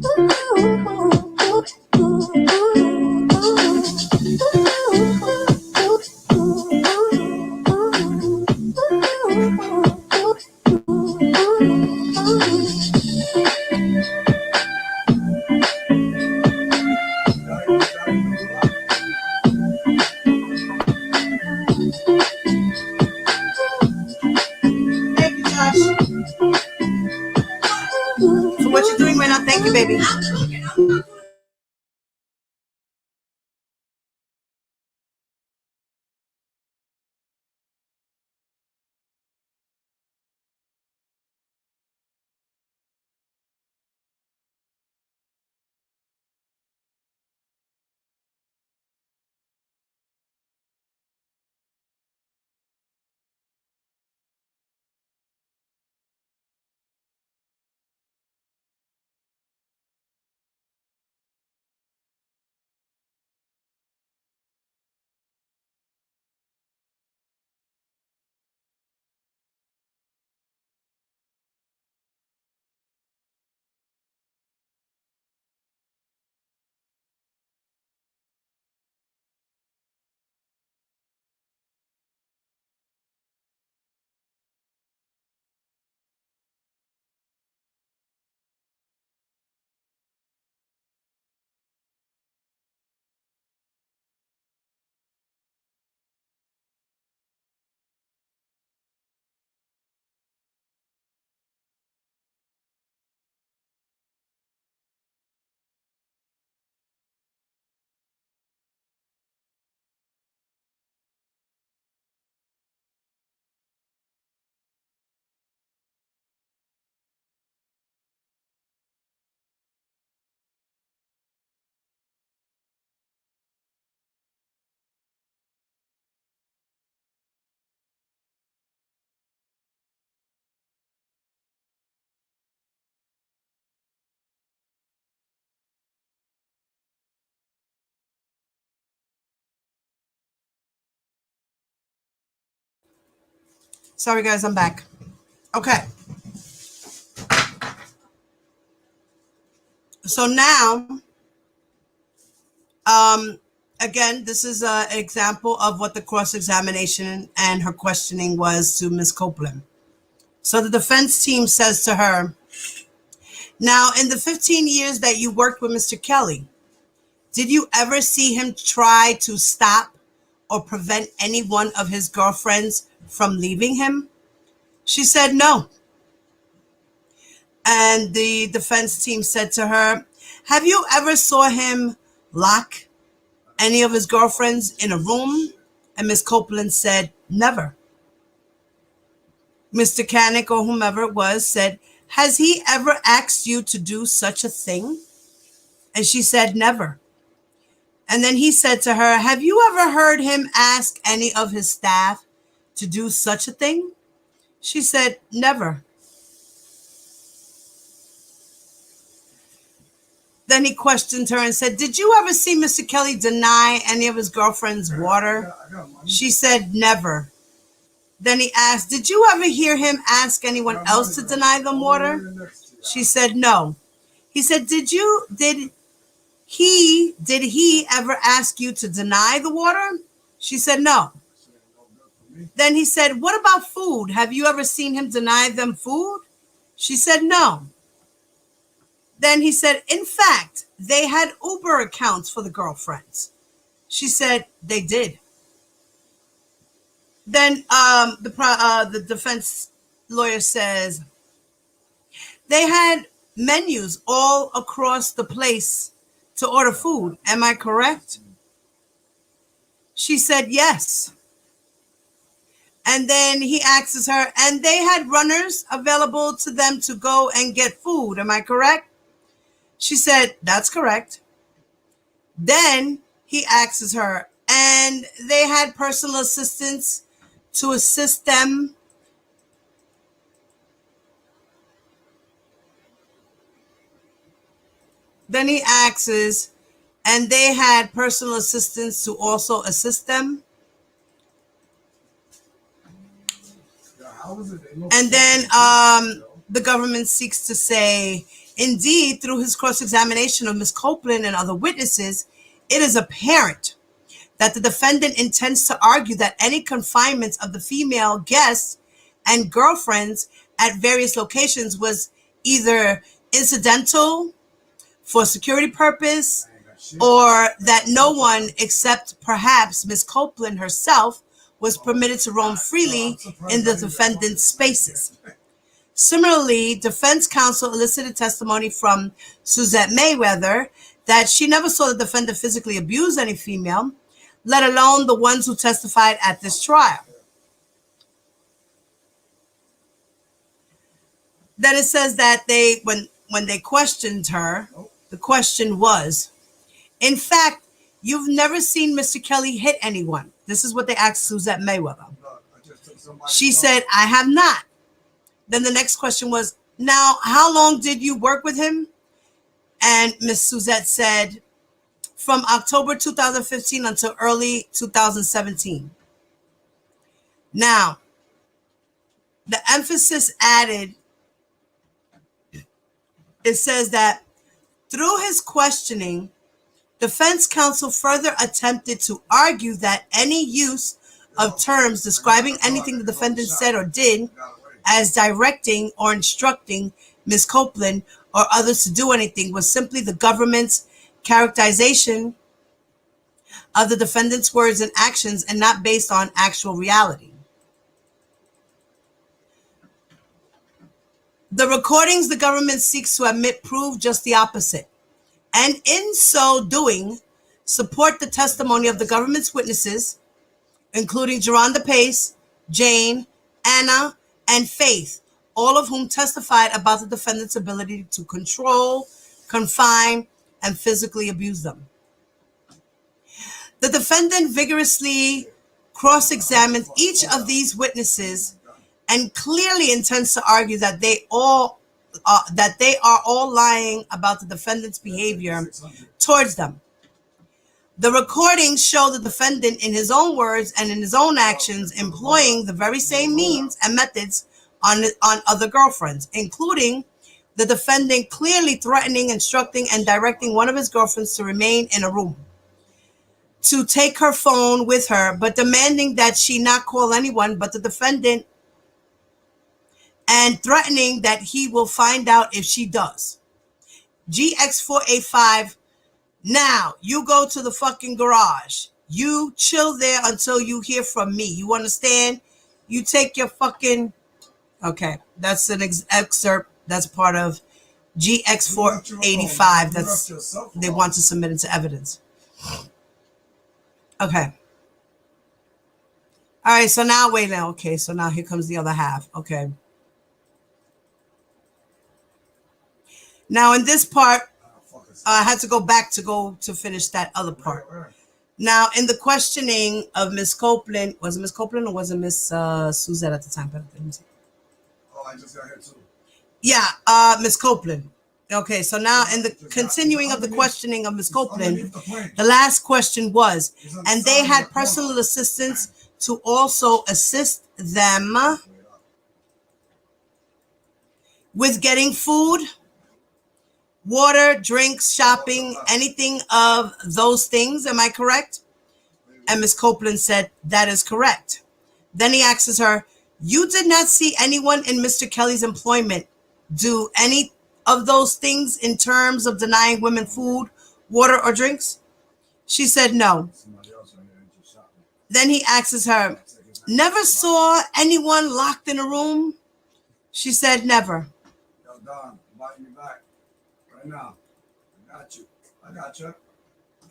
Thank you, Josh. For what you're doing right now, thank you, baby. Sorry, guys, I'm back. Okay. So now, again, this is an example of what the cross-examination and her questioning was to Ms. Copeland. So the defense team says to her, now, in the 15 years that you worked with Mr. Kelly, did you ever see him try to stop or prevent any one of his girlfriends from leaving him? She said no. And the defense team said to her, have you ever saw him lock any of his girlfriends in a room? And Ms. Copeland said, never. Mr. Canick or whomever it was said, has he ever asked you to do such a thing? And she said, never. And then he said to her, have you ever heard him ask any of his staff to do such a thing? She said, never. Then he questioned her and said, did you ever see Mr. Kelly deny any of his girlfriend's water? She said, never. Then he asked, did you ever hear him ask anyone else to deny them water? She said, no. He said, did he ever ask you to deny the water? She said, no. Then he said, what about food? Have you ever seen him deny them food? She said, no. Then he said, in fact, they had Uber accounts for the girlfriends. She said, they did. Then the defense lawyer says, they had menus all across the place to order food. Am I correct? She said, yes. And then he asks her, and they had runners available to them to go and get food. Am I correct? She said, that's correct. Then he asks her, and they had personal assistants to assist them. Then he asks, and they had personal assistants to also assist them. And then the government seeks to say, Indeed, through his cross-examination of Ms. Copeland and other witnesses, it is apparent that the defendant intends to argue that any confinements of the female guests and girlfriends at various locations was either incidental for security purpose, or that no one except perhaps Ms. Copeland herself was permitted to roam freely in the defendant's spaces. Similarly, defense counsel elicited testimony from Suzette Mayweather that she never saw the defendant physically abuse any female, let alone the ones who testified at this trial. Then it says that when they questioned her, the question was, in fact, you've never seen Mr. Kelly hit anyone. This is what they asked Suzette Mayweather. She said, I have not. Then the next question was, now, how long did you work with him? And Miss Suzette said, from October 2015 until early 2017. Now, the emphasis added, it says that through his questioning, defense counsel further attempted to argue that any use of terms describing anything the defendant said or did as directing or instructing Ms. Copeland or others to do anything was simply the government's characterization of the defendant's words and actions and not based on actual reality. The recordings the government seeks to admit prove just the opposite, and in so doing, support the testimony of the government's witnesses, including Geronda Pace, Jane, Anna, and Faith, all of whom testified about the defendant's ability to control, confine, and physically abuse them. The defendant vigorously cross-examined each of these witnesses and clearly intends to argue that they are all lying about the defendant's behavior towards them. The recordings show the defendant in his own words and in his own actions employing the very same means and methods on other girlfriends, including the defendant clearly threatening, instructing, and directing one of his girlfriends to remain in a room, to take her phone with her, but demanding that she not call anyone but the defendant, and threatening that he will find out if she does. GX485, now you go to the fucking garage. You chill there until you hear from me. You understand? You take your fucking... Okay, that's an excerpt. That's part of GX485. That's they want to submit it to evidence. Okay. All right, so now, wait now. Okay, so now here comes the other half. Okay. Now, in this part, I had to go back to finish that other part. Now, in the questioning of Miss Copeland, was it Miss Copeland or was it Miss Suzette at the time? Oh, I just got here too. Yeah, Miss Copeland. Okay, so now in the continuing of the questioning of Miss Copeland, the last question was, and they had personal assistants to also assist them with getting food, water, drinks, shopping, anything of those things. Am I correct? And Miss Copeland said, that is correct. Then he asks her, you did not see anyone in Mr. Kelly's employment do any of those things in terms of denying women food, water, or drinks? She said no. Then he asks her, never saw anyone locked in a room? She said never. Yo, Don, invite me back right now. I got you.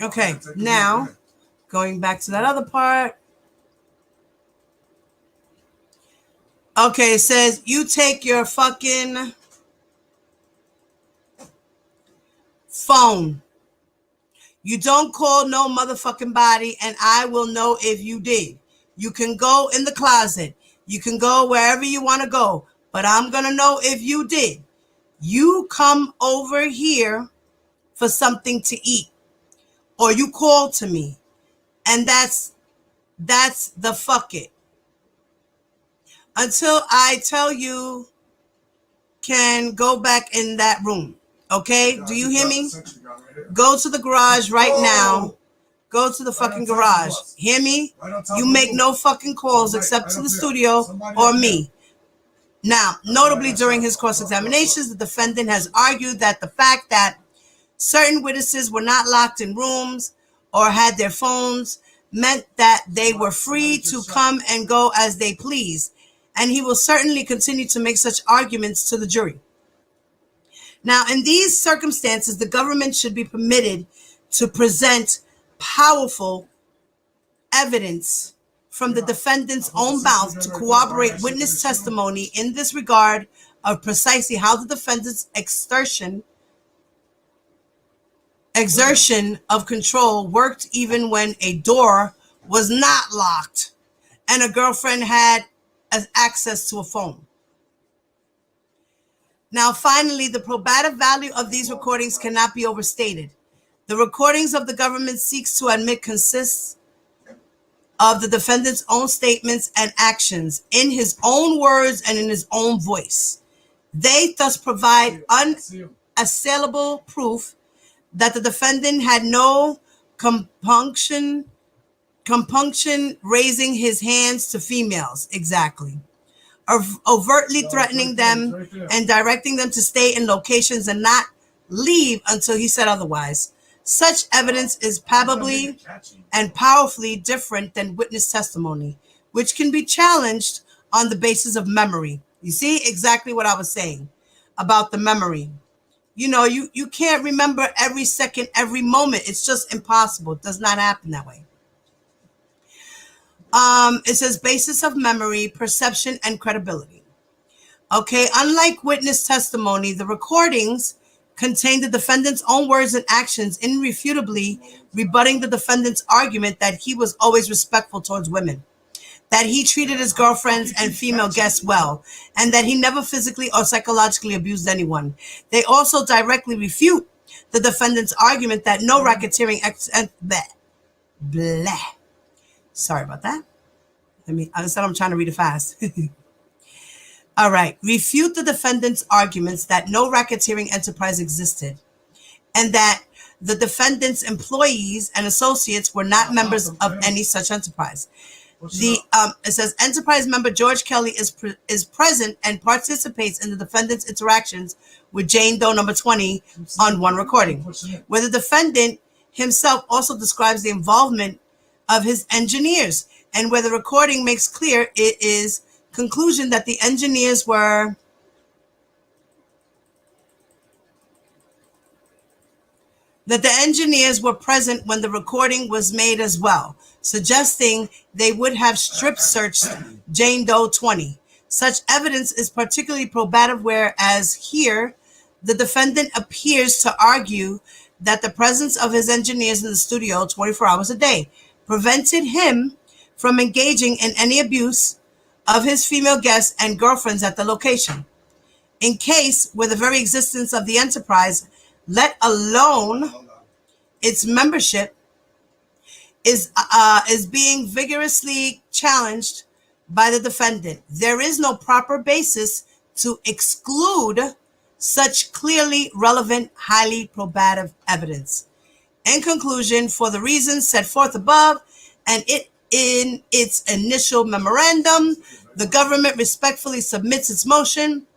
Okay, now going back to that other part. Okay, it says you take your fucking phone. You don't call no motherfucking body, and I will know if you did. You can go in the closet. You can go wherever you want to go, but I'm going to know if you did. You come over here for something to eat, or you call to me, and that's the fuck it. Until I tell you can go back in that room. Okay, do you hear me? Go to the garage right now. Go to the fucking garage. Hear me? You make no fucking calls except to the studio or me. Now, notably during his cross-examinations, the defendant has argued that the fact that certain witnesses were not locked in rooms or had their phones meant that they were free to come and go as they please, and he will certainly continue to make such arguments to the jury. Now, in these circumstances, the government should be permitted to present powerful evidence from the defendant's own mouth to corroborate witness testimony in this regard of precisely how the defendant's exertion of control worked even when a door was not locked and a girlfriend had access to a phone. Now, finally, the probative value of these recordings cannot be overstated. The recordings of the government seeks to admit consists of the defendant's own statements and actions in his own words and in his own voice. They thus provide unassailable proof that the defendant had no compunction raising his hands to females, exactly, overtly threatening them and directing them to stay in locations and not leave until he said otherwise. Such evidence is palpably and powerfully different than witness testimony, which can be challenged on the basis of memory. You see exactly what I was saying about the memory. You know, you can't remember every second, every moment. It's just impossible. It does not happen that way. It says basis of memory, perception, and credibility. Okay, unlike witness testimony, the recordings contain the defendant's own words and actions, irrefutably rebutting the defendant's argument that he was always respectful towards women, that he treated his girlfriends and female guests well, and that he never physically or psychologically abused anyone. They also directly refute the defendant's argument that no racketeering Sorry about that. I said I'm trying to read it fast. All right. Refute the defendant's arguments that no racketeering enterprise existed and that the defendant's employees and associates were not members of any such enterprise. It says enterprise member George Kelly is present and participates in the defendant's interactions with Jane Doe number 20 on one recording, where the defendant himself also describes the involvement of his engineers, and where the recording makes clear it is conclusion that the engineers were present when the recording was made as well, suggesting they would have strip searched Jane Doe 20. Such evidence is particularly probative, whereas here the defendant appears to argue that the presence of his engineers in the studio 24 hours a day prevented him from engaging in any abuse of his female guests and girlfriends at the location. In case where the very existence of the enterprise, let alone its membership, is being vigorously challenged by the defendant, there is no proper basis to exclude such clearly relevant, highly probative evidence. In conclusion, for the reasons set forth above and in its initial memorandum, the government respectfully submits its motion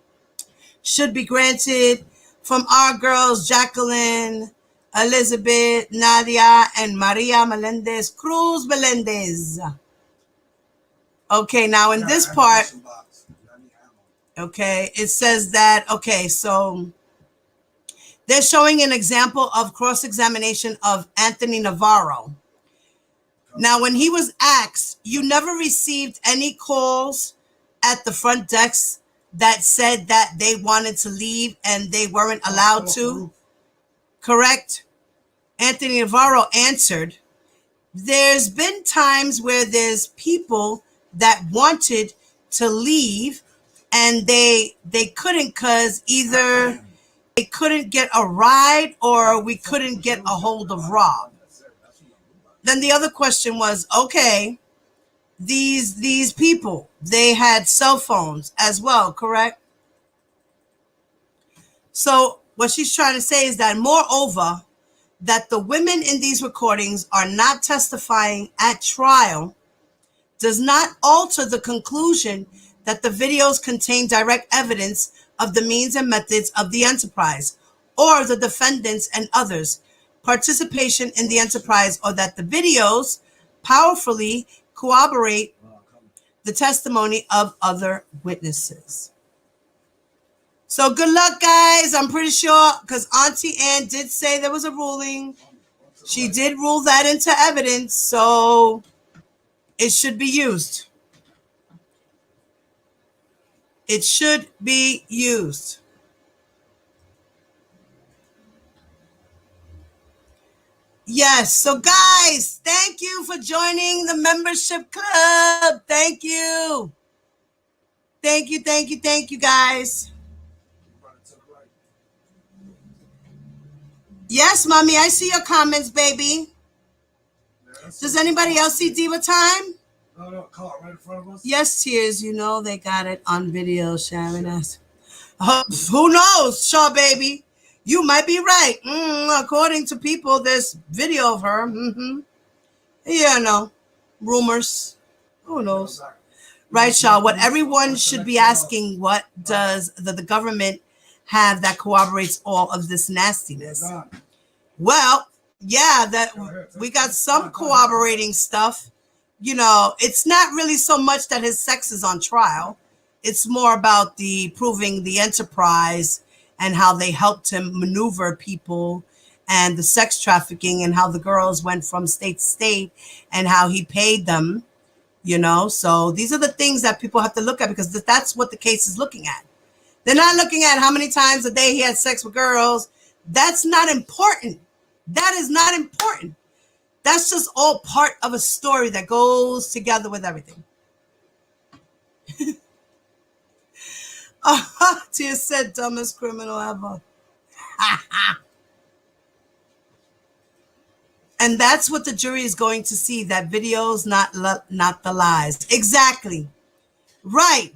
should be granted from our girls Jacqueline, Elizabeth, Nadia, and Maria Melendez Cruz Melendez. Okay, now in this part, okay, it says that, okay, so they're showing an example of cross-examination of Anthony Navarro. Now, when he was asked, you never received any calls at the front desk that said that they wanted to leave and they weren't allowed to, correct? Anthony Navarro answered, there's been times where there's people that wanted to leave and they couldn't because either they couldn't get a ride or we couldn't get a hold of Rob. Then the other question was, okay, these people, they had cell phones as well, correct? So what she's trying to say is that, moreover, that the women in these recordings are not testifying at trial does not alter the conclusion that the videos contain direct evidence of the means and methods of the enterprise or the defendants and others' participation in the enterprise, or that the videos powerfully corroborate the testimony of other witnesses. So good luck, guys. I'm pretty sure, because Auntie Ann did say there was a ruling. She did rule that into evidence, so it should be used. It should be used. Yes. So, guys, thank you for joining the membership club. Thank you. Thank you, thank you, thank you, guys. Yes, Mommy, I see your comments, baby. Does anybody else see Diva Time? No, car right in front of us. Yes, Tears. You know they got it on video, Sharon asked. Who knows, Shaw baby? You might be right. According to people, there's video of her. Yeah, no. Rumors. Who knows? Right, Shaw. What everyone should be asking, what does the government have that corroborates all of this nastiness? Well, yeah, that we got some corroborating stuff. You know, it's not really so much that his sex is on trial. It's more about the proving the enterprise and how they helped him maneuver people and the sex trafficking and how the girls went from state to state and how he paid them, you know. So these are the things that people have to look at, because that's what the case is looking at. They're not looking at how many times a day he had sex with girls. That's not important. That is not important. That's just all part of a story that goes together with everything. Tia said, dumbest criminal ever. And that's what the jury is going to see, that videos, not the lies. Exactly. Right.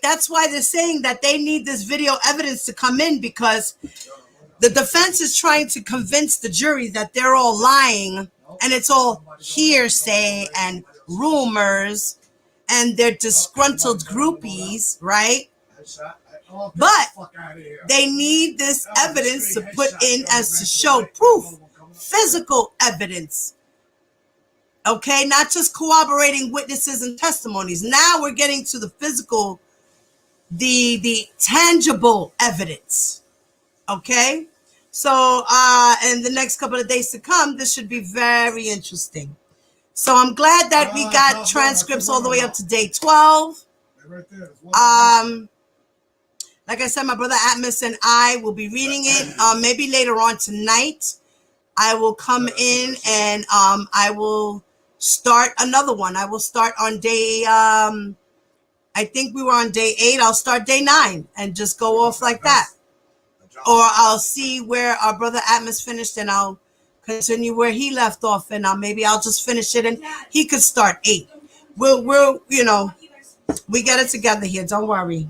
That's why they're saying that they need this video evidence to come in, because the defense is trying to convince the jury that they're all lying and it's all hearsay and rumors and they're disgruntled groupies, right? But they need this evidence to put in as to show proof, physical evidence. Okay, not just corroborating witnesses and testimonies. Now we're getting to the physical, the tangible evidence. Okay, so in the next couple of days to come, this should be very interesting. So I'm glad that we got transcripts all the way up to day 12. Like I said, my brother Atmos and I will be reading it. Maybe later on tonight, I will come in and I will start another one. I will start on day, I think we were on day 8. I'll start day 9 and just go off like that. Or I'll see where our brother Atmos finished and I'll continue where he left off, and maybe I'll just finish it and he could start 8. We'll you know, we get it together here. Don't worry.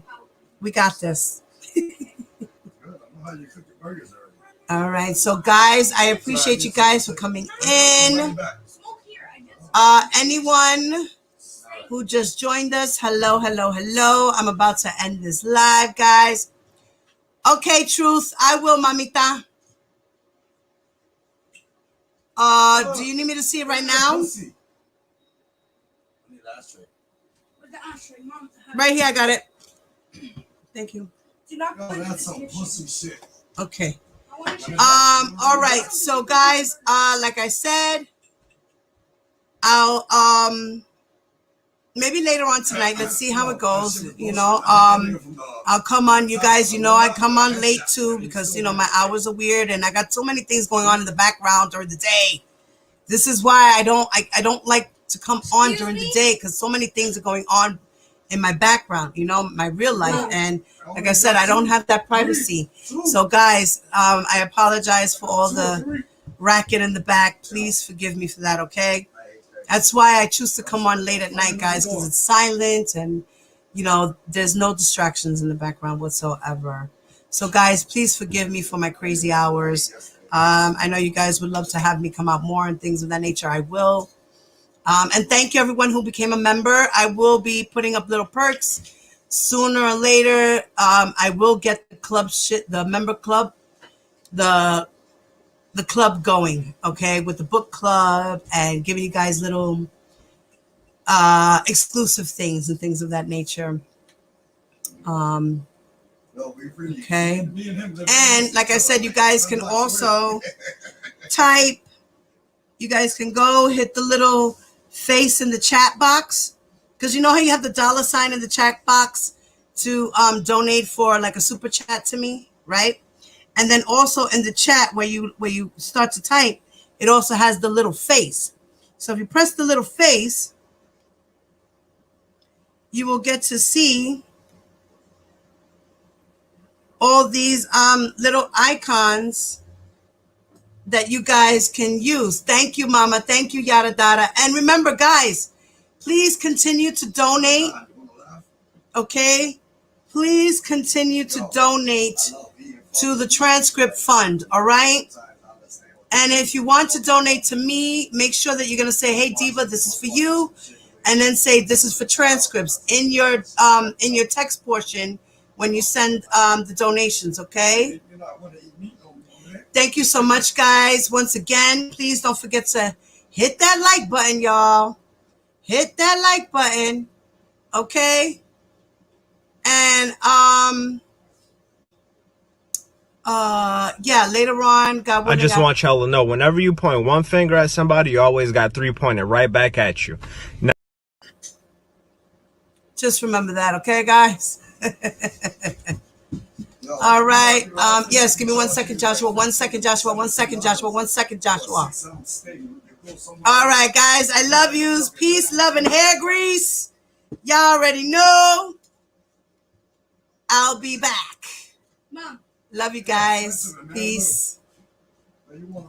We got this. All right. So guys, I appreciate you guys for coming in. Anyone who just joined us, hello. I'm about to end this live, guys. Okay, Truth, I will, mamita. Do you need me to see it right now? Right here, I got it. Thank you. That's some pussy shit. Okay. All right. So guys, like I said, I'll maybe later on tonight, let's see how it goes. You know, I'll come on, you guys, you know, I come on late too, because, you know, my hours are weird and I got so many things going on in the background during the day. This is why I don't like to come on during the day, because so many things are going on in my background, you know, my real life. And like I said, I don't have that privacy. So guys, I apologize for all the racket in the back. Please forgive me for that, okay? That's why I choose to come on late at night, guys, because it's silent and, you know, there's no distractions in the background whatsoever. So guys, please forgive me for my crazy hours. I know you guys would love to have me come out more and things of that nature. I will. And thank you everyone who became a member. I will be putting up little perks sooner or later. I will get the club the member club, the club going, okay, with the book club and giving you guys little exclusive things and things of that nature. Okay. And like I said, you guys can also type. You guys can go hit the little face in the chat box, because you know how you have the $sign in the chat box to donate for like a super chat to me, right? And then also in the chat where you start to type, it also has the little face. So if you press the little face, you will get to see all these little icons that you guys can use. Thank you, Mama. Thank you, Yada Dada. And remember, guys, please continue to donate. Okay? Please continue to donate to the transcript fund. All right? And if you want to donate to me, make sure that you're going to say, hey, Diva, this is for you. And then say, this is for transcripts in your text portion when you send the donations. Okay? Thank you so much, guys. Once again, please don't forget to hit that like button, y'all. Hit that like button. Okay? And yeah, later on, God willing, I just want y'all to know, whenever you point one finger at somebody, you always got three pointed right back at you. Now, just remember that, okay, guys? All right. Yes, give me 1 second, Joshua. 1 second, Joshua. 1 second, Joshua. 1 second, Joshua. All right, guys. I love yous. Peace, love, and hair grease. Y'all already know. I'll be back. Mom. Love you guys. Peace.